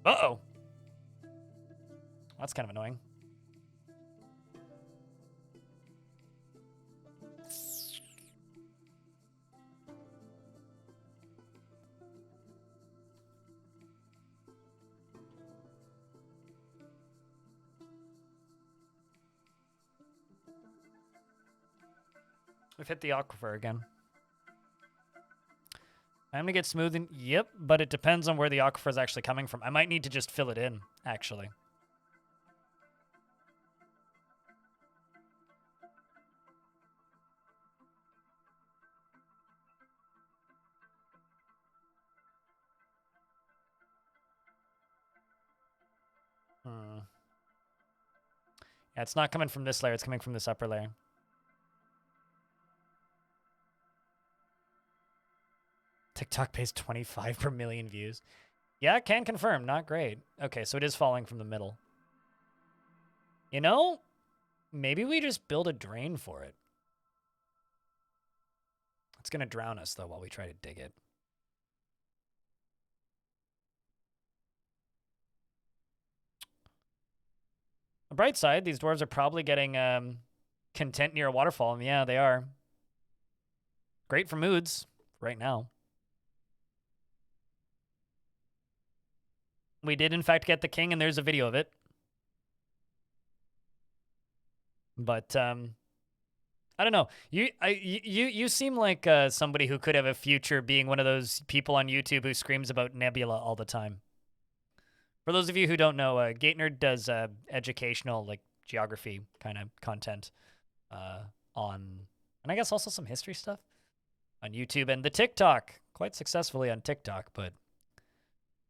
Uh-oh. That's kind of annoying. We've hit the aquifer again. I'm gonna get smooth and yep, but it depends on where the aquifer is actually coming from. I might need to just fill it in, actually. Hmm. Yeah, it's not coming from this layer. It's coming from this upper layer. TikTok pays 25 per million views. Yeah, can confirm. Not great. Okay, so it is falling from the middle. You know, maybe we just build a drain for it. It's going to drown us, though, while we try to dig it. The bright side, these dwarves are probably getting content near a waterfall. And yeah, they are. Great for moods right now. We did, in fact, get the king, and there's a video of it. But I don't know. You seem like somebody who could have a future being one of those people on YouTube who screams about Nebula all the time. For those of you who don't know, GateNerd does educational, like, geography kind of content on, and I guess also some history stuff on YouTube and the TikTok. Quite successfully on TikTok, but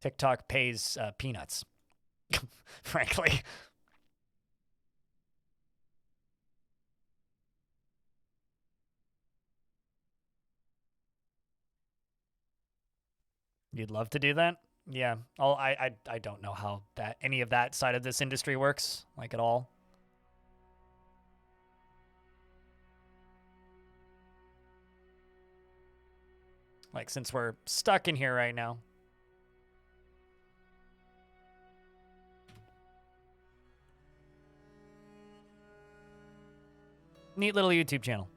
TikTok pays peanuts, frankly. You'd love to do that? Yeah. I don't know how that any of that side of this industry works, like, at all. Like, since we're stuck in here right now. Neat little YouTube channel.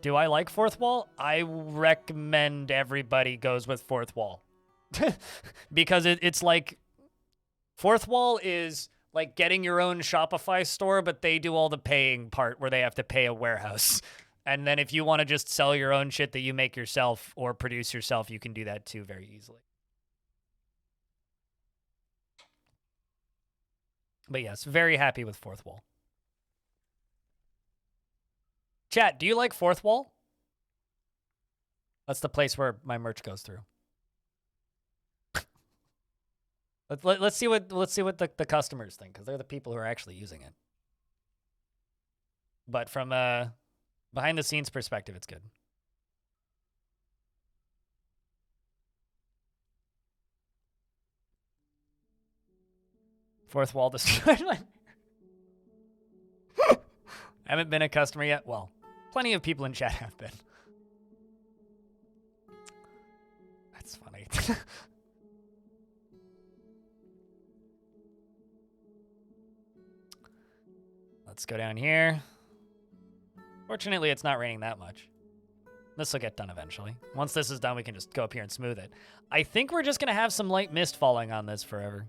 Do I like Fourth Wall? I recommend everybody goes with Fourth Wall. Because it's like, Fourth Wall is like getting your own Shopify store, but they do all the paying part where they have to pay a warehouse. And then if you want to just sell your own shit that you make yourself or produce yourself, you can do that too very easily. But yes, very happy with Fourth Wall. Chat, do you like Fourth Wall? That's the place where my merch goes through. let's see what the customers think, because they're the people who are actually using it. But from a behind the scenes perspective, it's good. Fourth Wall destroyed. Haven't been a customer yet. Well, plenty of people in chat have been. That's funny. Let's go down here. Fortunately, it's not raining that much. This will get done eventually. Once this is done, we can just go up here and smooth it. I think we're just going to have some light mist falling on this forever.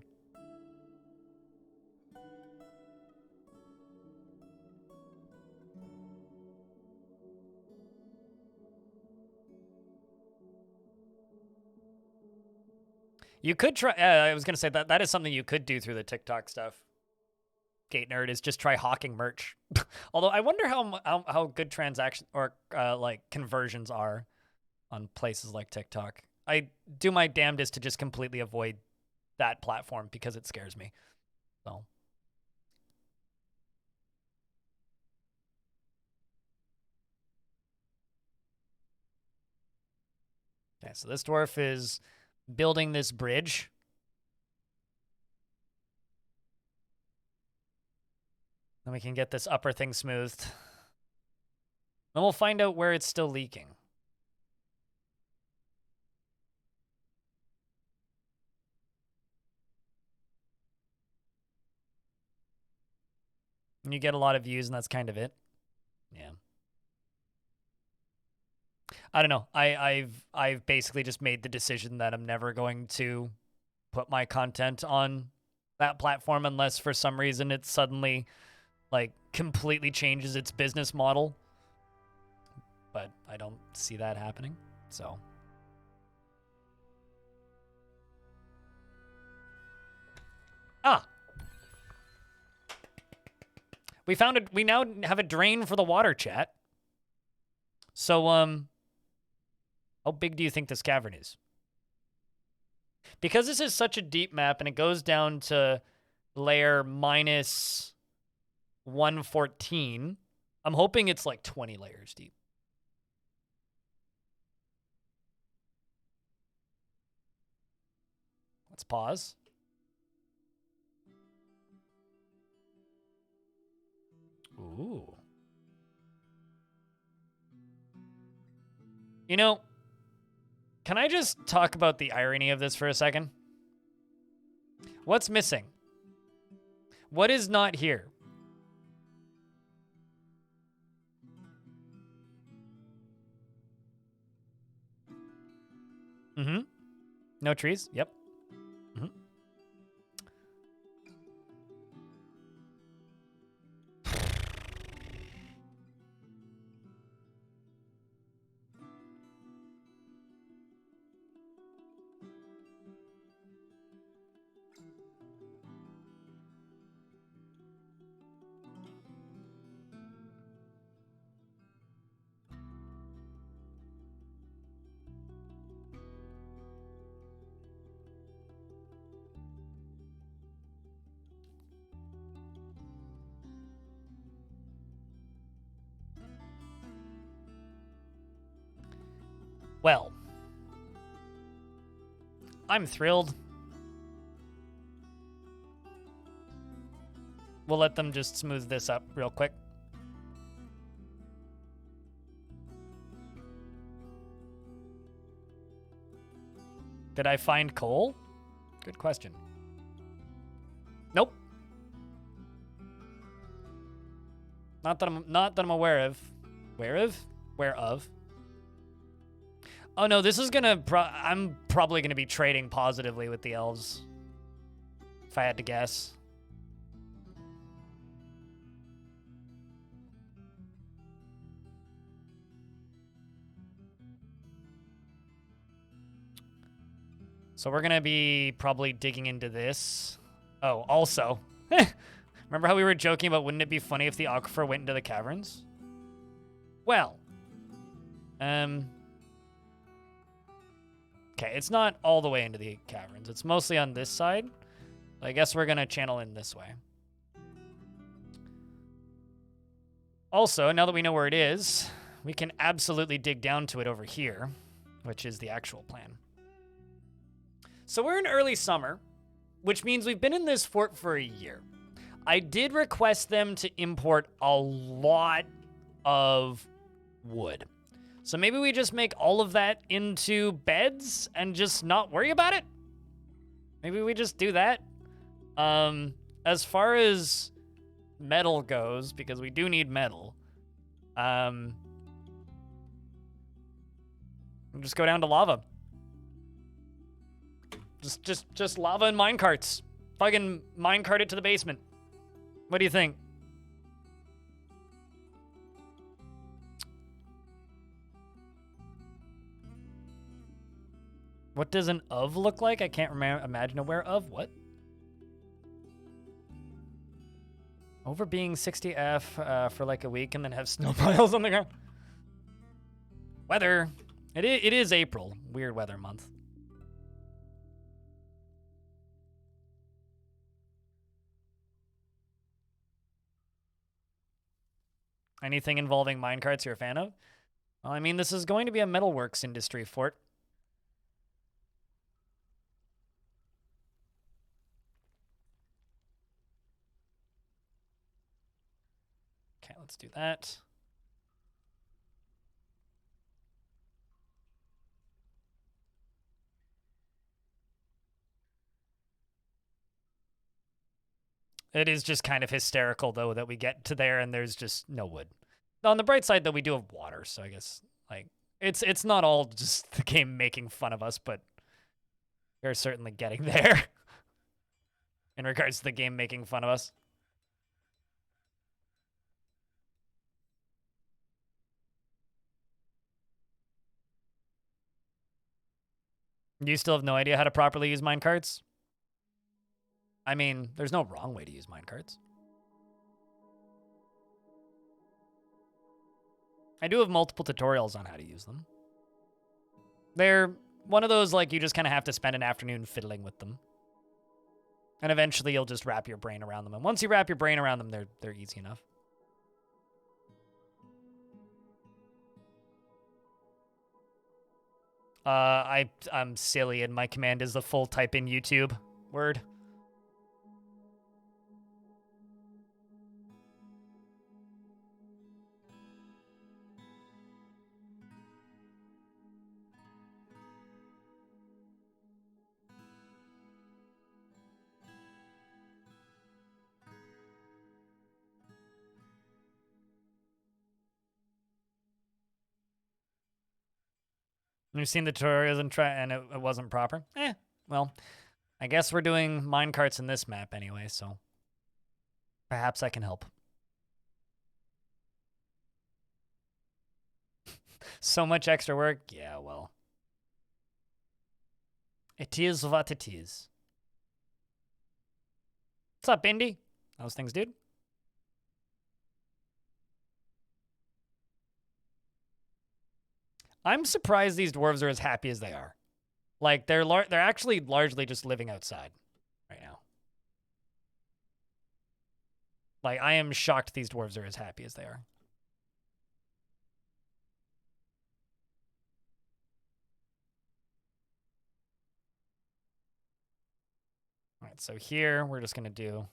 You could try, I was going to say that is something you could do through the TikTok stuff. Gate Nerd is just try hawking merch. Although I wonder how good transaction or like conversions are on places like TikTok. I do my damnedest to just completely avoid that platform because it scares me. So. Okay, so this dwarf is building this bridge. Then we can get this upper thing smoothed. Then we'll find out where it's still leaking. And you get a lot of views, and that's kind of it. Yeah. I don't know. I've basically just made the decision that I'm never going to put my content on that platform unless for some reason it suddenly like completely changes its business model. But I don't see that happening. So We found it. We now have a drain for the water, chat. So, how big do you think this cavern is? Because this is such a deep map and it goes down to layer minus 114, I'm hoping it's like 20 layers deep. Let's pause. Ooh. You know, can I just talk about the irony of this for a second? What's missing? What is not here? Mm-hmm. No trees? Yep. Mm-hmm. Well, I'm thrilled. We'll let them just smooth this up real quick. Did I find coal? Good question. Nope. Not that I'm aware of. Where of? Oh no, this is gonna. I'm probably gonna be trading positively with the elves, if I had to guess. So we're gonna be probably digging into this. Oh, also, remember how we were joking about wouldn't it be funny if the aquifer went into the caverns? Well, okay, it's not all the way into the caverns. It's mostly on this side. I guess we're gonna channel in this way. Also, now that we know where it is, we can absolutely dig down to it over here, which is the actual plan. So we're in early summer, which means we've been in this fort for a year. I did request them to import a lot of wood. So maybe we just make all of that into beds and just not worry about it? Maybe we just do that? As far as metal goes, because we do need metal, we'll just go down to lava. Just lava and minecarts. Fucking minecart it to the basement. What do you think? What does an of look like? I can't imagine a where of. What? Over being 60F for like a week and then have snow piles on the ground. Weather. It is April. Weird weather month. Anything involving minecarts you're a fan of? Well, I mean, this is going to be a metalworks industry fort. Okay, let's do that. It is just kind of hysterical, though, that we get to there and there's just no wood. On the bright side, though, we do have water, so I guess, like, it's not all just the game making fun of us, but we're certainly getting there in regards to the game making fun of us. You still have no idea how to properly use minecarts? I mean, there's no wrong way to use minecarts. I do have multiple tutorials on how to use them. They're one of those, like, you just kind of have to spend an afternoon fiddling with them. And eventually you'll just wrap your brain around them. And once you wrap your brain around them, they're easy enough. I'm silly, and my command is the full type in YouTube word. You've seen the tutorials and it wasn't proper? Well, I guess we're doing minecarts in this map anyway, so perhaps I can help. So much extra work? Yeah, well. It is what it is. What's up, Indy? How's things, dude? I'm surprised these dwarves are as happy as they are. Like, they're actually largely just living outside right now. Like, I am shocked these dwarves are as happy as they are. All right, so here we're just going to do...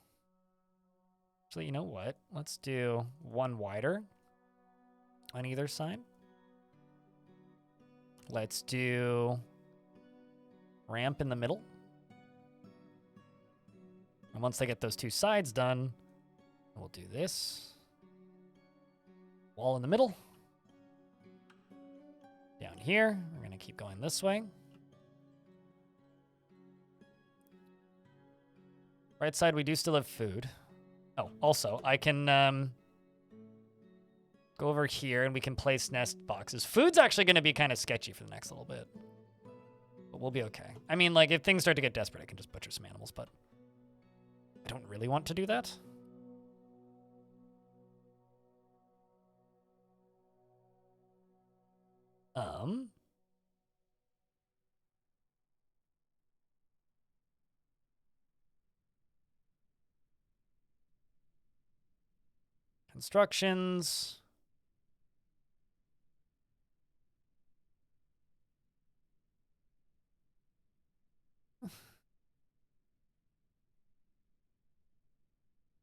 Actually, you know what? Let's do one wider on either side. Let's do ramp in the middle. And once they get those two sides done, we'll do this. Wall in the middle. Down here, we're going to keep going this way. Right side, we do still have food. Oh, also, I can go over here and we can place nest boxes. Food's actually going to be kind of sketchy for the next little bit. But we'll be okay. I mean, like, if things start to get desperate, I can just butcher some animals, but I don't really want to do that. Constructions.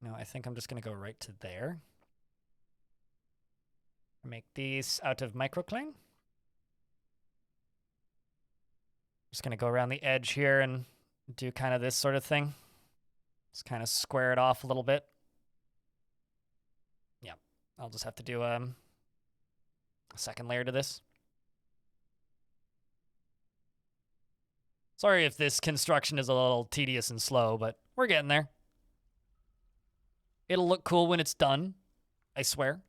No, I think I'm just going to go right to there. Make these out of microclane. Just going to go around the edge here and do kind of this sort of thing. Just kind of square it off a little bit. Yeah, I'll just have to do a second layer to this. Sorry if this construction is a little tedious and slow, but we're getting there. It'll look cool when it's done, I swear.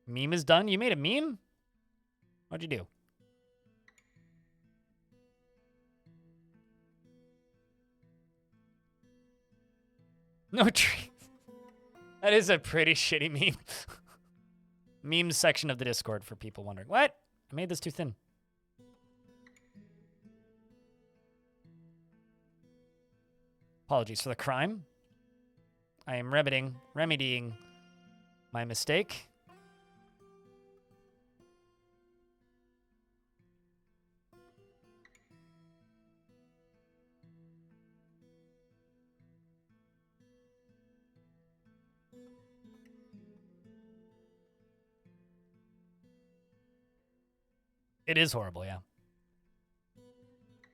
Meme is done? You made a meme? What'd you do? No tree. That is a pretty shitty meme. Memes section of the Discord for people wondering. What? I made this too thin. Apologies for the crime. I am remedying my mistake. It is horrible, yeah.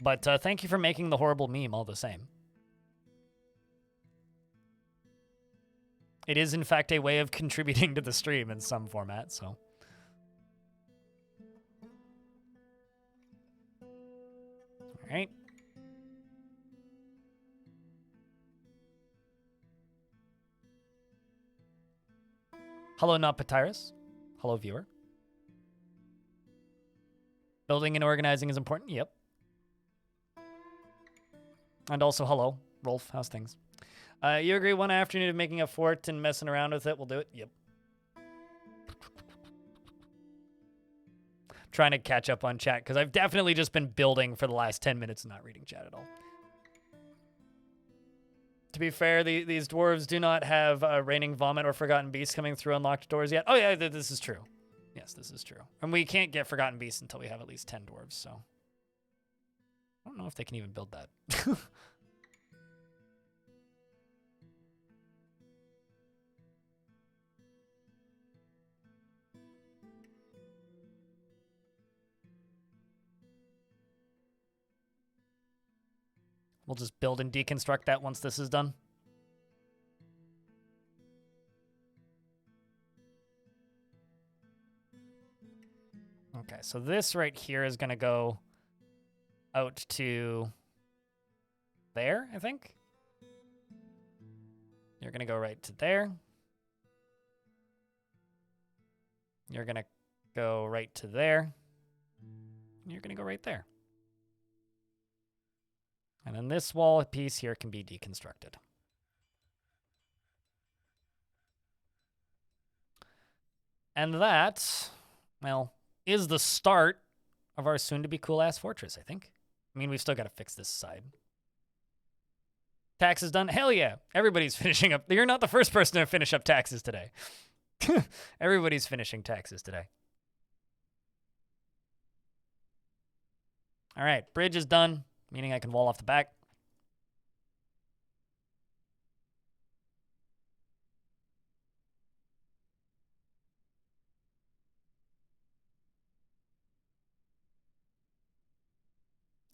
But thank you for making the horrible meme all the same. It is, in fact, a way of contributing to the stream in some format, so. All right. Hello, not Papyrus. Hello, viewer. Building and organizing is important. Yep. And also, hello, Rolf. How's things? You agree one afternoon of making a fort and messing around with it? We'll do it. Yep. Trying to catch up on chat because I've definitely just been building for the last 10 minutes and not reading chat at all. To be fair, these dwarves do not have raining vomit or forgotten beasts coming through unlocked doors yet. Oh yeah, this is true. Yes, this is true. And we can't get forgotten beasts until we have at least 10 dwarves, so I don't know if they can even build that. We'll just build and deconstruct that once this is done. Okay, so this right here is going to go out to there, I think. You're going to go right to there. You're going to go right to there. You're going to go right there. And then this wall piece here can be deconstructed. And that, well, is the start of our soon-to-be cool-ass fortress, I think. I mean, we've still got to fix this side. Taxes done? Hell yeah. Everybody's finishing up. You're not the first person to finish up taxes today. Everybody's finishing taxes today. All right, bridge is done, meaning I can wall off the back.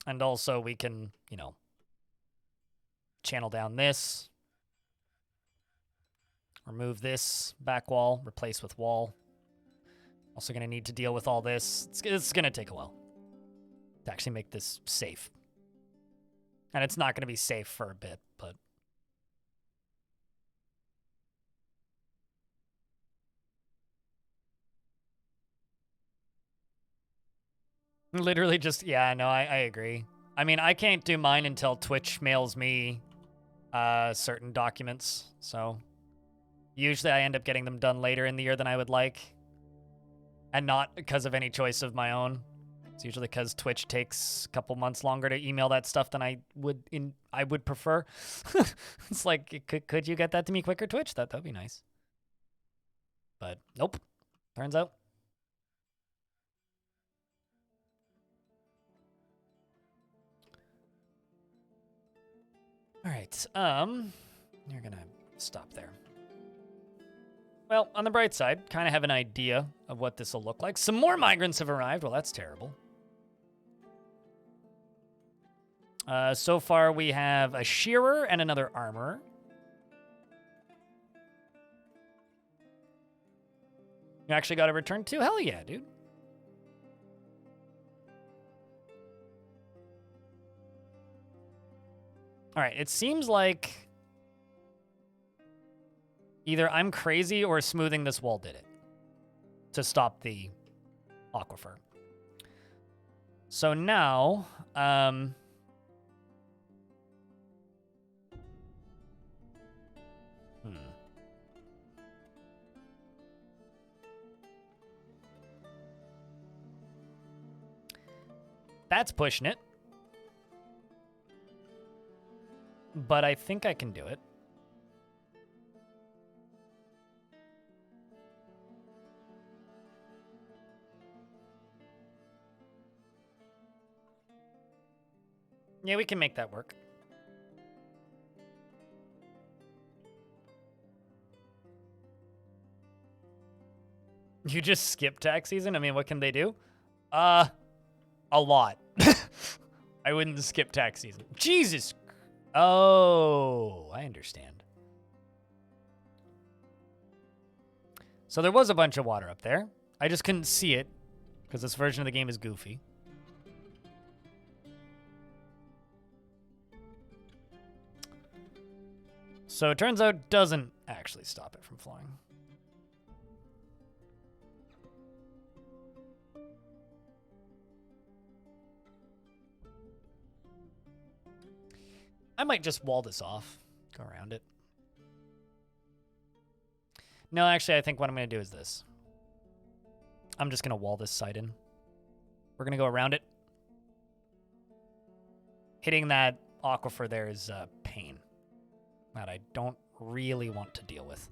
And also we can, you know, channel down this. Remove this back wall, replace with wall. Also going to need to deal with all this. It's going to take a while to actually make this safe. And it's not going to be safe for a bit, but... Literally just, yeah, no, I agree. I mean, I can't do mine until Twitch mails me certain documents, so... Usually I end up getting them done later in the year than I would like. And not because of any choice of my own. It's usually because Twitch takes a couple months longer to email that stuff than I would prefer. It's like, could you get that to me quicker, Twitch? That'd be nice. But nope. Turns out. All right. You're gonna stop there. Well, on the bright side, kind of have an idea of what this will look like. Some more migrants have arrived. Well, that's terrible. So far, we have a shearer and another armorer. You actually got a return too? Hell yeah, dude. All right, it seems like either I'm crazy or smoothing this wall did it to stop the aquifer. So now, That's pushing it. But I think I can do it. Yeah, we can make that work. You just skip tax season? I mean, what can they do? A lot. I wouldn't skip tax season. Jesus. Oh, I understand. So there was a bunch of water up there. I just couldn't see it because this version of the game is goofy. So it turns out it doesn't actually stop it from flowing. I might just wall this off. Go around it. No, actually, I think what I'm going to do is this. I'm just going to wall this side in. We're going to go around it. Hitting that aquifer there is a pain that I don't really want to deal with.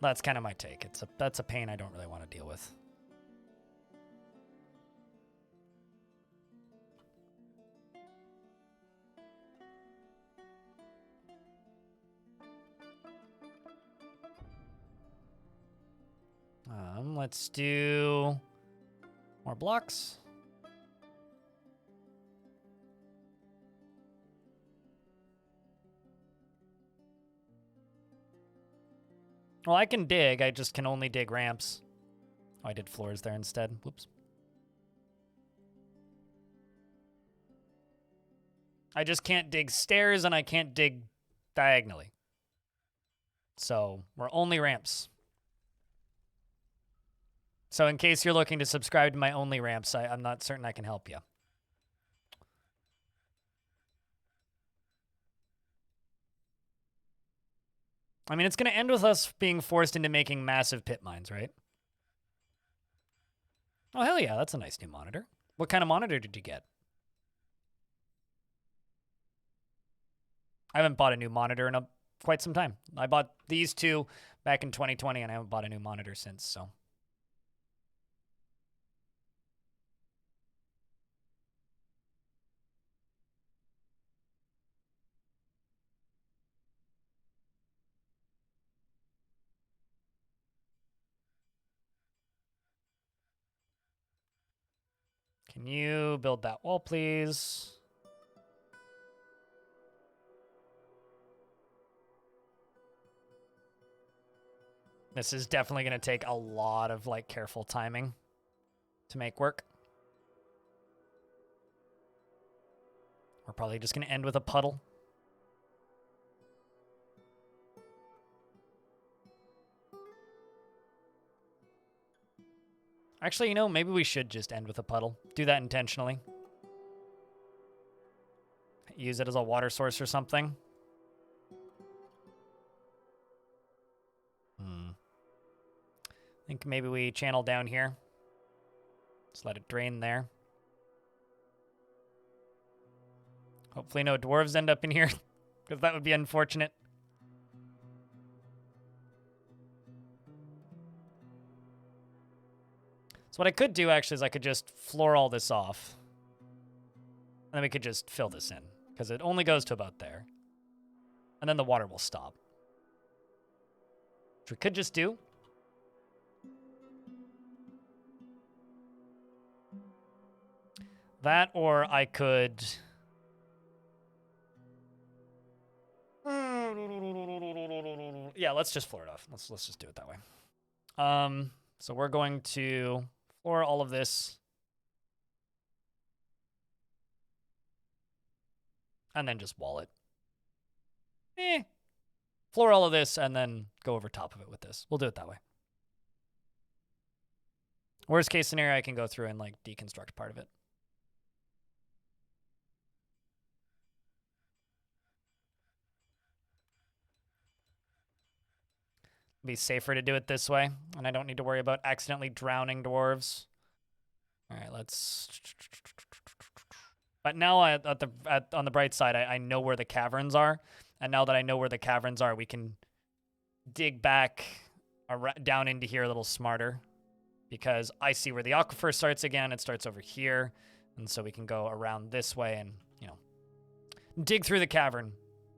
That's kind of my take. That's a pain I don't really want to deal with. Let's do more blocks. Well, I can dig. I just can only dig ramps. Oh, I did floors there instead. Whoops. I just can't dig stairs and I can't dig diagonally. So we're only ramps. So in case you're looking to subscribe to my only ramps, I'm not certain I can help you. I mean, it's going to end with us being forced into making massive pit mines, right? Oh, hell yeah, that's a nice new monitor. What kind of monitor did you get? I haven't bought a new monitor in quite some time. I bought these two back in 2020, and I haven't bought a new monitor since, so. Can you build that wall, please? This is definitely going to take a lot of, like, careful timing to make work. We're probably just going to end with a puddle. Actually, you know, maybe we should just end with a puddle. Do that intentionally. Use it as a water source or something. I think maybe we channel down here. Just let it drain there. Hopefully no dwarves end up in here, because that would be unfortunate. So what I could do, actually, is I could just floor all this off. And then we could just fill this in, because it only goes to about there. And then the water will stop. Which we could just do. That, or I could... Yeah, let's just floor it off. Let's just do it that way. So we're going to floor all of this. And then just wall it. Floor all of this and then go over top of it with this. We'll do it that way. Worst case scenario, I can go through and like deconstruct part of it. Be safer to do it this way, and I don't need to worry about accidentally drowning dwarves. All right, let's... But now on the bright side, I know where the caverns are, and now that I know where the caverns are, we can dig back down into here a little smarter, because I see where the aquifer starts again. It starts over here, and so we can go around this way and, you know, dig through the cavern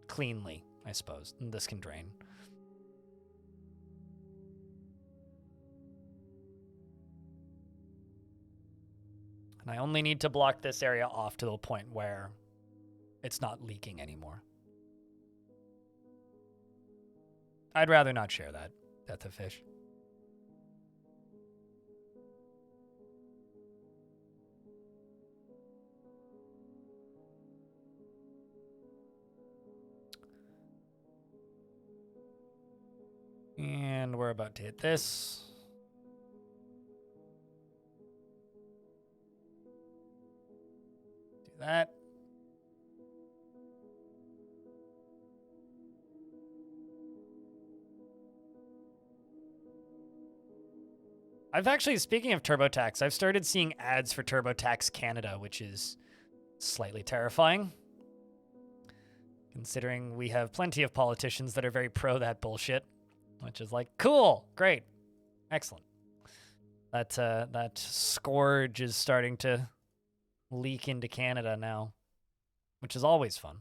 cleanly, I suppose, and this can drain. And I only need to block this area off to the point where it's not leaking anymore. I'd rather not share that, Death of Fish. And we're about to hit this. Do that. I've actually, speaking of TurboTax, I've started seeing ads for TurboTax Canada, which is slightly terrifying, considering we have plenty of politicians that are very pro that bullshit, which is like, cool, great, excellent. That scourge is starting to leak into Canada now, which is always fun.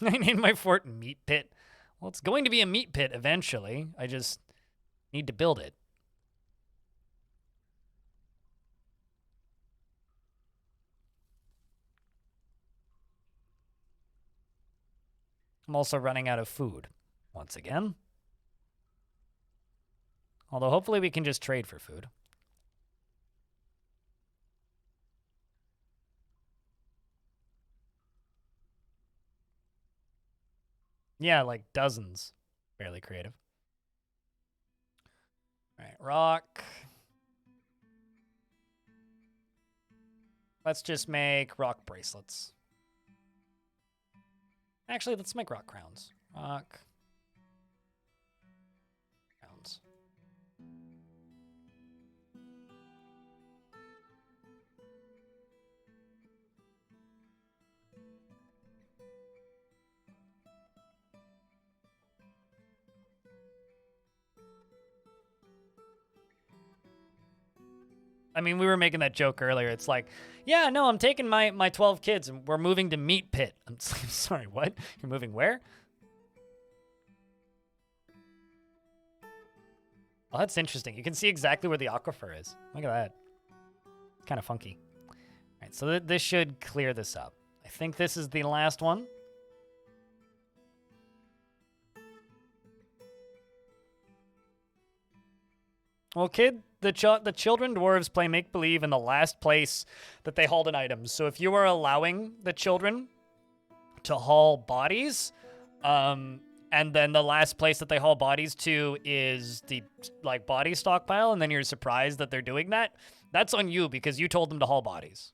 I named my fort Meatpit. Well, it's going to be a meat pit eventually. I just need to build it. I'm also running out of food once again. Although hopefully we can just trade for food. Yeah, like dozens. Fairly creative. All right, rock. Let's just make rock bracelets. Actually, let's make rock crowns. Rock crowns. I mean, we were making that joke earlier. It's like, yeah, no, I'm taking my 12 kids and we're moving to Meatpit. I'm sorry, what? You're moving where? Oh, that's interesting. You can see exactly where the aquifer is. Look at that. It's kind of funky. All right, so this should clear this up. I think this is the last one. Well, kid, the children dwarves play make-believe in the last place that they hauled an item. So if you are allowing the children to haul bodies, and then the last place that they haul bodies to is the like body stockpile, and then you're surprised that they're doing that, that's on you because you told them to haul bodies.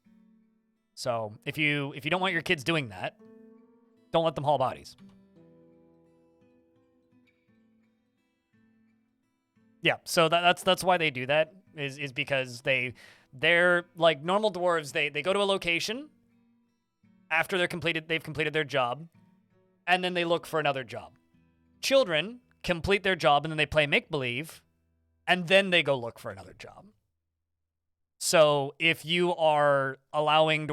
So if you don't want your kids doing that, don't let them haul bodies. Yeah, so that's why they do that, is because they're like normal dwarves, they go to a location after they've completed their job, and then they look for another job. Children complete their job and then they play make-believe, and then they go look for another job. So if you are allowing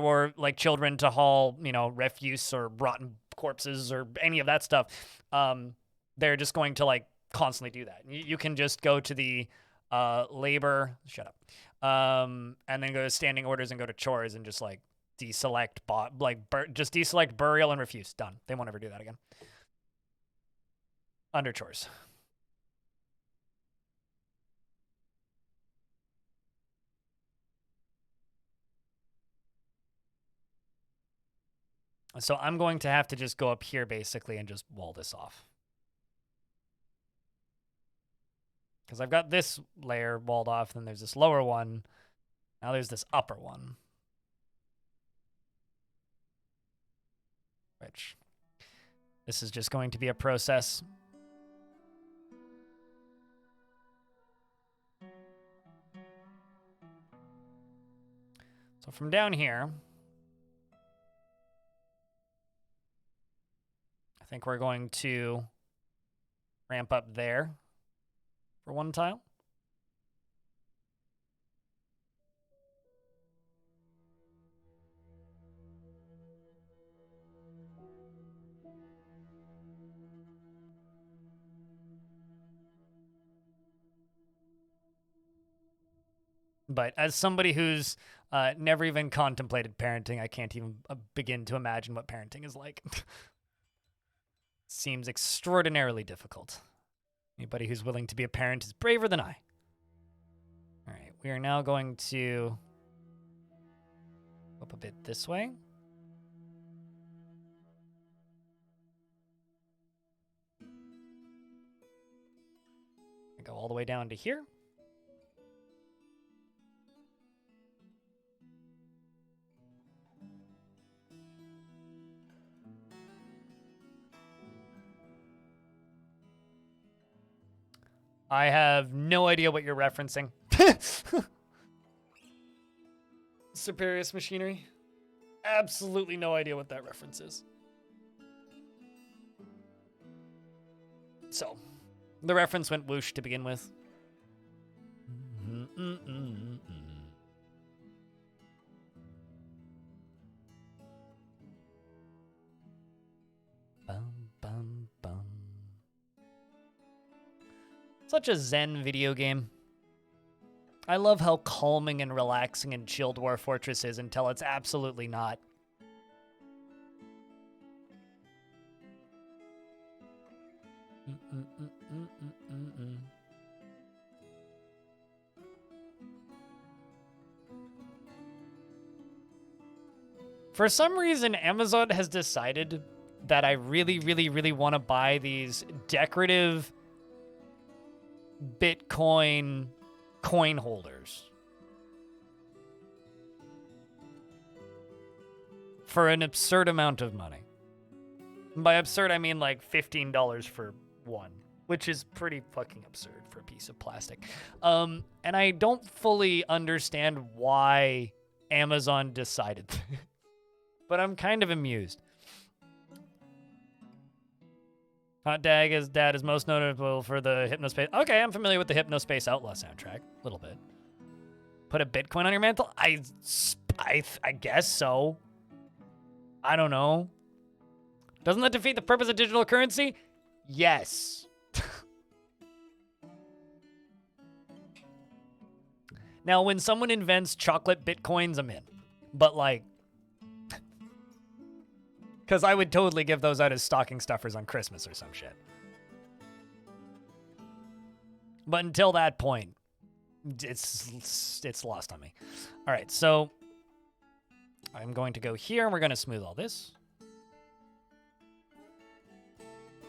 children to haul, refuse or rotten corpses or any of that stuff, they're just going to like constantly do that. You can just go to the labor, and then go to standing orders and go to chores and just like deselect just deselect burial and refuse. Done. They won't ever do that again. Under chores. So I'm going to have to just go up here basically and just wall this off. Because I've got this layer walled off, then there's this lower one. Now there's this upper one. Which, this is just going to be a process. So from down here, I think we're going to ramp up there for one tile. But as somebody who's never even contemplated parenting, I can't even begin to imagine what parenting is like. Seems extraordinarily difficult. Anybody who's willing to be a parent is braver than I. All right, we are now going to go up a bit this way. Go all the way down to here. I have no idea what you're referencing. Superior machinery? Absolutely no idea what that reference is. So, the reference went whoosh to begin with. Bum, bum, bum. Such a zen video game. I love how calming and relaxing and chill Dwarf Fortress is until it's absolutely not. For some reason, Amazon has decided that I really, really, really want to buy these decorative Bitcoin coin holders for an absurd amount of money. And by absurd, I mean like $15 for one, which is pretty fucking absurd for a piece of plastic. And I don't fully understand why Amazon decided that. But I'm kind of amused. Hot Dag is Dad is most notable for the Hypnospace. Okay, I'm familiar with the Hypnospace Outlaw soundtrack. A little bit. Put a Bitcoin on your mantle? I guess so. I don't know. Doesn't that defeat the purpose of digital currency? Yes. Now, when someone invents chocolate Bitcoins, I'm in. But like, because I would totally give those out as stocking stuffers on Christmas or some shit. But until that point, it's lost on me. All right, so I'm going to go here, and we're going to smooth all this.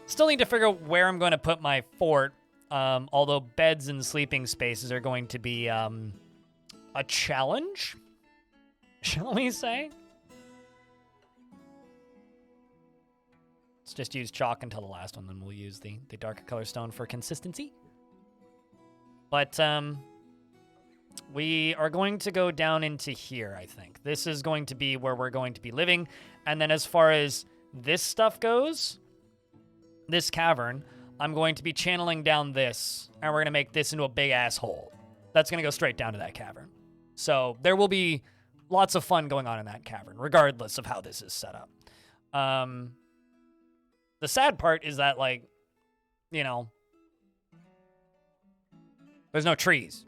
Still need to figure out where I'm going to put my fort, although beds and sleeping spaces are going to be a challenge, shall we say? Let's just use chalk until the last one, then we'll use the darker color stone for consistency. But we are going to go down into here, I think. This is going to be where we're going to be living. And then as far as this stuff goes, this cavern, I'm going to be channeling down this, and we're going to make this into a big-ass hole. That's going to go straight down to that cavern. So there will be lots of fun going on in that cavern, regardless of how this is set up. The sad part is that, like, you know, there's no trees,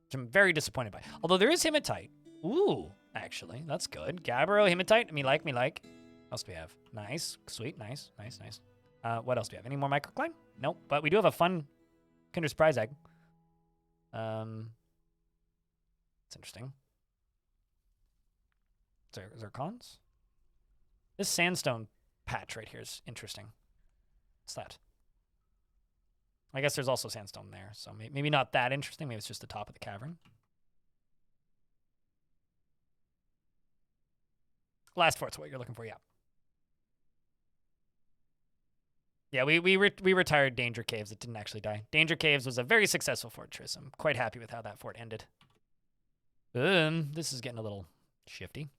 which I'm very disappointed by. Although there is hematite. Ooh, actually, that's good. Gabbro, hematite, me like. What else do we have? Nice, sweet, nice. What else do we have? Any more microclimb? Nope, but we do have a fun Kinder Surprise egg. It's interesting. Zircons? This sandstone patch right here is interesting. What's that? I guess there's also sandstone there, so maybe not that interesting. Maybe it's just the top of the cavern. Last fort's what you're looking for, yeah. Yeah, we retired Danger Caves. It didn't actually die. Danger Caves was a very successful fortress. I'm quite happy with how that fort ended. This is getting a little shifty.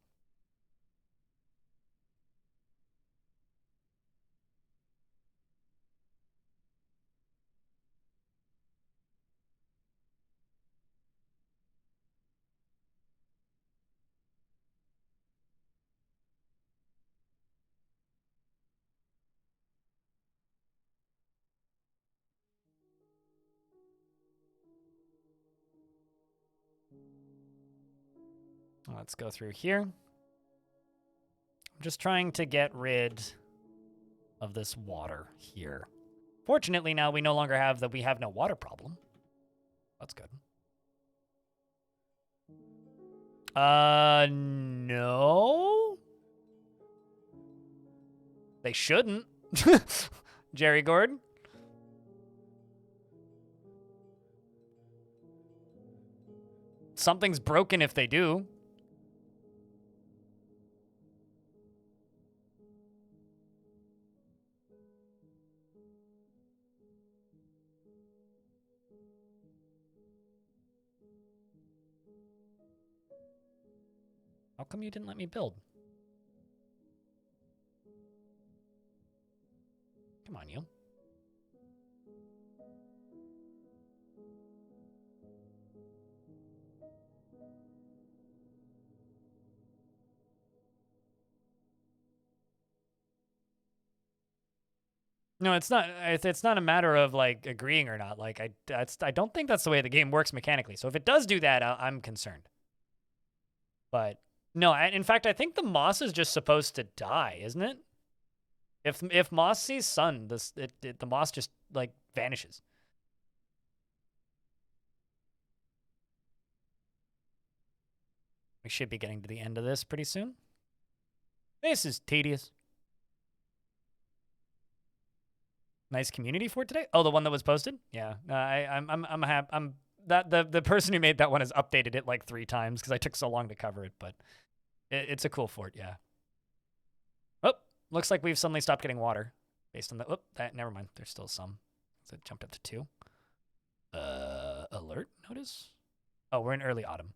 Let's go through here. I'm just trying to get rid of this water here. Fortunately, now we no longer have we have no water problem. That's good. No. They shouldn't. Jerry Gordon. something's broken if they do. How come you didn't let me build? Come on, you. No, it's not. It's not a matter of like agreeing or not. Like I don't think that's the way the game works mechanically. So if it does do that, I'm concerned. But no, in fact, I think the moss is just supposed to die, isn't it? If moss sees sun, the moss just like vanishes. We should be getting to the end of this pretty soon. This is tedious. Nice community for today. Oh, the one that was posted. Yeah, I'm happy. The person who made that one has updated it like 3 times because I took so long to cover it. But it's a cool fort. Yeah. Oh, looks like we've suddenly stopped getting water based on the. Oh, that never mind. There's still some. So it jumped up to 2. Alert notice. Oh, we're in early autumn.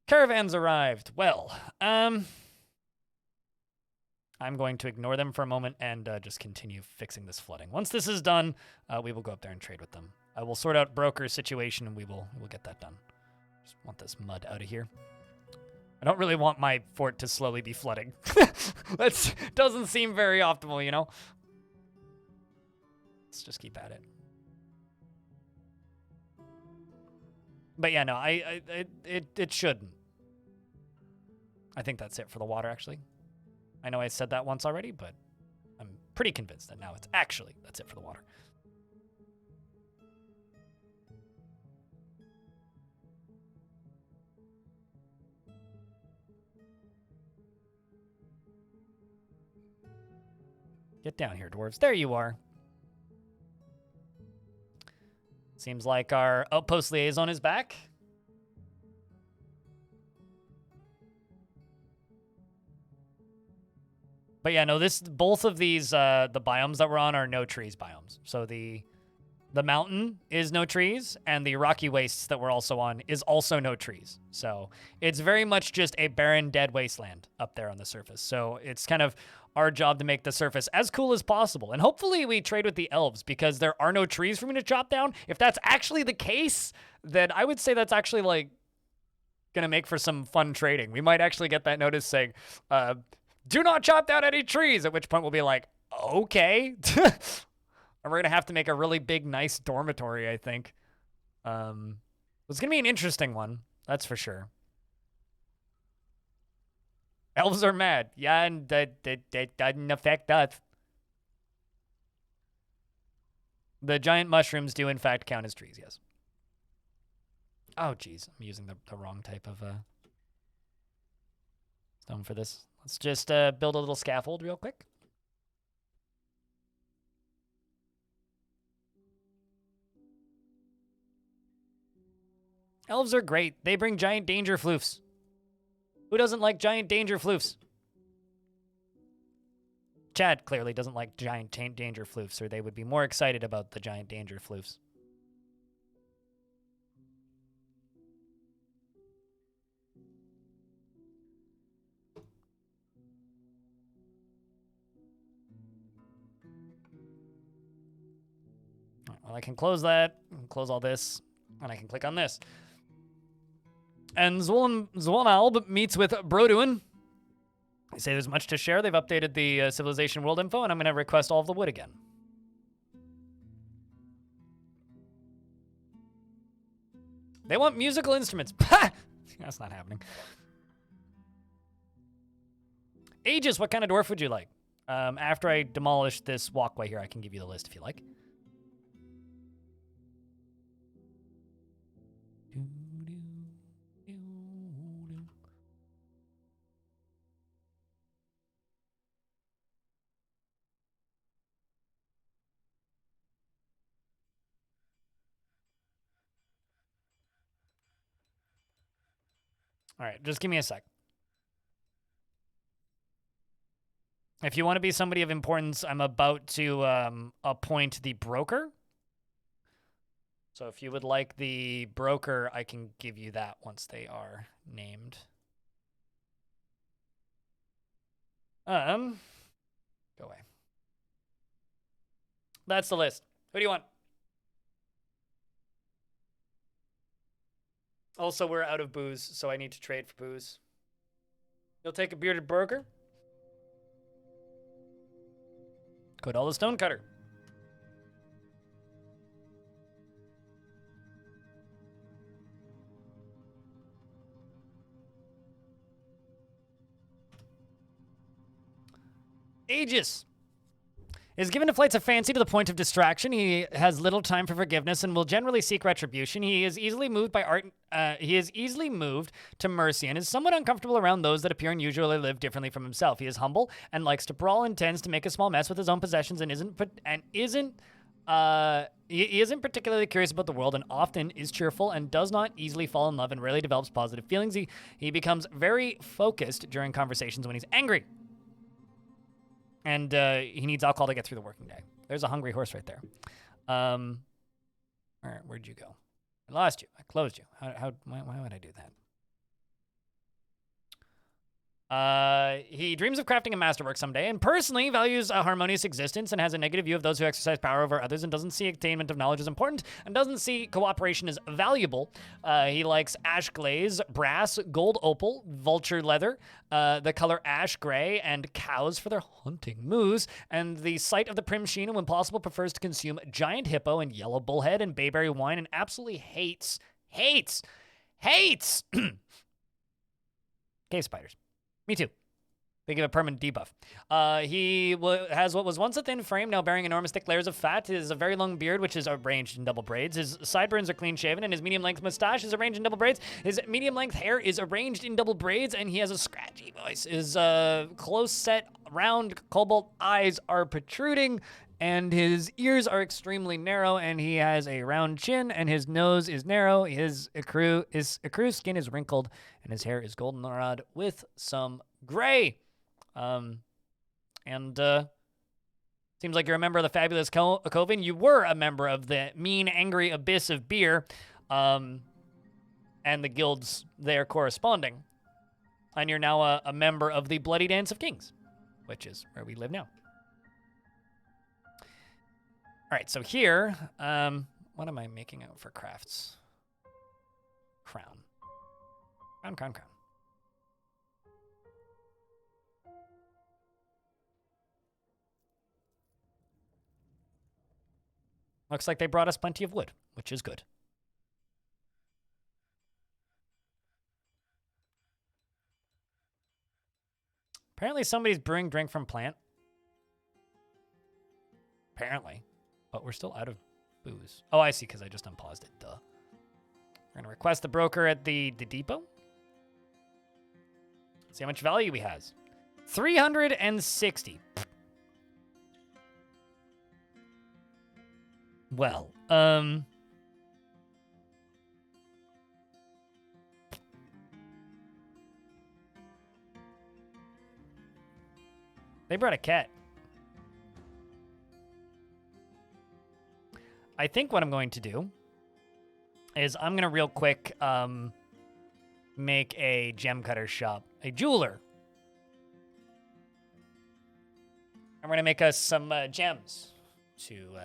Caravans arrived. Well, I'm going to ignore them for a moment and just continue fixing this flooding. Once this is done, we will go up there and trade with them. I will sort out broker's situation and we will get that done. Just want this mud out of here. I don't really want my fort to slowly be flooding. That doesn't seem very optimal, you know? Let's just keep at it. But yeah, no, it shouldn't. I think that's it for the water, actually. I know I said that once already, but I'm pretty convinced that now that's it for the water. Get down here, dwarves. There you are. Seems like our outpost liaison is back. But yeah, no, both of these, the biomes that we're on are no trees biomes. So the mountain is no trees, and the rocky wastes that we're also on is also no trees. So it's very much just a barren, dead wasteland up there on the surface. So it's kind of our job to make the surface as cool as possible. And hopefully we trade with the elves because there are no trees for me to chop down. If that's actually the case, then I would say that's actually like gonna make for some fun trading. We might actually get that notice saying, do not chop down any trees, at which point we'll be like, okay. And we're going to have to make a really big, nice dormitory, I think. It's going to be an interesting one, that's for sure. Elves are mad. Yeah, and that doesn't affect us. The giant mushrooms do, in fact, count as trees, yes. Oh, geez. I'm using the wrong type of stone for this. Let's just build a little scaffold real quick. Elves are great. They bring giant danger floofs. Who doesn't like giant danger floofs? Chad clearly doesn't like giant danger floofs, or they would be more excited about the giant danger floofs. Well, I can close that, close all this, and I can click on this. And Zwolnalb meets with Broduin. They say there's much to share. They've updated the civilization world info, and I'm going to request all of the wood again. They want musical instruments. That's not happening. Aegis, what kind of dwarf would you like? After I demolish this walkway here, I can give you the list if you like. All right, just give me a sec. If you want to be somebody of importance, I'm about to appoint the broker. So if you would like the broker, I can give you that once they are named. Go away. That's the list. Who do you want? Also, we're out of booze, so I need to trade for booze. You'll take a bearded broker? Kodala Stonecutter. Aegis is given to flights of fancy to the point of distraction. He has little time for forgiveness and will generally seek retribution. He is easily moved by art. He is easily moved to mercy and is somewhat uncomfortable around those that appear and usually live differently from himself. He is humble and likes to brawl and tends to make a small mess with his own possessions and isn't particularly curious about the world and often is cheerful and does not easily fall in love and rarely develops positive feelings. He becomes very focused during conversations when he's angry. And he needs alcohol to get through the working day. There's a hungry horse right there. All right, where'd you go? I lost you. I closed you. Why would I do that? He dreams of crafting a masterwork someday and personally values a harmonious existence and has a negative view of those who exercise power over others and doesn't see attainment of knowledge as important and doesn't see cooperation as valuable. He likes ash glaze, brass, gold opal, vulture leather, the color ash gray, and cows for their hunting moose, and the sight of the prim sheen and when possible prefers to consume giant hippo and yellow bullhead and bayberry wine and absolutely hates cave spiders. Me too. They give a permanent debuff. He has what was once a thin frame, now bearing enormous thick layers of fat. He has a very long beard, which is arranged in double braids. His sideburns are clean-shaven, and his medium-length mustache is arranged in double braids. His medium-length hair is arranged in double braids, and he has a scratchy voice. His close-set, round cobalt eyes are protruding, and his ears are extremely narrow, and he has a round chin, and his nose is narrow. His ecru skin is wrinkled, and his hair is goldenrod with some gray. Seems like you're a member of the Fabulous Coven. You were a member of the Mean Angry Abyss of Beer, and the guilds there corresponding. And you're now a member of the Bloody Dance of Kings, which is where we live now. All right, so here, what am I making out for crafts? Crown. Crown. Looks like they brought us plenty of wood, which is good. Apparently somebody's brewing drink from plant. Apparently. But we're still out of booze. Oh, I see, because I just unpaused it. Duh. We're going to request the broker at the depot. See how much value he has. 360. Well, they brought a cat. I think what I'm going to do is I'm going to real quick make a gem cutter shop, a jeweler. I'm going to make us some gems to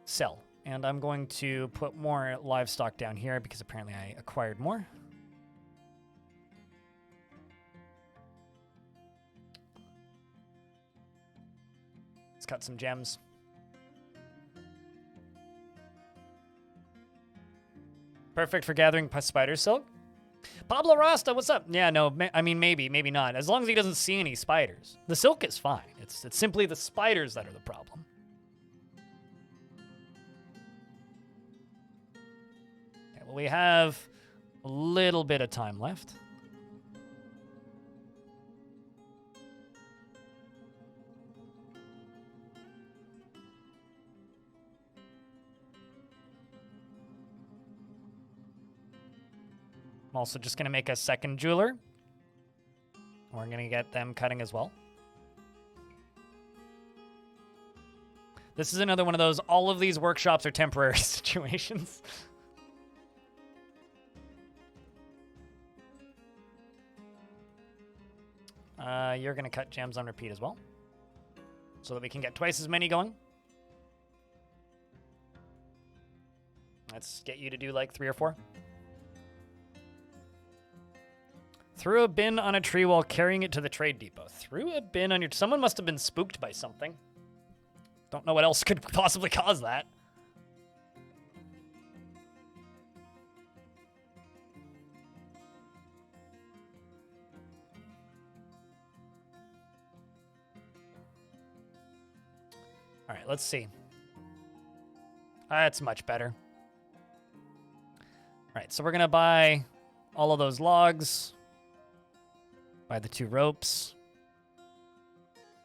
sell. And I'm going to put more livestock down here because apparently I acquired more. Let's cut some gems. Perfect for gathering spider silk. Pablo Rasta, what's up? Yeah, no, I mean, maybe not. As long as he doesn't see any spiders. The silk is fine. It's simply the spiders that are the problem. Okay, well, we have a little bit of time left. I'm also just going to make a second jeweler. We're going to get them cutting as well. This is another one of those, all of these workshops are temporary situations. You're going to cut gems on repeat as well, so that we can get twice as many going. Let's get you to do like 3 or 4. Threw a bin on a tree while carrying it to the trade depot. Threw a bin on your... Someone must have been spooked by something. Don't know what else could possibly cause that. All right, let's see. That's much better. All right, so we're going to buy all of those logs. Buy the 2 ropes.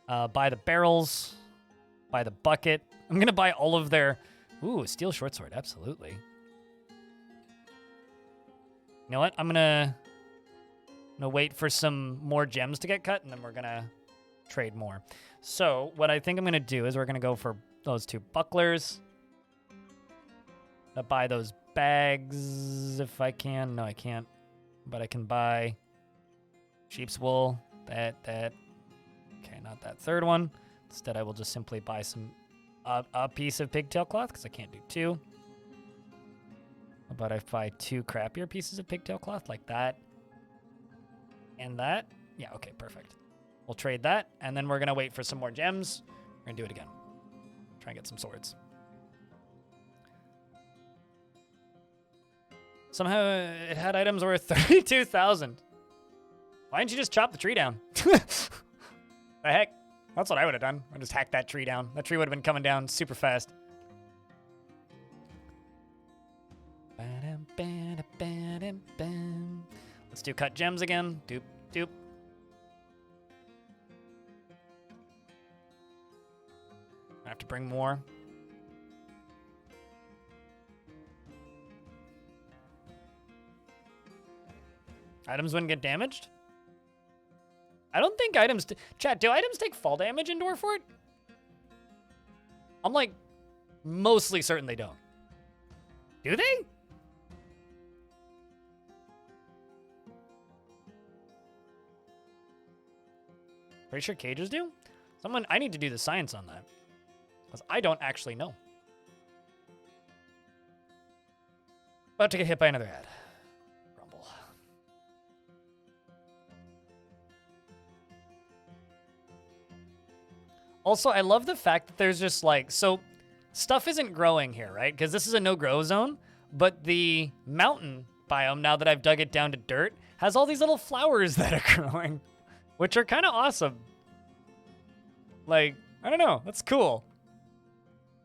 Buy the barrels. Buy the bucket. I'm going to buy all of their... Ooh, steel short sword, absolutely. You know what? I'm going to wait for some more gems to get cut, and then we're going to trade more. So what I think I'm going to do is we're going to go for those 2 bucklers. I'll buy those bags if I can. No, I can't. But I can buy sheep's wool. That. Okay, not that third one. Instead, I will just simply buy a piece of pigtail cloth because I can't do 2. How about I buy 2 crappier pieces of pigtail cloth like that and that? Yeah, okay, perfect. We'll trade that, and then we're going to wait for some more gems. We're going to do it again. Try and get some swords. Somehow it had items worth 32,000. Why didn't you just chop the tree down? The heck? That's what I would have done. I just hacked that tree down. That tree would have been coming down super fast. Let's do cut gems again. Doop, doop. I have to bring more. Items wouldn't get damaged? I don't think items... Chat, do items take fall damage in Dwarf Fort? I'm, like, mostly certain they don't. Do they? Pretty sure cages do? I need to do the science on that. Because I don't actually know. About to get hit by another ad. Rumble. Also, I love the fact that there's just like... So, stuff isn't growing here, right? Because this is a no-grow zone. But the mountain biome, now that I've dug it down to dirt, has all these little flowers that are growing. Which are kind of awesome. Like, I don't know. That's cool.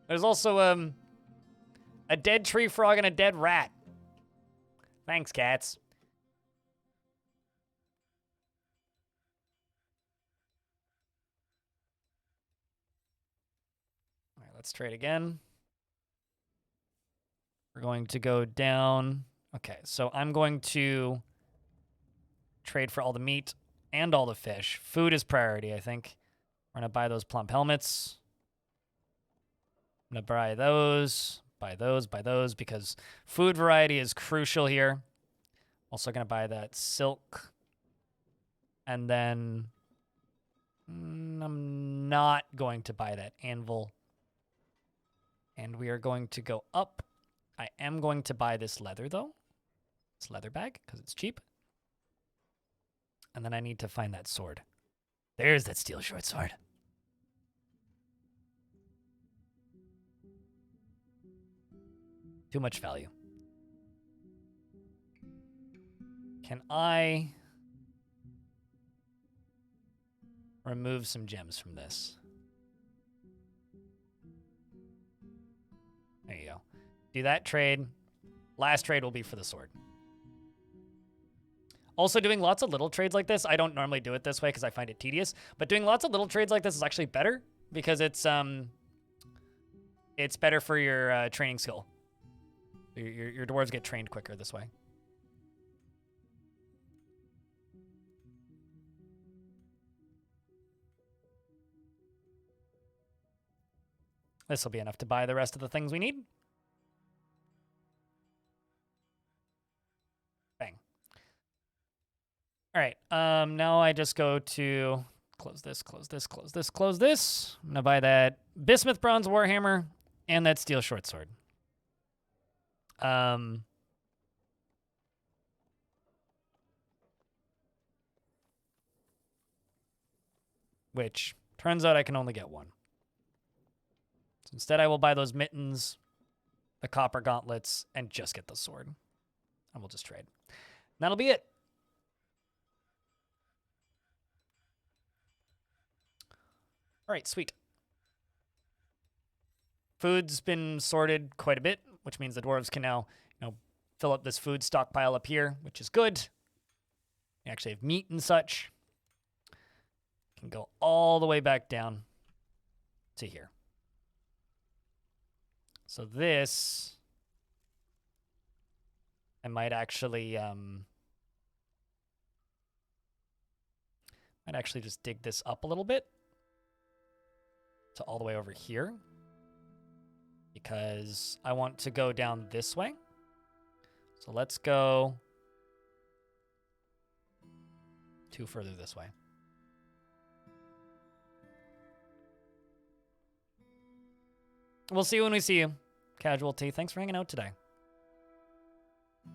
There's also a dead tree frog and a dead rat. Thanks, cats. All right, let's trade again. We're going to go down. Okay, so I'm going to trade for all the meat and all the fish. Food is priority, I think. We're going to buy those plump helmets. I'm going to buy those, because food variety is crucial here. Also going to buy that silk. And then I'm not going to buy that anvil. And we are going to go up. I am going to buy this leather, though. This leather bag, because it's cheap. And then I need to find that sword. There's that steel short sword. Too much value. Can I remove some gems from this? There you go. Do that trade. Last trade will be for the sword. Also, doing lots of little trades like this, I don't normally do it this way because I find it tedious, but doing lots of little trades like this is actually better because it's better for your training skill. Your dwarves get trained quicker this way. This will be enough to buy the rest of the things we need. Bang. All right, now I just go to close this, close this, close this, close this. I'm gonna buy that bismuth bronze warhammer and that steel short sword. Which turns out I can only get one. So instead I will buy those mittens, the copper gauntlets, and just get the sword. And we'll just trade. And that'll be it. All right, sweet. Food's been sorted quite a bit, which means the dwarves can now, fill up this food stockpile up here, which is good. We actually have meat and such. Can go all the way back down to here. So this, I might actually just dig this up a little bit to all the way over here, because I want to go down this way. So let's go 2 further this way. We'll see you when we see you. Casualty, thanks for hanging out today.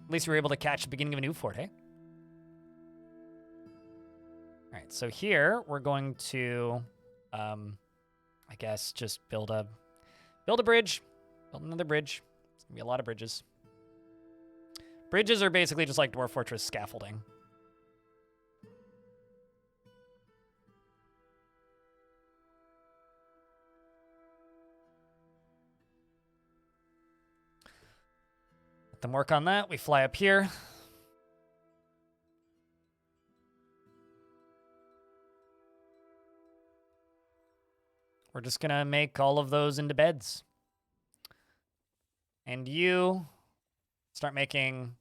At least we were able to catch the beginning of a new fort, hey? All right, so here we're going to, I guess, just build a bridge, build another bridge. It's gonna be a lot of bridges. Bridges are basically just like Dwarf Fortress scaffolding. Let them work on that. We fly up here. We're just gonna make all of those into beds. And you start making,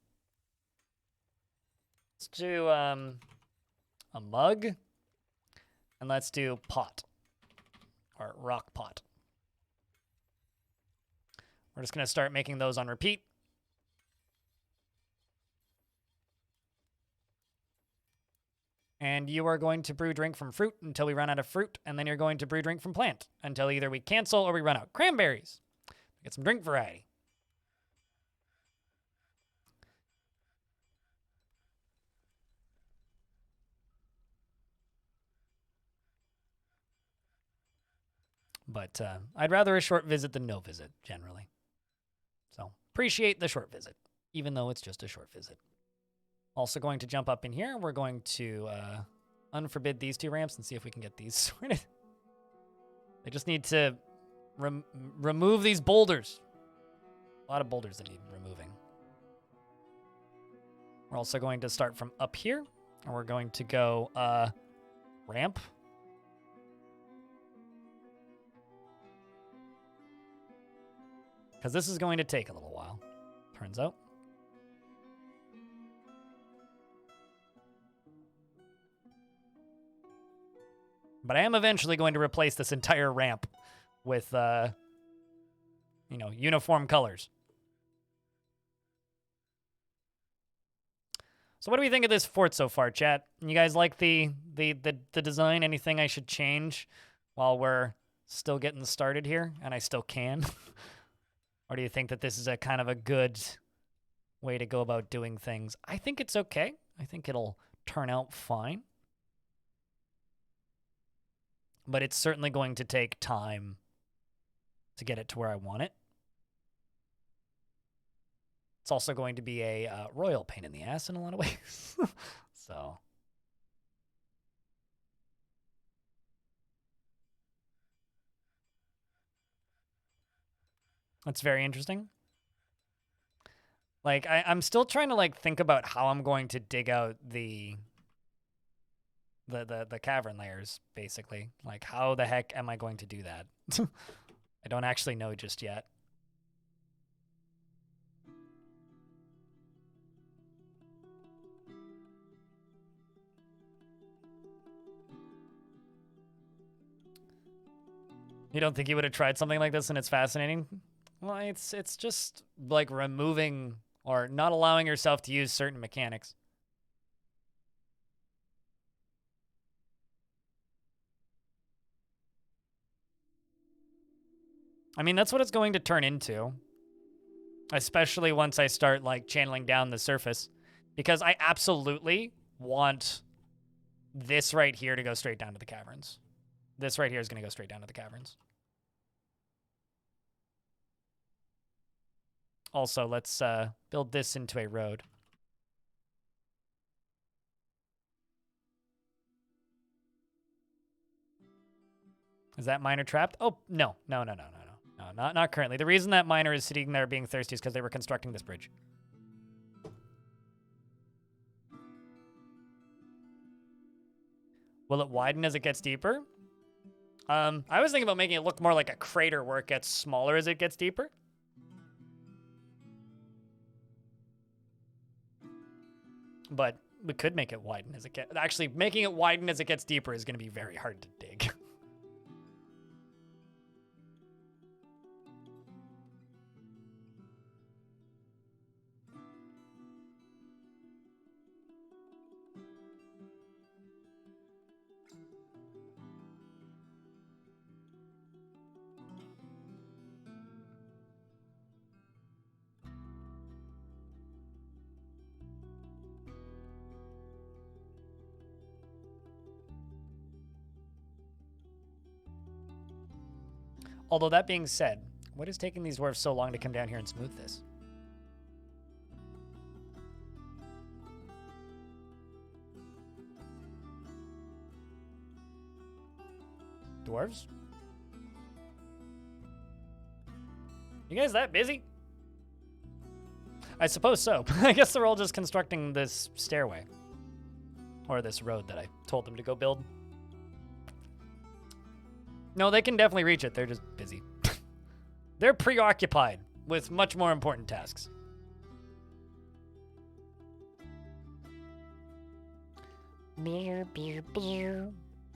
let's do a mug, and let's do pot, or rock pot. We're just gonna start making those on repeat. And you are going to brew drink from fruit until we run out of fruit, and then you're going to brew drink from plant until either we cancel or we run out. Cranberries. Get some drink variety. But I'd rather a short visit than no visit, generally. So appreciate the short visit, even though it's just a short visit. Also going to jump up in here. We're going to unforbid these 2 ramps and see if we can get these sorted. They just need to remove these boulders. A lot of boulders that need removing. We're also going to start from up here, and we're going to go ramp. Because this is going to take a little while, turns out. But I am eventually going to replace this entire ramp with, uniform colors. So what do we think of this fort so far, chat? You guys like the design? Anything I should change while we're still getting started here, and I still can? Or do you think that this is a kind of a good way to go about doing things? I think it's okay. I think it'll turn out fine. But it's certainly going to take time to get it to where I want it. It's also going to be a royal pain in the ass in a lot of ways. So. That's very interesting. Like, I'm still trying to, think about how I'm going to dig out the cavern layers, basically. Like, how the heck am I going to do that? I don't actually know just yet. You don't think you would have tried something like this and it's fascinating? Well, it's just like removing or not allowing yourself to use certain mechanics. I mean, that's what it's going to turn into. Especially once I start, like, channeling down the surface. Because I absolutely want this right here to go straight down to the caverns. This right here is going to go straight down to the caverns. Also, let's build this into a road. Is that miner trapped? Oh, no. No, not currently. The reason that miner is sitting there being thirsty is because they were constructing this bridge. Will it widen as it gets deeper? I was thinking about making it look more like a crater where it gets smaller as it gets deeper. But we could make it widen as it gets... Actually, making it widen as it gets deeper is going to be very hard to dig. Although that being said, what is taking these dwarves so long to come down here and smooth this? Dwarves? You guys that busy? I suppose so. I guess they're all just constructing this stairway. Or this road that I told them to go build. No, they can definitely reach it. They're just busy. They're preoccupied with much more important tasks. Beer, beer, beer.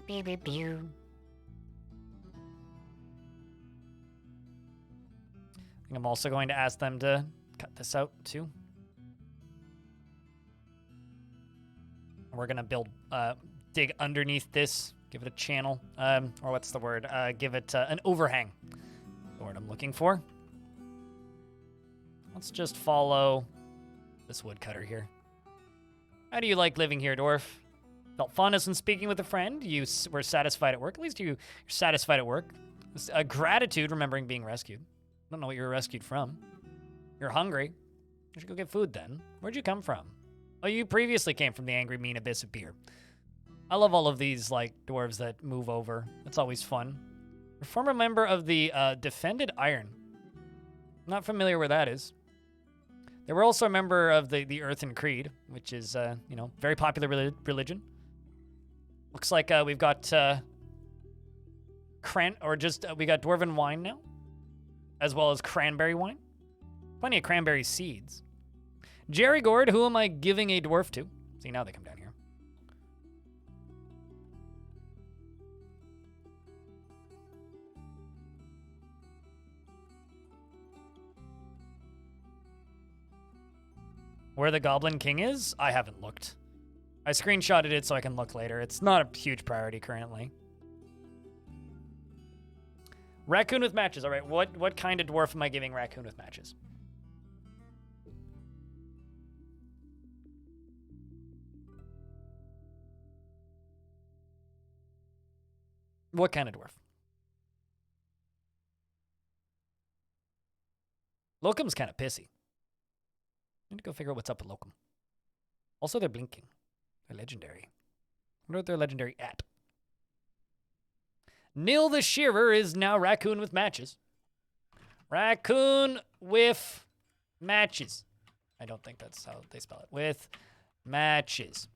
Beer, beer, beer. I think I'm also going to ask them to cut this out too. We're gonna build, dig underneath this. Give it a channel, or what's the word? Give it an overhang. The word I'm looking for. Let's just follow this woodcutter here. How do you like living here, Dwarf? Felt fondness when speaking with a friend. You were satisfied at work. At least you're satisfied at work. Gratitude, remembering being rescued. Don't know what you were rescued from. You're hungry. You should go get food then. Where'd you come from? Oh, you previously came from the angry, mean abyss of beer. I love all of these, like, dwarves that move over. It's always fun. You're a former member of the Defended Iron. Not familiar where that is. They were also a member of the Earthen Creed, which is, you know, very popular religion. Looks like we've got we got dwarven wine now, as well as cranberry wine. Plenty of cranberry seeds. Jerry Gord, who am I giving a dwarf to? See, now they come down here. Where the Goblin King is? I haven't looked. I screenshotted it so I can look later. It's not a huge priority currently. Raccoon with matches. All right, what kind of dwarf am I giving raccoon with matches? What kind of dwarf? Locum's kind of pissy. I need to go figure out what's up with Locum. Also, they're blinking. They're legendary. I wonder what they're legendary at. Nil the Shearer is now Raccoon with matches. Raccoon with matches. I don't think that's how they spell it. With matches.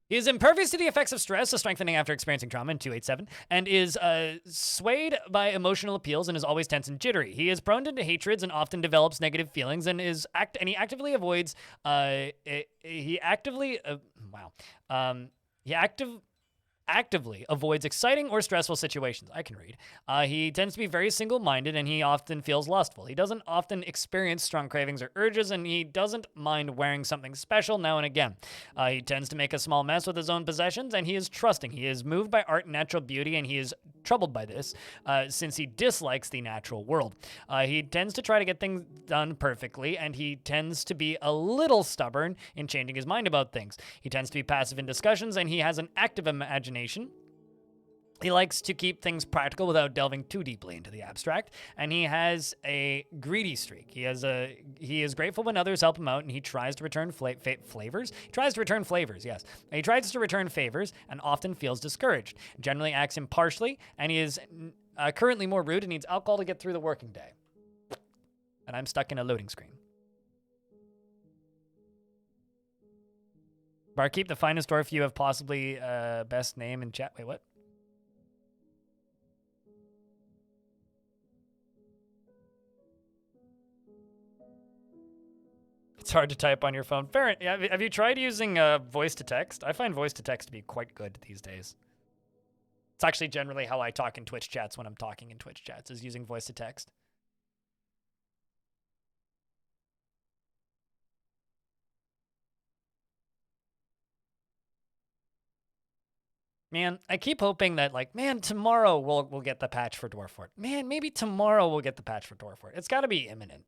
He is impervious to the effects of stress, a strengthening after experiencing trauma in 287, and is swayed by emotional appeals and is always tense and jittery. He is prone to hatreds and often develops negative feelings and he actively avoids actively avoids exciting or stressful situations. I can read. He tends to be very single-minded, and he often feels lustful. He doesn't often experience strong cravings or urges, and he doesn't mind wearing something special now and again. He tends to make a small mess with his own possessions, and he is trusting. He is moved by art and natural beauty, and he is troubled by this, since he dislikes the natural world. He tends to try to get things done perfectly, and he tends to be a little stubborn in changing his mind about things. He tends to be passive in discussions, and he has an active imagination. He likes to keep things practical without delving too deeply into the abstract, and he has a greedy streak. He is grateful when others help him out, and he tries to return flavors. He tries to return flavors, yes. He tries to return favors and often feels discouraged. Generally acts impartially, and he is currently more rude and needs alcohol to get through the working day. And I'm stuck in a loading screen. Barkeep, the finest dwarf you have, possibly best name in chat. Wait, what? It's hard to type on your phone. Fair. Have you tried using voice to text? I find voice to text to be quite good these days. It's actually generally how I talk in Twitch chats when I'm talking in Twitch chats, is using voice to text. Man, I keep hoping that, like, man, tomorrow we'll get the patch for Dwarf Fort. Man, maybe tomorrow we'll get the patch for Dwarf Fort. It's got to be imminent.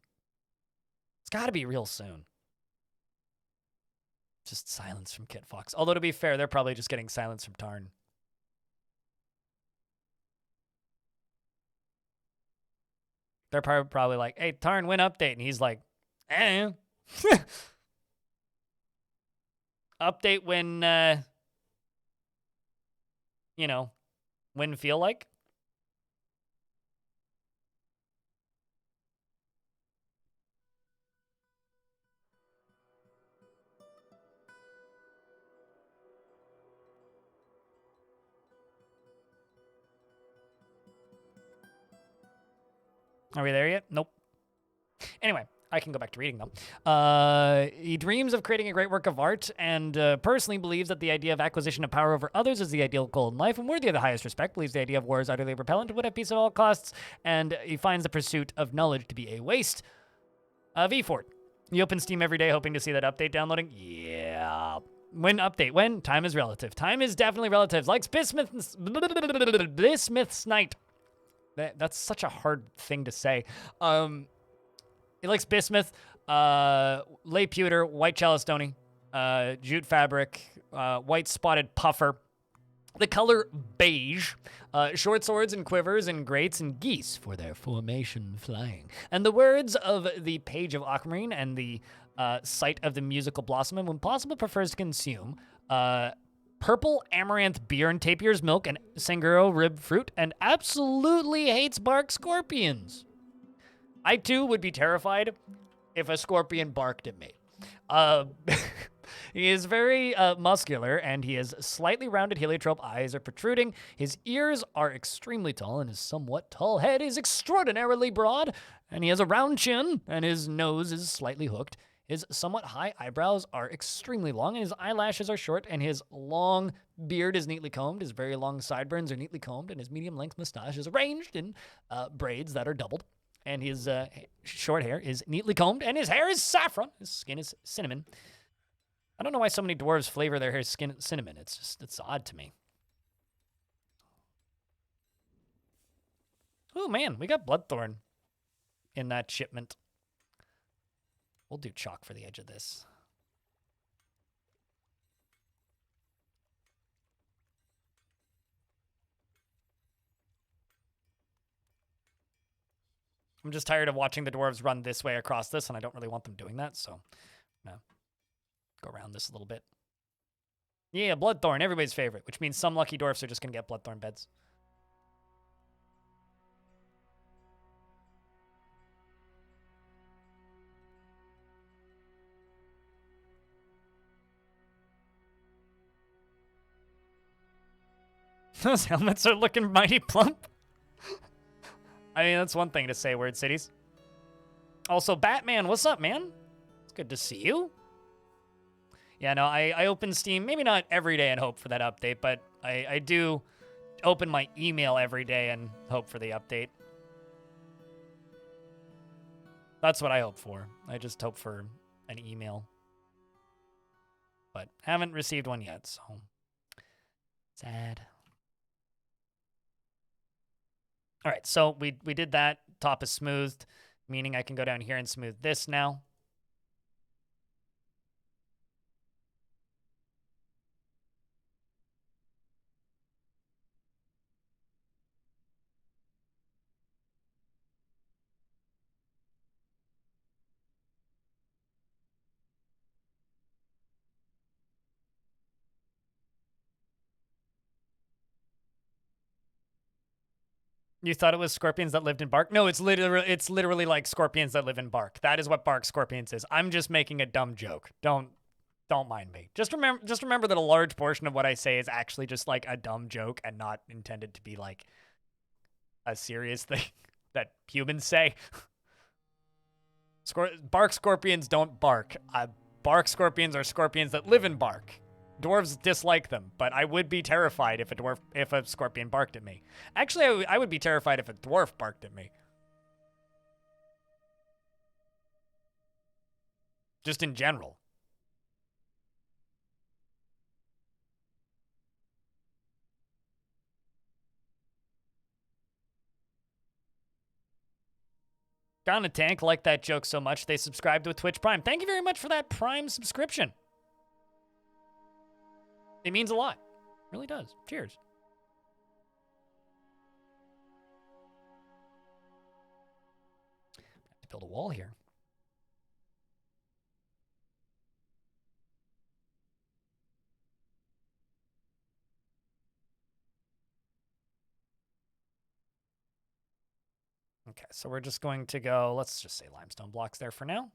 It's got to be real soon. Just silence from Kit Fox. Although, to be fair, they're probably just getting silence from Tarn. They're probably like, hey, Tarn, when update? And he's like, eh. Update when, you know, when feel like. Are we there yet? Nope. Anyway, I can go back to reading though. He dreams of creating a great work of art and personally believes that the idea of acquisition of power over others is the ideal goal in life and worthy of the highest respect. Believes the idea of war is utterly repellent and would have peace at all costs, and he finds the pursuit of knowledge to be a waste. V-Fort. You open Steam every day hoping to see that update downloading? Yeah. When update? When? Time is relative. Time is definitely relative. Like Blissmith's Night. That's such a hard thing to say. He likes bismuth, lay pewter, white chalcedony, jute fabric, white spotted puffer, the color beige, short swords and quivers and grates and geese for their formation flying. And the words of the Page of Aquamarine and the Sight of the Musical Blossom, and when possible prefers to consume purple amaranth beer and tapir's milk and sanguro rib fruit, and absolutely hates bark scorpions. I too would be terrified if a scorpion barked at me. He is very muscular, and he has slightly rounded heliotrope eyes are protruding. His ears are extremely tall, and his somewhat tall head is extraordinarily broad, and he has a round chin, and his nose is slightly hooked. His somewhat high eyebrows are extremely long, and his eyelashes are short, and his long beard is neatly combed. His very long sideburns are neatly combed, and his medium-length mustache is arranged in braids that are doubled. And his short hair is neatly combed, and his hair is saffron. His skin is cinnamon. I don't know why so many dwarves flavor their hair cinnamon. It's odd to me. Oh, man, we got Bloodthorn in that shipment. We'll do chalk for the edge of this. I'm just tired of watching the dwarves run this way across this, and I don't really want them doing that, so no. Go around this a little bit. Yeah, Bloodthorn, everybody's favorite, which means some lucky dwarfs are just going to get Bloodthorn beds. Those helmets are looking mighty plump. I mean, that's one thing to say, Word Cities. Also, Batman, what's up, man? It's good to see you. Yeah, no, I open Steam, maybe not every day and hope for that update, but I do open my email every day and hope for the update. That's what I hope for. I just hope for an email. But haven't received one yet, so sad. All right, so we did that. Top is smoothed, meaning I can go down here and smooth this now. You thought it was scorpions that lived in bark? No, it's literally like scorpions that live in bark. That is what bark scorpions is. I'm just making a dumb joke. Don't mind me. Just remember that a large portion of what I say is actually just like a dumb joke and not intended to be like a serious thing that humans say. Bark scorpions don't bark. Bark scorpions are scorpions that live in bark. Dwarves dislike them, but I would be terrified if a scorpion barked at me. Actually, I would be terrified if a dwarf barked at me. Just in general. Gone a tank like that joke so much they subscribed with Twitch Prime. Thank you very much for that Prime subscription. It means a lot. It really does. Cheers. Have to build a wall here. Okay, so we're just going to go, let's just say limestone blocks there for now.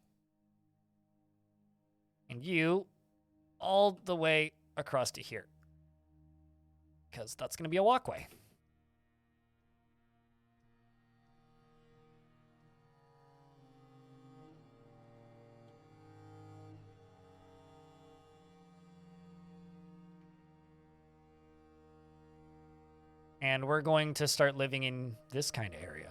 And you all the way across to here, because that's going to be a walkway. And we're going to start living in this kind of area.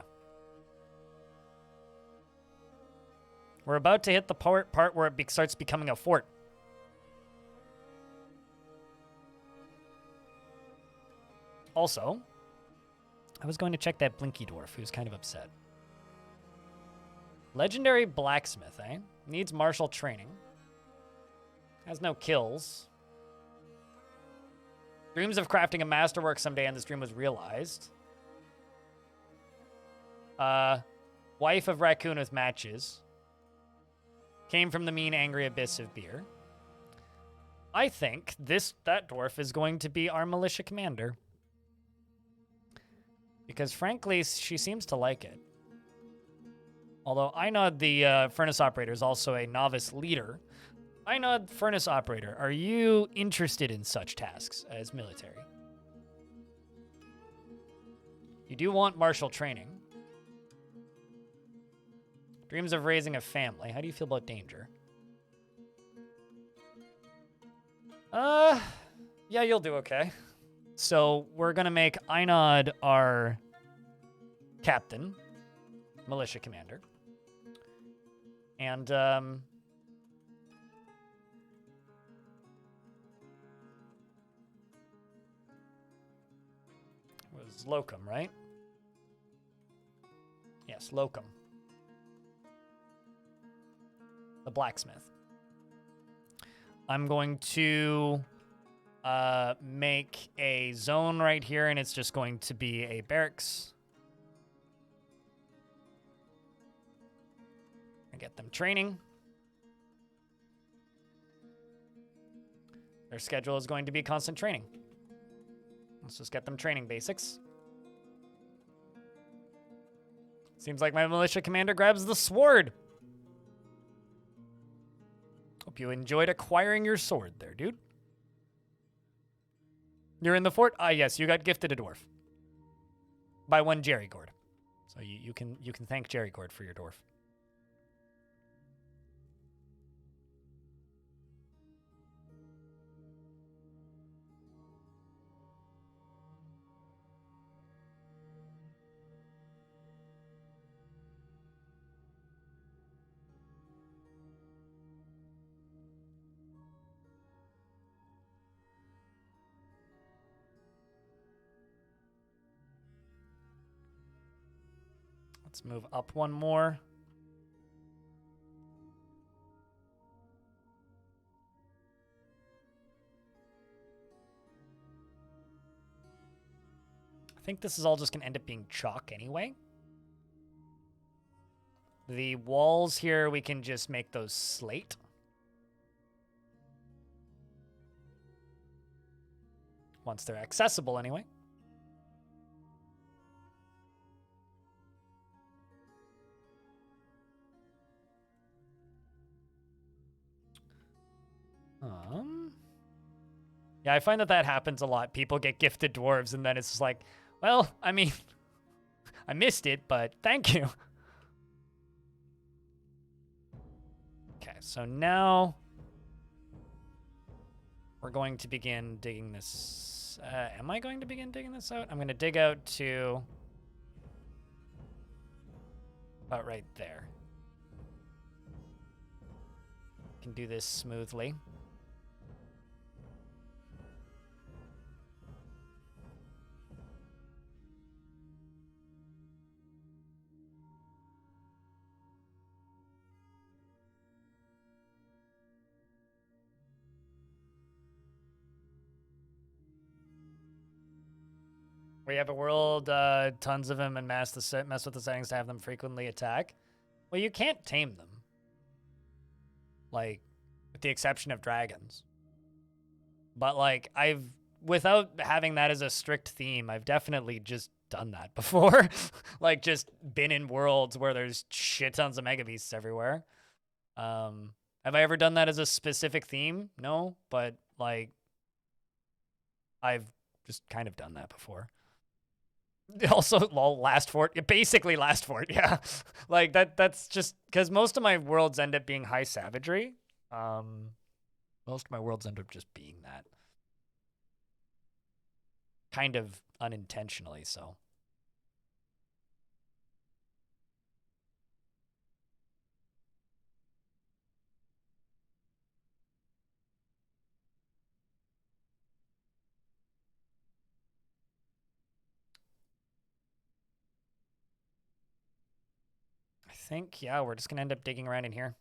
We're about to hit the part where it starts becoming a fort. Also, I was going to check that Blinky Dwarf, who's kind of upset. Legendary blacksmith, eh? Needs martial training. Has no kills. Dreams of crafting a masterwork someday, and this dream was realized. Wife of raccoon with matches. Came from the mean, angry abyss of beer. I think that dwarf is going to be our militia commander. Because frankly, she seems to like it. Although Einod, the furnace operator, is also a novice leader. Einod, furnace operator, are you interested in such tasks as military? You do want martial training. Dreams of raising a family. How do you feel about danger? Yeah, you'll do okay. So we're going to make Einod our captain, militia commander. And, was Locum, right? Yes, Locum. The blacksmith. I'm going to make a zone right here, and it's just going to be a barracks. I get them training. Their schedule is going to be constant training. Let's just get them training basics. Seems like my militia commander grabs the sword. Hope you enjoyed acquiring your sword there, dude. You're in the fort? Ah, yes, you got gifted a dwarf. By one Jerry Gord. So you can thank Jerry Gord for your dwarf. Let's move up one more. I think this is all just going to end up being chalk anyway. The walls here, we can just make those slate. Once they're accessible anyway. Yeah, I find that happens a lot. People get gifted dwarves, and then it's just like, well, I mean, I missed it, but thank you. Okay, so now we're going to begin digging this. Am I going to begin digging this out? I'm going to dig out to about right there. Can do this smoothly. Where you have a world, tons of them, and mess with the settings to have them frequently attack. Well, you can't tame them. Like, with the exception of dragons. But, like, without having that as a strict theme, I've definitely just done that before. Like, just been in worlds where there's shit tons of mega beasts everywhere. Have I ever done that as a specific theme? No, but, like, I've just kind of done that before. Also, lol, last fort. Basically last fort, yeah. Like, that's just... Because most of my worlds end up being high savagery. Most of my worlds end up just being that. Kind of unintentionally, so. I think, yeah, we're just going to end up digging around in here.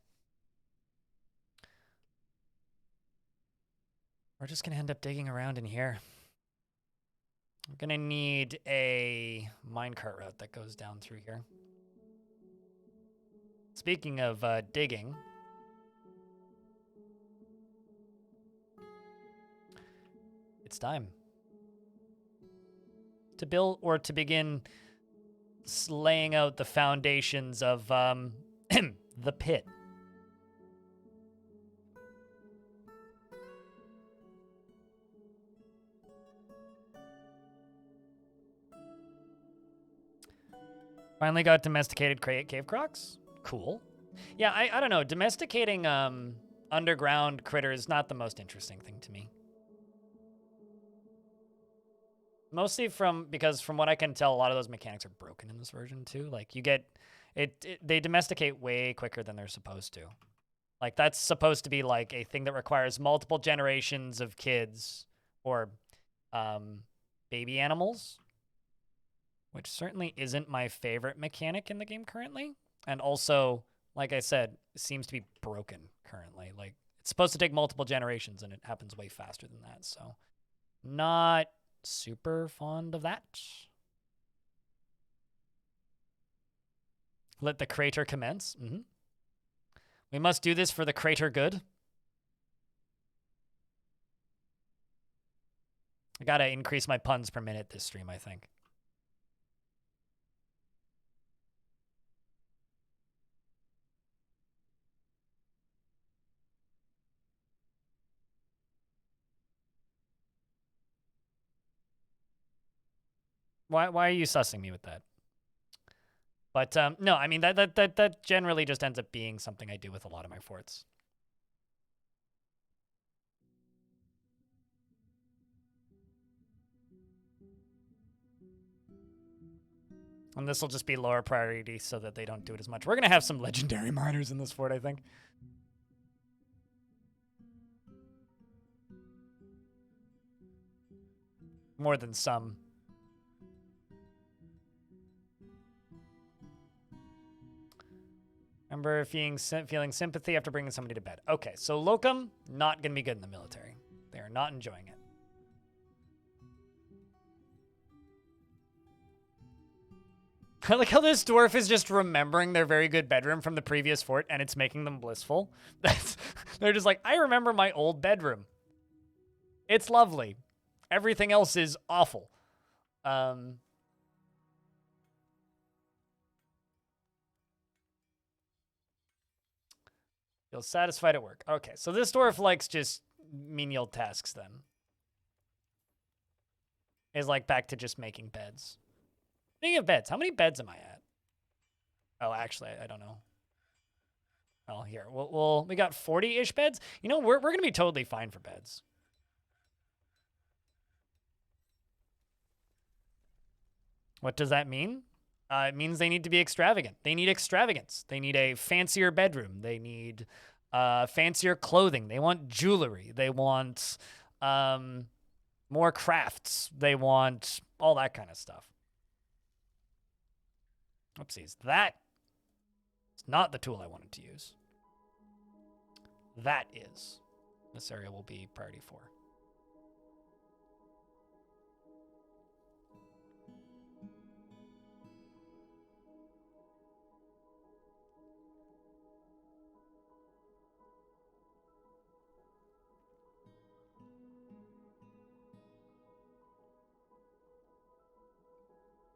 We're just going to end up digging around in here. I'm going to need a minecart route that goes down through here. Speaking of digging, it's time to build or to begin laying out the foundations of the pit. Finally got domesticated cave crocs. Cool. Yeah, I don't know. Domesticating underground critters is not the most interesting thing to me. Mostly because from what I can tell, a lot of those mechanics are broken in this version too. Like, you get they domesticate way quicker than they're supposed to. Like, that's supposed to be like a thing that requires multiple generations of kids or baby animals, which certainly isn't my favorite mechanic in the game currently. And also, like I said, seems to be broken currently. Like, it's supposed to take multiple generations, and it happens way faster than that. So, not super fond of that. Let the crater commence. We must do this for the crater good. I gotta increase my puns per minute this stream, I think. Why are you sussing me with that? But no, I mean that generally just ends up being something I do with a lot of my forts. And this will just be lower priority so that they don't do it as much. We're gonna have some legendary miners in this fort, I think. More than some. Remember feeling sympathy after bringing somebody to bed. Okay, so locum, not going to be good in the military. They are not enjoying it. I like how this dwarf is just remembering their very good bedroom from the previous fort, and it's making them blissful. They're just like, I remember my old bedroom. It's lovely. Everything else is awful. Feels satisfied at work. Okay, so this dwarf likes just menial tasks then. Is like back to just making beds. Speaking of beds, how many beds am I at? Oh, actually, I don't know. Oh, here. We got 40-ish beds. You know, we're going to be totally fine for beds. What does that mean? It means they need to be extravagant. They need extravagance. They need a fancier bedroom. They need fancier clothing. They want jewelry. They want more crafts. They want all that kind of stuff. Oopsies. That is not the tool I wanted to use. That is. This area will be priority 4.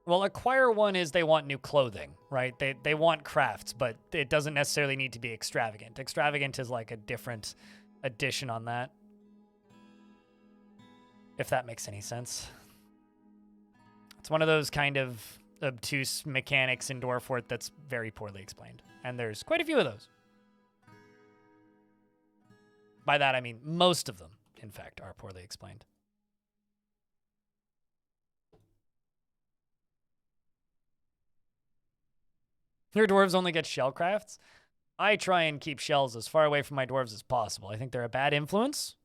Well, acquire one is they want new clothing, right? They want crafts, but it doesn't necessarily need to be extravagant. Extravagant is like a different addition on that. If that makes any sense. It's one of those kind of obtuse mechanics in Dwarf Fort that's very poorly explained. And there's quite a few of those. By that, I mean most of them, in fact, are poorly explained. Your dwarves only get shell crafts? I try and keep shells as far away from my dwarves as possible. I think they're a bad influence.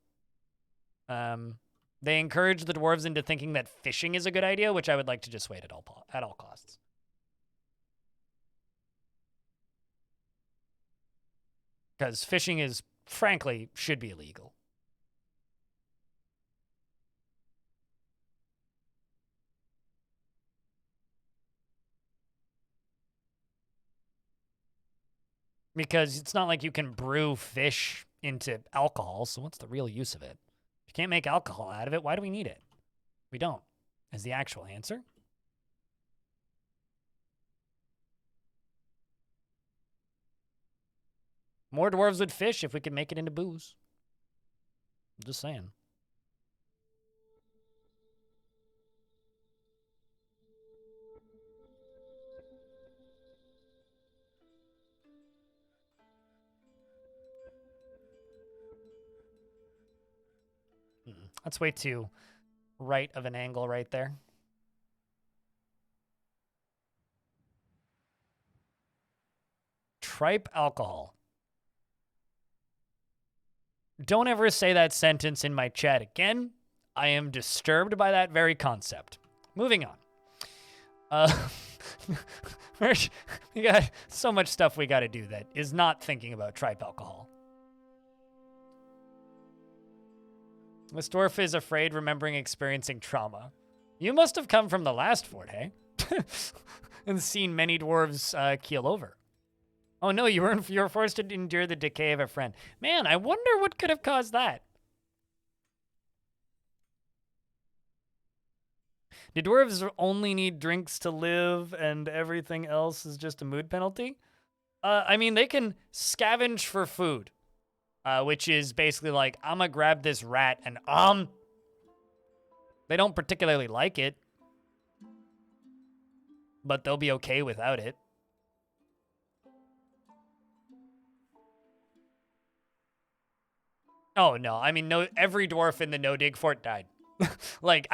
They encourage the dwarves into thinking that fishing is a good idea, which I would like to dissuade at all costs. Because fishing is, frankly, should be illegal. Because it's not like you can brew fish into alcohol, so what's the real use of it? If you can't make alcohol out of it, why do we need it? We don't, is the actual answer. More dwarves would fish if we could make it into booze. I'm just saying. That's way too right of an angle right there. Tripe alcohol. Don't ever say that sentence in my chat again. I am disturbed by that very concept. Moving on. We got so much stuff we got to do that is not thinking about tripe alcohol. This dwarf is afraid, remembering experiencing trauma. You must have come from the last fort, hey? And seen many dwarves keel over. Oh no, you were forced to endure the decay of a friend. Man, I wonder what could have caused that. Do dwarves only need drinks to live and everything else is just a mood penalty? I mean, they can scavenge for food. Which is basically like, I'm gonna grab this rat and they don't particularly like it, but they'll be okay without it. Oh no, I mean, no, every dwarf in the no-dig fort died. Like,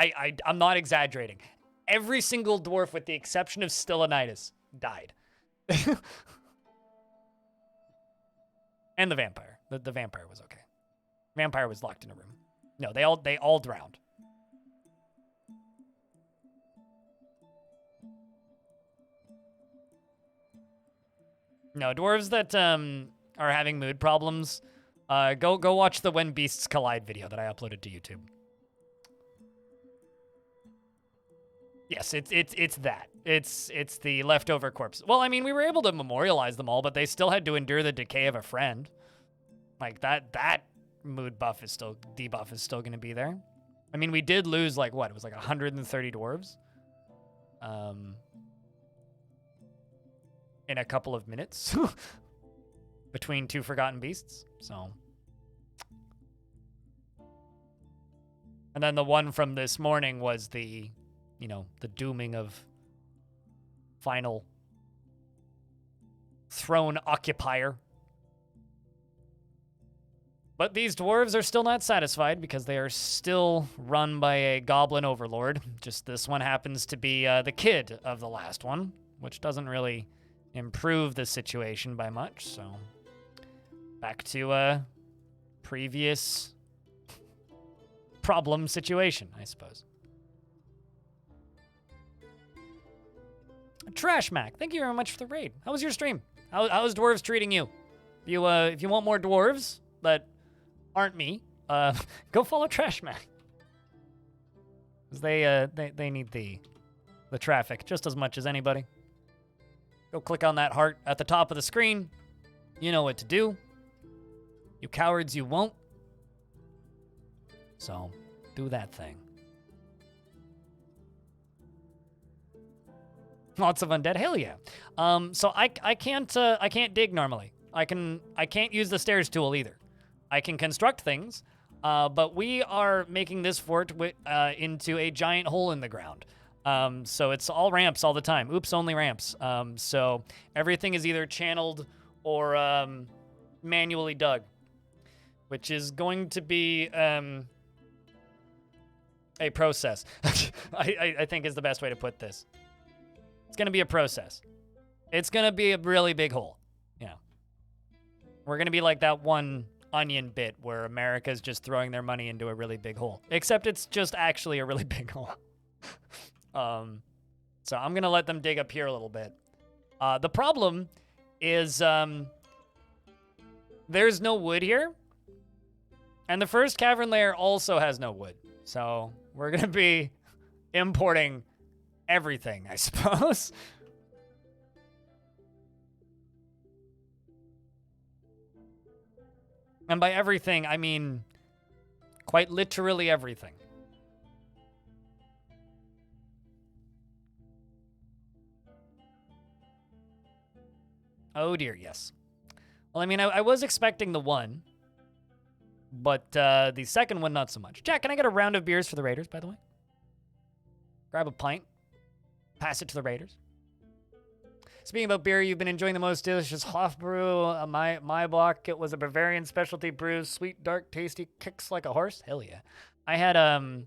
I'm not exaggerating. Every single dwarf, with the exception of Stylianitis, died. And the vampire. The vampire was okay. Vampire was locked in a room. No, they all drowned. No, dwarves that are having mood problems, go watch the When Beasts Collide video that I uploaded to YouTube. Yes, it's that. It's the leftover corpse. Well, I mean, we were able to memorialize them all, but they still had to endure the decay of a friend. Like that mood buff is still debuff is still going to be there. I mean, we did lose like what? It was like 130 dwarves. In a couple of minutes between two forgotten beasts. So, and then the one from this morning was the, you know, the dooming of final throne occupier. But these dwarves are still not satisfied because they are still run by a goblin overlord. Just this one happens to be the kid of the last one, which doesn't really improve the situation by much. So back to previous problem situation, I suppose. Trash Mac, thank you very much for the raid. How was your stream? How's dwarves treating you? If you want more dwarves that aren't me, go follow Trash Mac. Because they need the traffic just as much as anybody. Go click on that heart at the top of the screen. You know what to do. You cowards, you won't. So, do that thing. Lots of undead, hell yeah. So I can't dig normally. I can't use the stairs tool either. I can construct things, but we are making this fort into a giant hole in the ground. So it's all ramps all the time. Oops, only ramps. So everything is either channeled or manually dug, which is going to be a process. I think is the best way to put this. It's going to be a process. It's going to be a really big hole. Yeah. We're going to be like that one Onion bit where America's just throwing their money into a really big hole. Except it's just actually a really big hole. So I'm going to let them dig up here a little bit. The problem is there's no wood here. And the first cavern layer also has no wood. So we're going to be importing everything, I suppose. And by everything, I mean quite literally everything. Oh dear, yes. Well, I mean, I was expecting the one, but the second one, not so much. Jack, can I get a round of beers for the Raiders, by the way? Grab a pint. Pass it to the Raiders. Speaking about beer, you've been enjoying the most delicious Hofbrew. My block, it was a Bavarian specialty brew. Sweet, dark, tasty, kicks like a horse. Hell yeah. I had a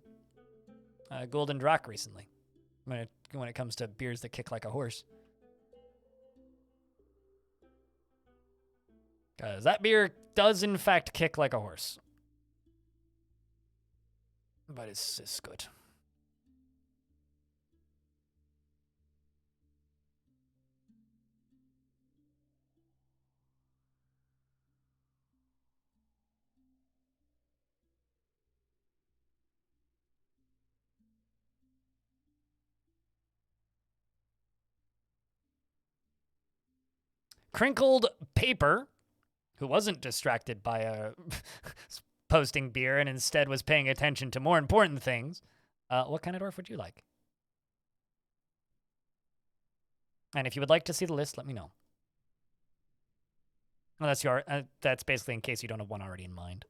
Golden Drac recently when it comes to beers that kick like a horse. Because that beer does, in fact, kick like a horse. But it's good. Crinkled Paper, who wasn't distracted by posting beer and instead was paying attention to more important things. What kind of dwarf would you like? And if you would like to see the list, let me know. Well, that's basically in case you don't have one already in mind.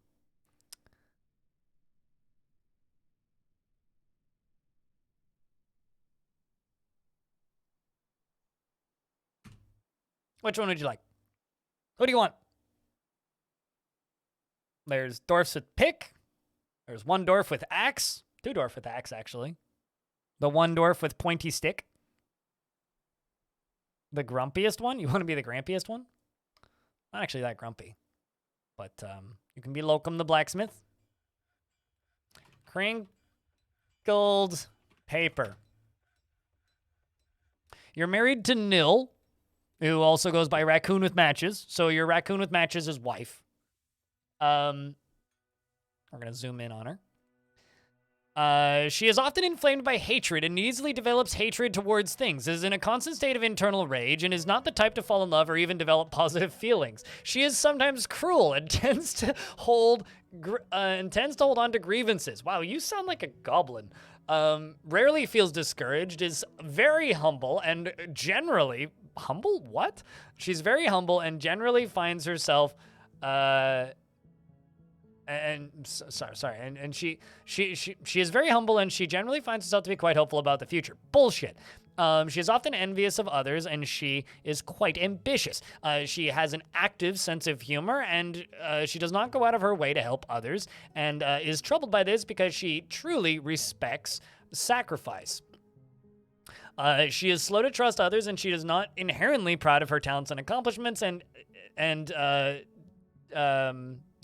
Which one would you like? Who do you want? There's dwarfs with pick. There's one dwarf with axe. Two dwarf with axe, actually. The one dwarf with pointy stick. The grumpiest one? You want to be the grampiest one? Not actually that grumpy. But you can be Locum the blacksmith. Crinkled Paper. You're married to Nil. who also goes by Raccoon with Matches. So your Raccoon with Matches is wife. We're gonna zoom in on her. She is often inflamed by hatred and easily develops hatred towards things, is in a constant state of internal rage, and is not the type to fall in love or even develop positive feelings. She is sometimes cruel and tends to hold on to grievances. Wow, you sound like a goblin. Rarely feels discouraged, is very humble, and generally humble. What? She's very humble and generally finds herself. And she is very humble, and she generally finds herself to be quite hopeful about the future. Bullshit. She is often envious of others, and she is quite ambitious. She has an active sense of humor, and she does not go out of her way to help others, and is troubled by this because she truly respects sacrifice. She is slow to trust others, and she is not inherently proud of her talents and accomplishments, and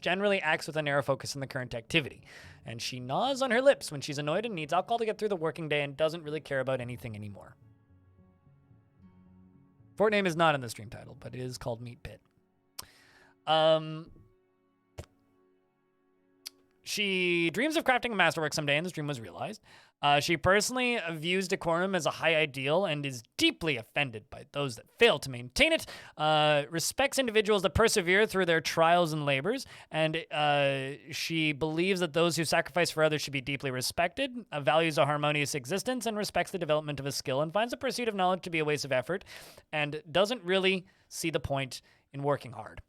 generally acts with a narrow focus on the current activity. And she gnaws on her lips when she's annoyed and needs alcohol to get through the working day and doesn't really care about anything anymore. Fort name is not in the stream title, but it is called Meatpit. She dreams of crafting a masterwork someday, and this dream was realized. She personally views decorum as a high ideal and is deeply offended by those that fail to maintain it, respects individuals that persevere through their trials and labors, and she believes that those who sacrifice for others should be deeply respected, values a harmonious existence, and respects the development of a skill, and finds the pursuit of knowledge to be a waste of effort, and doesn't really see the point in working hard.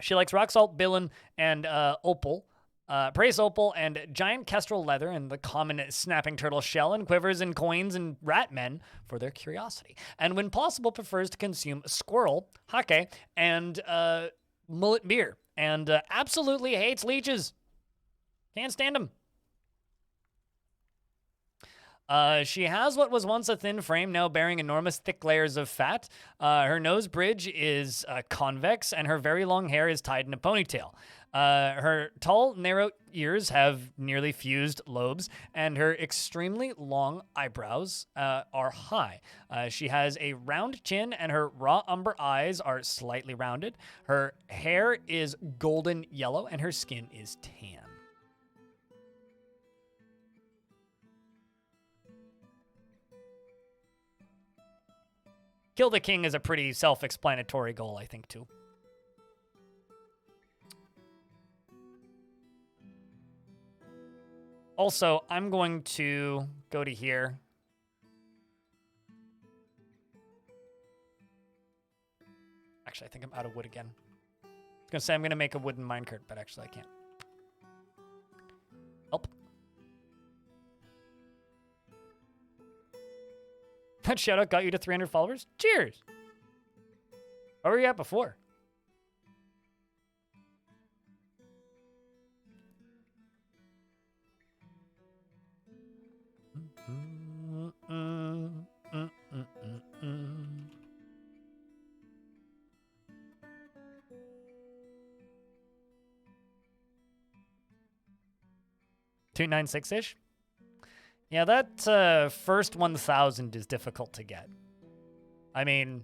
She likes rock salt, billin, and opal. Praise opal and giant kestrel leather and the common snapping turtle shell and quivers and coins and rat men for their curiosity. And when possible, prefers to consume squirrel, hake, and mullet beer. And absolutely hates leeches. Can't stand them. She has what was once a thin frame, now bearing enormous thick layers of fat. Her nose bridge is convex, and her very long hair is tied in a ponytail. Her tall, narrow ears have nearly fused lobes, and her extremely long eyebrows are high. She has a round chin, and her raw umber eyes are slightly rounded. Her hair is golden yellow, and her skin is tan. Kill the king is a pretty self-explanatory goal, I think, too. Also, I'm going to go to here. Actually, I think I'm out of wood again. I was going to say I'm going to make a wooden minecart, but actually I can't. Help. That shoutout got you to 300 followers? Cheers! Where were you at before? $296-ish? Yeah, that first 1,000 is difficult to get. I mean,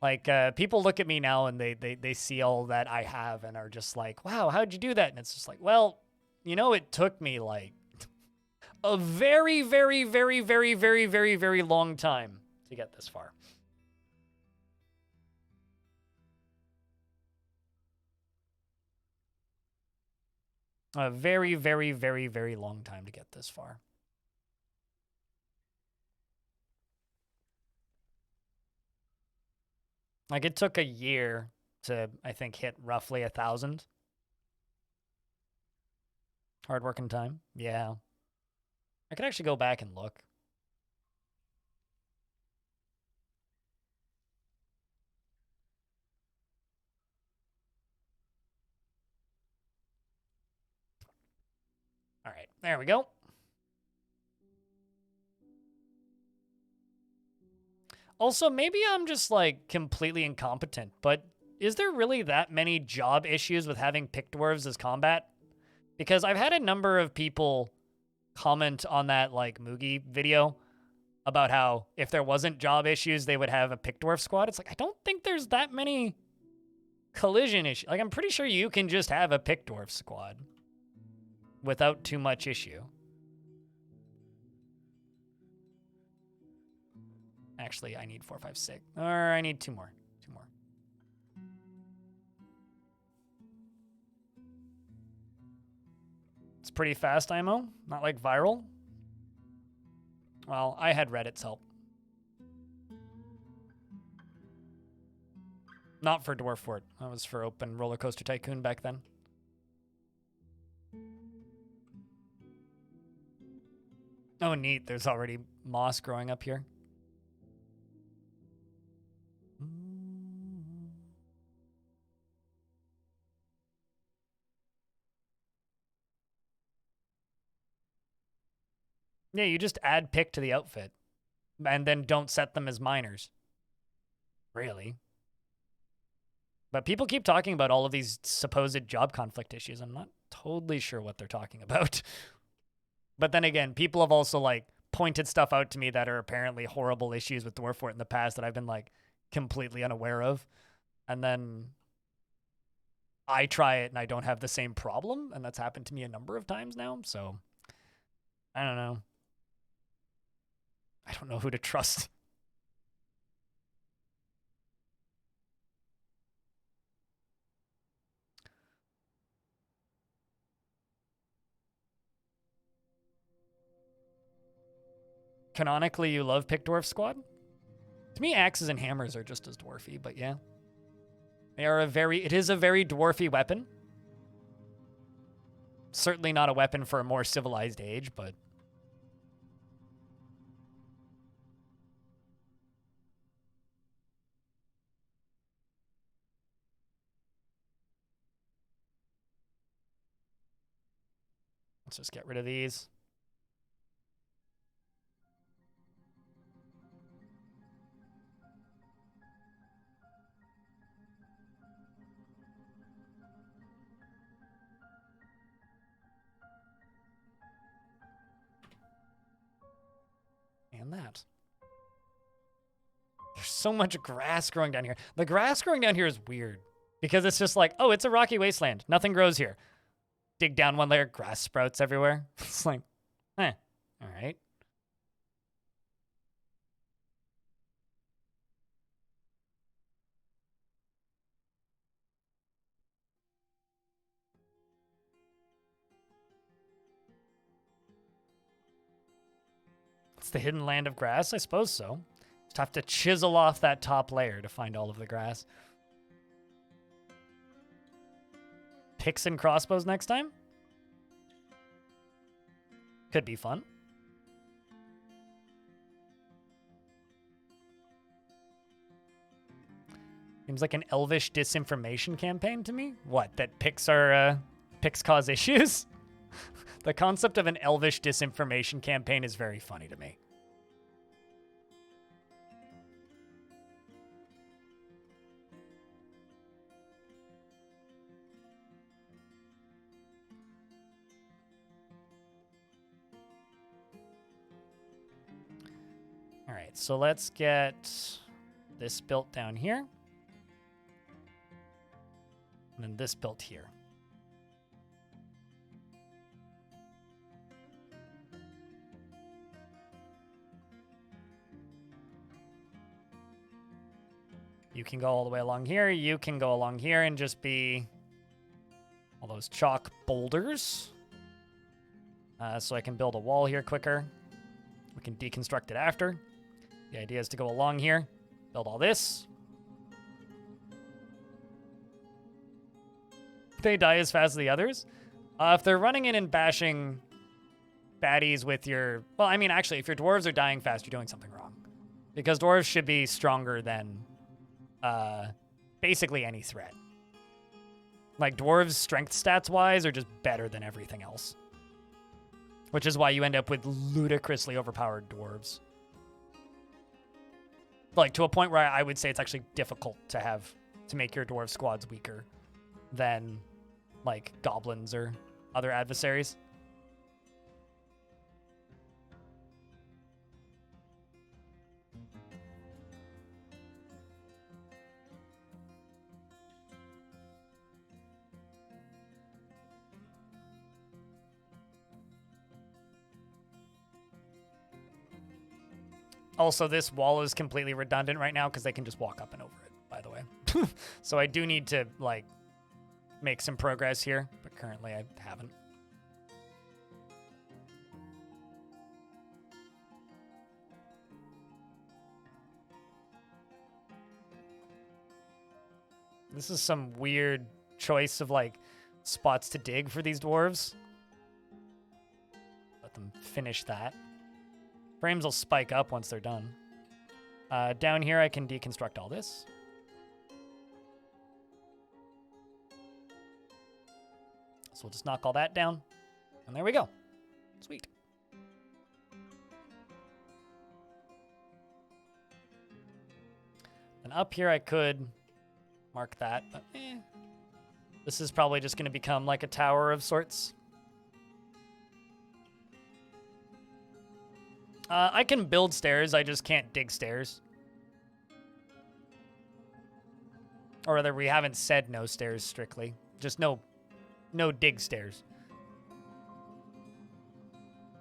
like, people look at me now and they see all that I have and are just like, wow, how'd you do that? And it's just like, well, you know, it took me, like, a very, very, very, very, very, very, very long time to get this far. A very, very, very, very long time to get this far. Like, it took a year to, I think, hit roughly 1,000. Hard working time. Yeah. I could actually go back and look. All right, there we go. Also, maybe I'm just, like, completely incompetent, but is there really that many job issues with having pick dwarves as combat? Because I've had a number of people comment on that, like, Moogie video about how if there wasn't job issues, they would have a pick dwarf squad. It's like, I don't think there's that many collision issues. Like, I'm pretty sure you can just have a pick dwarf squad without too much issue. Actually, I need 4, 5, 6. Or I need 2 more. 2 more. It's pretty fast IMO, not like viral. Well, I had Reddit's help. Not for Dwarf Fort. That was for Open Roller Coaster Tycoon back then. Oh, neat. There's already moss growing up here. Yeah, you just add pick to the outfit and then don't set them as minors. Really? But people keep talking about all of these supposed job conflict issues. I'm not totally sure what they're talking about. But then again, people have also like pointed stuff out to me that are apparently horrible issues with Dwarf Fort in the past that I've been like completely unaware of. And then I try it and I don't have the same problem. And that's happened to me a number of times now. So I don't know. I don't know who to trust. Canonically, you love Pick Dwarf Squad? To me, axes and hammers are just as dwarfy, but yeah. It is a very dwarfy weapon. Certainly not a weapon for a more civilized age, but... Let's just get rid of these. And that. There's so much grass growing down here. The grass growing down here is weird. Because it's just like, oh, it's a rocky wasteland. Nothing grows here. Dig down 1 layer, grass sprouts everywhere. It's like, all right. It's the hidden land of grass? I suppose so. Just have to chisel off that top layer to find all of the grass. Picks and crossbows next time? Could be fun. Seems like an elvish disinformation campaign to me. What, that picks cause issues? The concept of an elvish disinformation campaign is very funny to me. All right, so let's get this built down here. And then this built here. You can go all the way along here. You can go along here and just be all those chalk boulders. So I can build a wall here quicker. We can deconstruct it after. The idea is to go along here, build all this. They die as fast as the others. If they're running in and bashing baddies with your... Well, I mean, actually, if your dwarves are dying fast, you're doing something wrong. Because dwarves should be stronger than basically any threat. Like, dwarves, strength stats-wise, are just better than everything else. Which is why you end up with ludicrously overpowered dwarves. Like, to a point where I would say it's actually difficult to make your dwarf squads weaker than, like, goblins or other adversaries. Also, this wall is completely redundant right now because they can just walk up and over it, by the way. So I do need to, like, make some progress here, but currently I haven't. This is some weird choice of, like, spots to dig for these dwarves. Let them finish that. Frames will spike up once they're done. Down here, I can deconstruct all this. So we'll just knock all that down. And there we go. Sweet. And up here, I could mark that, but this is probably just going to become like a tower of sorts. I can build stairs, I just can't dig stairs. Or rather, we haven't said no stairs strictly. Just no dig stairs.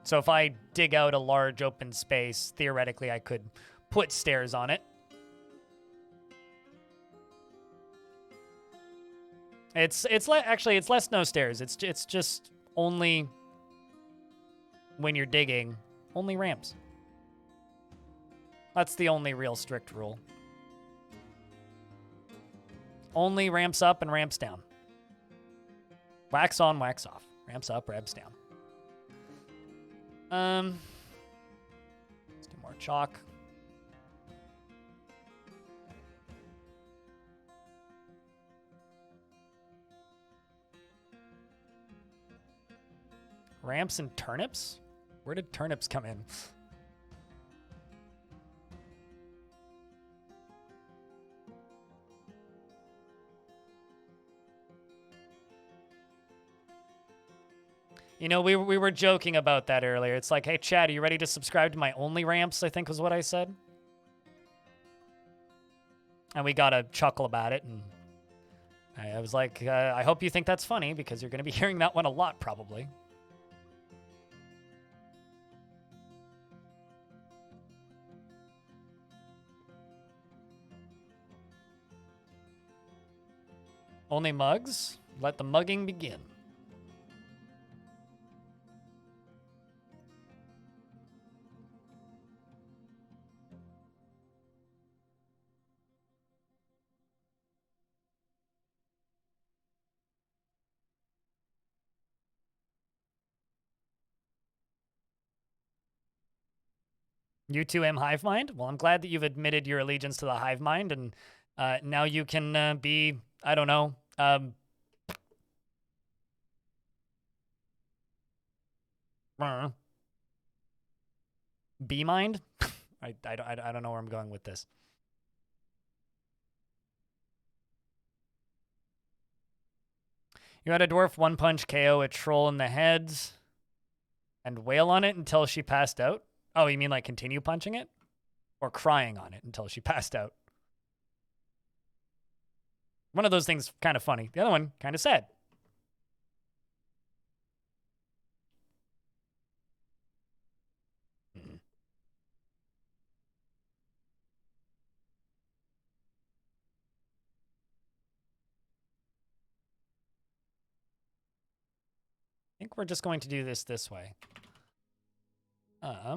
So if I dig out a large open space, theoretically I could put stairs on it. Actually it's less no stairs. It's just only when you're digging, only ramps. That's the only real strict rule. Only ramps up and ramps down. Wax on, wax off. Ramps up, ramps down. Let's do more chalk. Ramps and turnips? Where did turnips come in? You know, we were joking about that earlier. It's like, hey, Chad, are you ready to subscribe to my only ramps, I think was what I said. And we got a chuckle about it, and I was like, I hope you think that's funny, because you're going to be hearing that one a lot, probably. Only mugs? Let the mugging begin. You too, M. Hive Mind? Well, I'm glad that you've admitted your allegiance to the Hive Mind, and now you can be, I don't know, B-Mind? I don't know where I'm going with this. You had a dwarf one-punch KO a troll in the head and wail on it until she passed out? Oh, you mean like continue punching it? Or crying on it until she passed out? One of those things kind of funny. The other one kind of sad. I think we're just going to do this way. I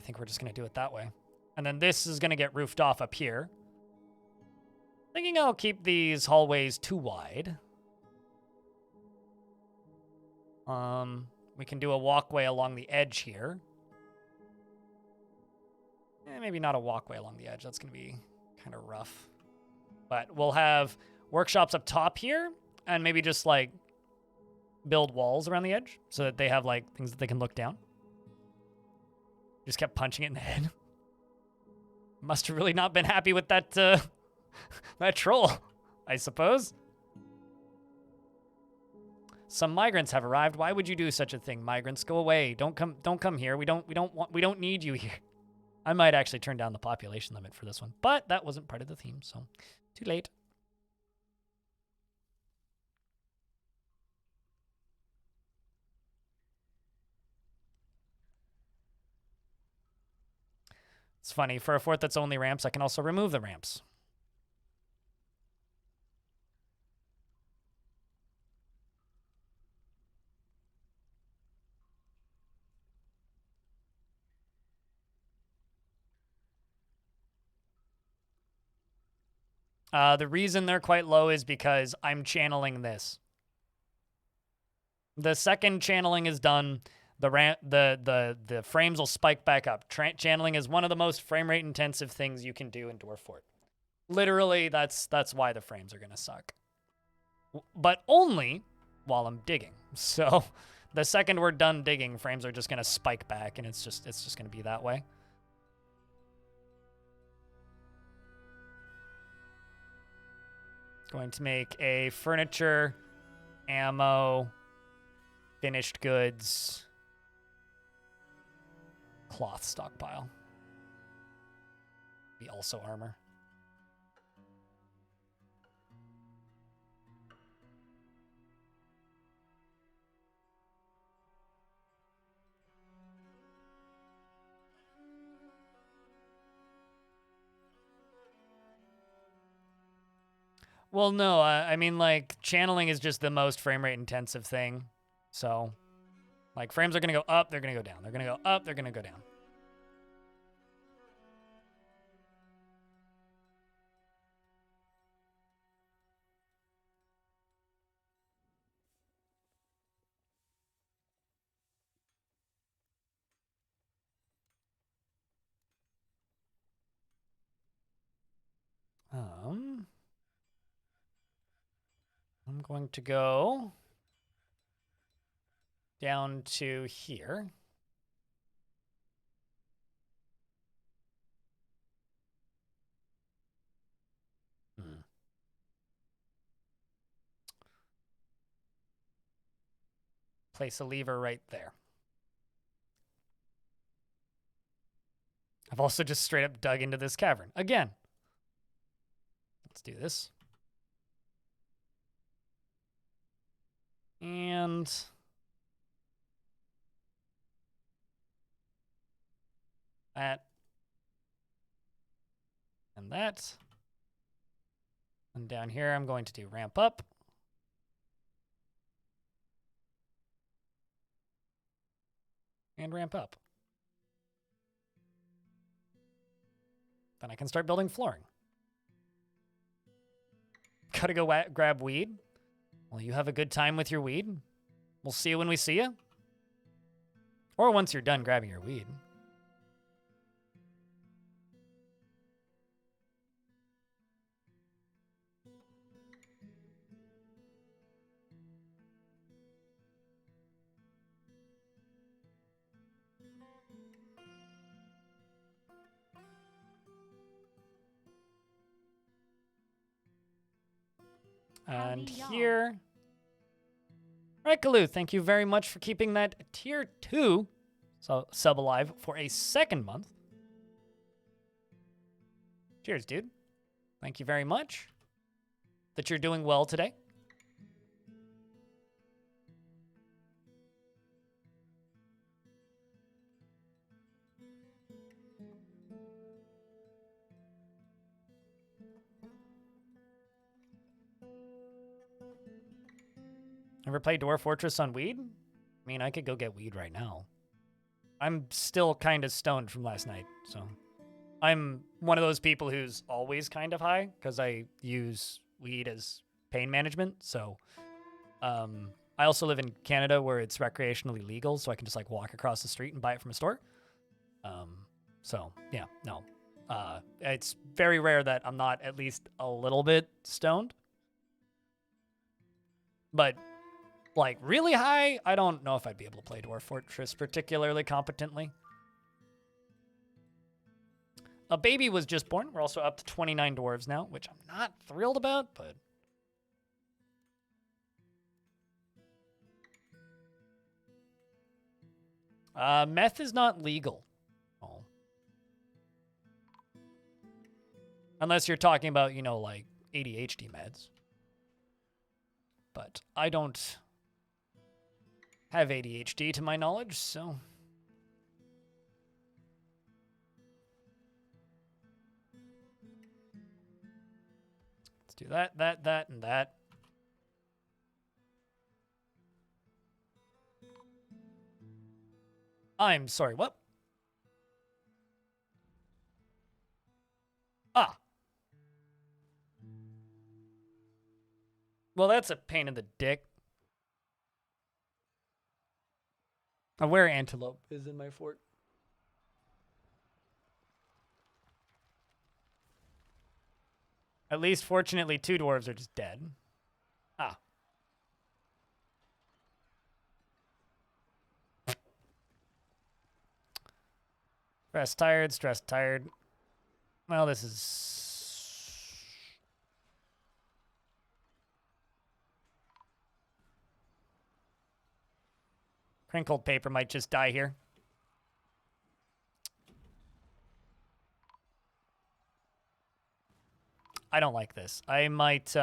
think we're just going to do it that way. And then this is going to get roofed off up here. Thinking I'll keep these hallways too wide. We can do a walkway along the edge here. Maybe not a walkway along the edge. That's going to be kind of rough. But we'll have workshops up top here, and maybe just, like, build walls around the edge so that they have, like, things that they can look down. Just kept punching it in the head. Must have really not been happy with that, that troll, I suppose. Some migrants have arrived. Why would you do such a thing? Migrants, go away. Don't come here. We don't need you here. I might actually turn down the population limit for this one, but that wasn't part of the theme, so too late. It's funny, for a fort that's only ramps, I can also remove the ramps. The reason they're quite low is because I'm channeling this. The second channeling is done, the frames will spike back up. Channeling is one of the most frame rate intensive things you can do in Dwarf Fort. Literally, that's why the frames are gonna suck. But only while I'm digging. So the second we're done digging, frames are just gonna spike back, and it's just gonna be that way. Going to make a furniture, ammo, finished goods, cloth stockpile. Be also armor. Well, no, I mean, like, channeling is just the most frame rate intensive thing. So, like, frames are going to go up, they're going to go down. They're going to go up, they're going to go down. I'm going to go down to here. Place a lever right there. I've also just straight up dug into this cavern. Again. Let's do this. And that. And that. And down here, I'm going to do ramp up. And ramp up. Then I can start building flooring. Gotta go grab weed. Well, you have a good time with your weed. We'll see you when we see you. Or once you're done grabbing your weed. And here. All right, Galoo, thank you very much for keeping that tier 2 sub alive for a second month. Cheers, dude. Thank you very much. That you're doing well today. Ever played Dwarf Fortress on weed? I mean, I could go get weed right now. I'm still kind of stoned from last night, so. I'm one of those people who's always kind of high because I use weed as pain management. So I also live in Canada where it's recreationally legal, so I can just like walk across the street and buy it from a store. So yeah, no. It's very rare that I'm not at least a little bit stoned. But like really high, I don't know if I'd be able to play Dwarf Fortress particularly competently. A baby was just born. We're also up to 29 dwarves now, which I'm not thrilled about, but... meth is not legal. Oh. Unless you're talking about, you know, like ADHD meds. But I don't have ADHD to my knowledge, so... Let's do that, that, and that. I'm sorry, what? Ah. Well, that's a pain in the dick. A were antelope is in my fort. At least, fortunately, 2 dwarves are just dead. Ah. Stressed, tired. Well, this is... Crinkled paper might just die here. I don't like this. I might,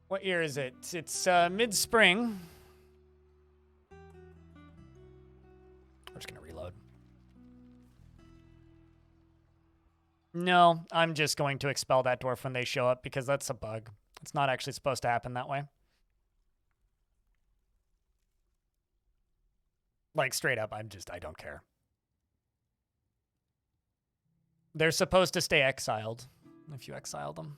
What year is it? It's, mid-spring. We're just gonna reload. No, I'm just going to expel that dwarf when they show up because that's a bug. It's not actually supposed to happen that way. Like, straight up, I don't care. They're supposed to stay exiled if you exile them.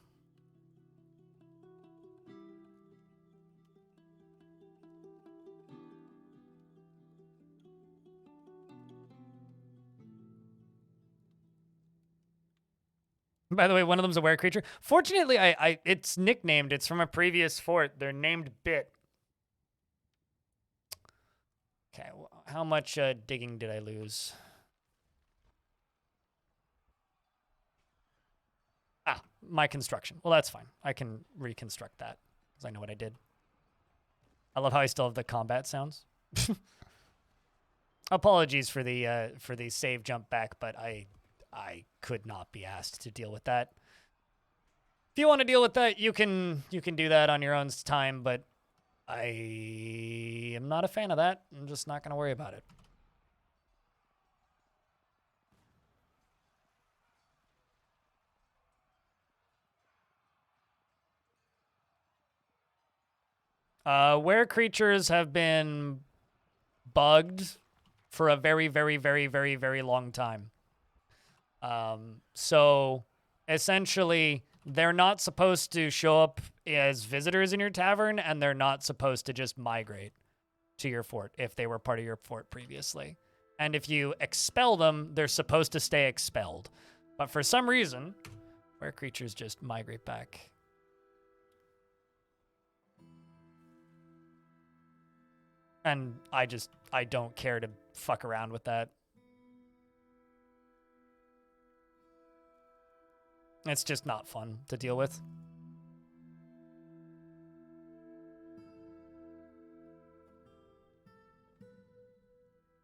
By the way, one of them's a were creature. Fortunately, it's nicknamed. It's from a previous fort. They're named Bit. Okay, well, how much digging did I lose? Ah, my construction. Well, that's fine. I can reconstruct that because I know what I did. I love how I still have the combat sounds. Apologies for the save jump back, but I could not be asked to deal with that. If you want to deal with that, you can do that on your own time, but I am not a fan of that. I'm just not going to worry about it. Were creatures have been bugged for a very, very, very, very, very long time. So essentially, they're not supposed to show up as visitors in your tavern, and they're not supposed to just migrate to your fort if they were part of your fort previously. And if you expel them, they're supposed to stay expelled. But for some reason, were creatures just migrate back. And I don't care to fuck around with that. It's just not fun to deal with.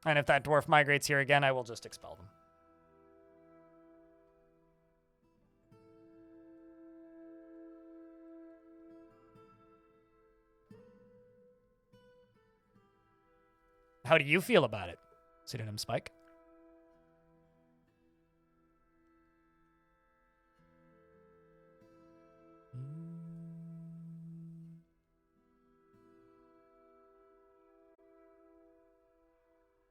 And if that dwarf migrates here again, I will just expel them. How do you feel about it, Pseudonym Spike?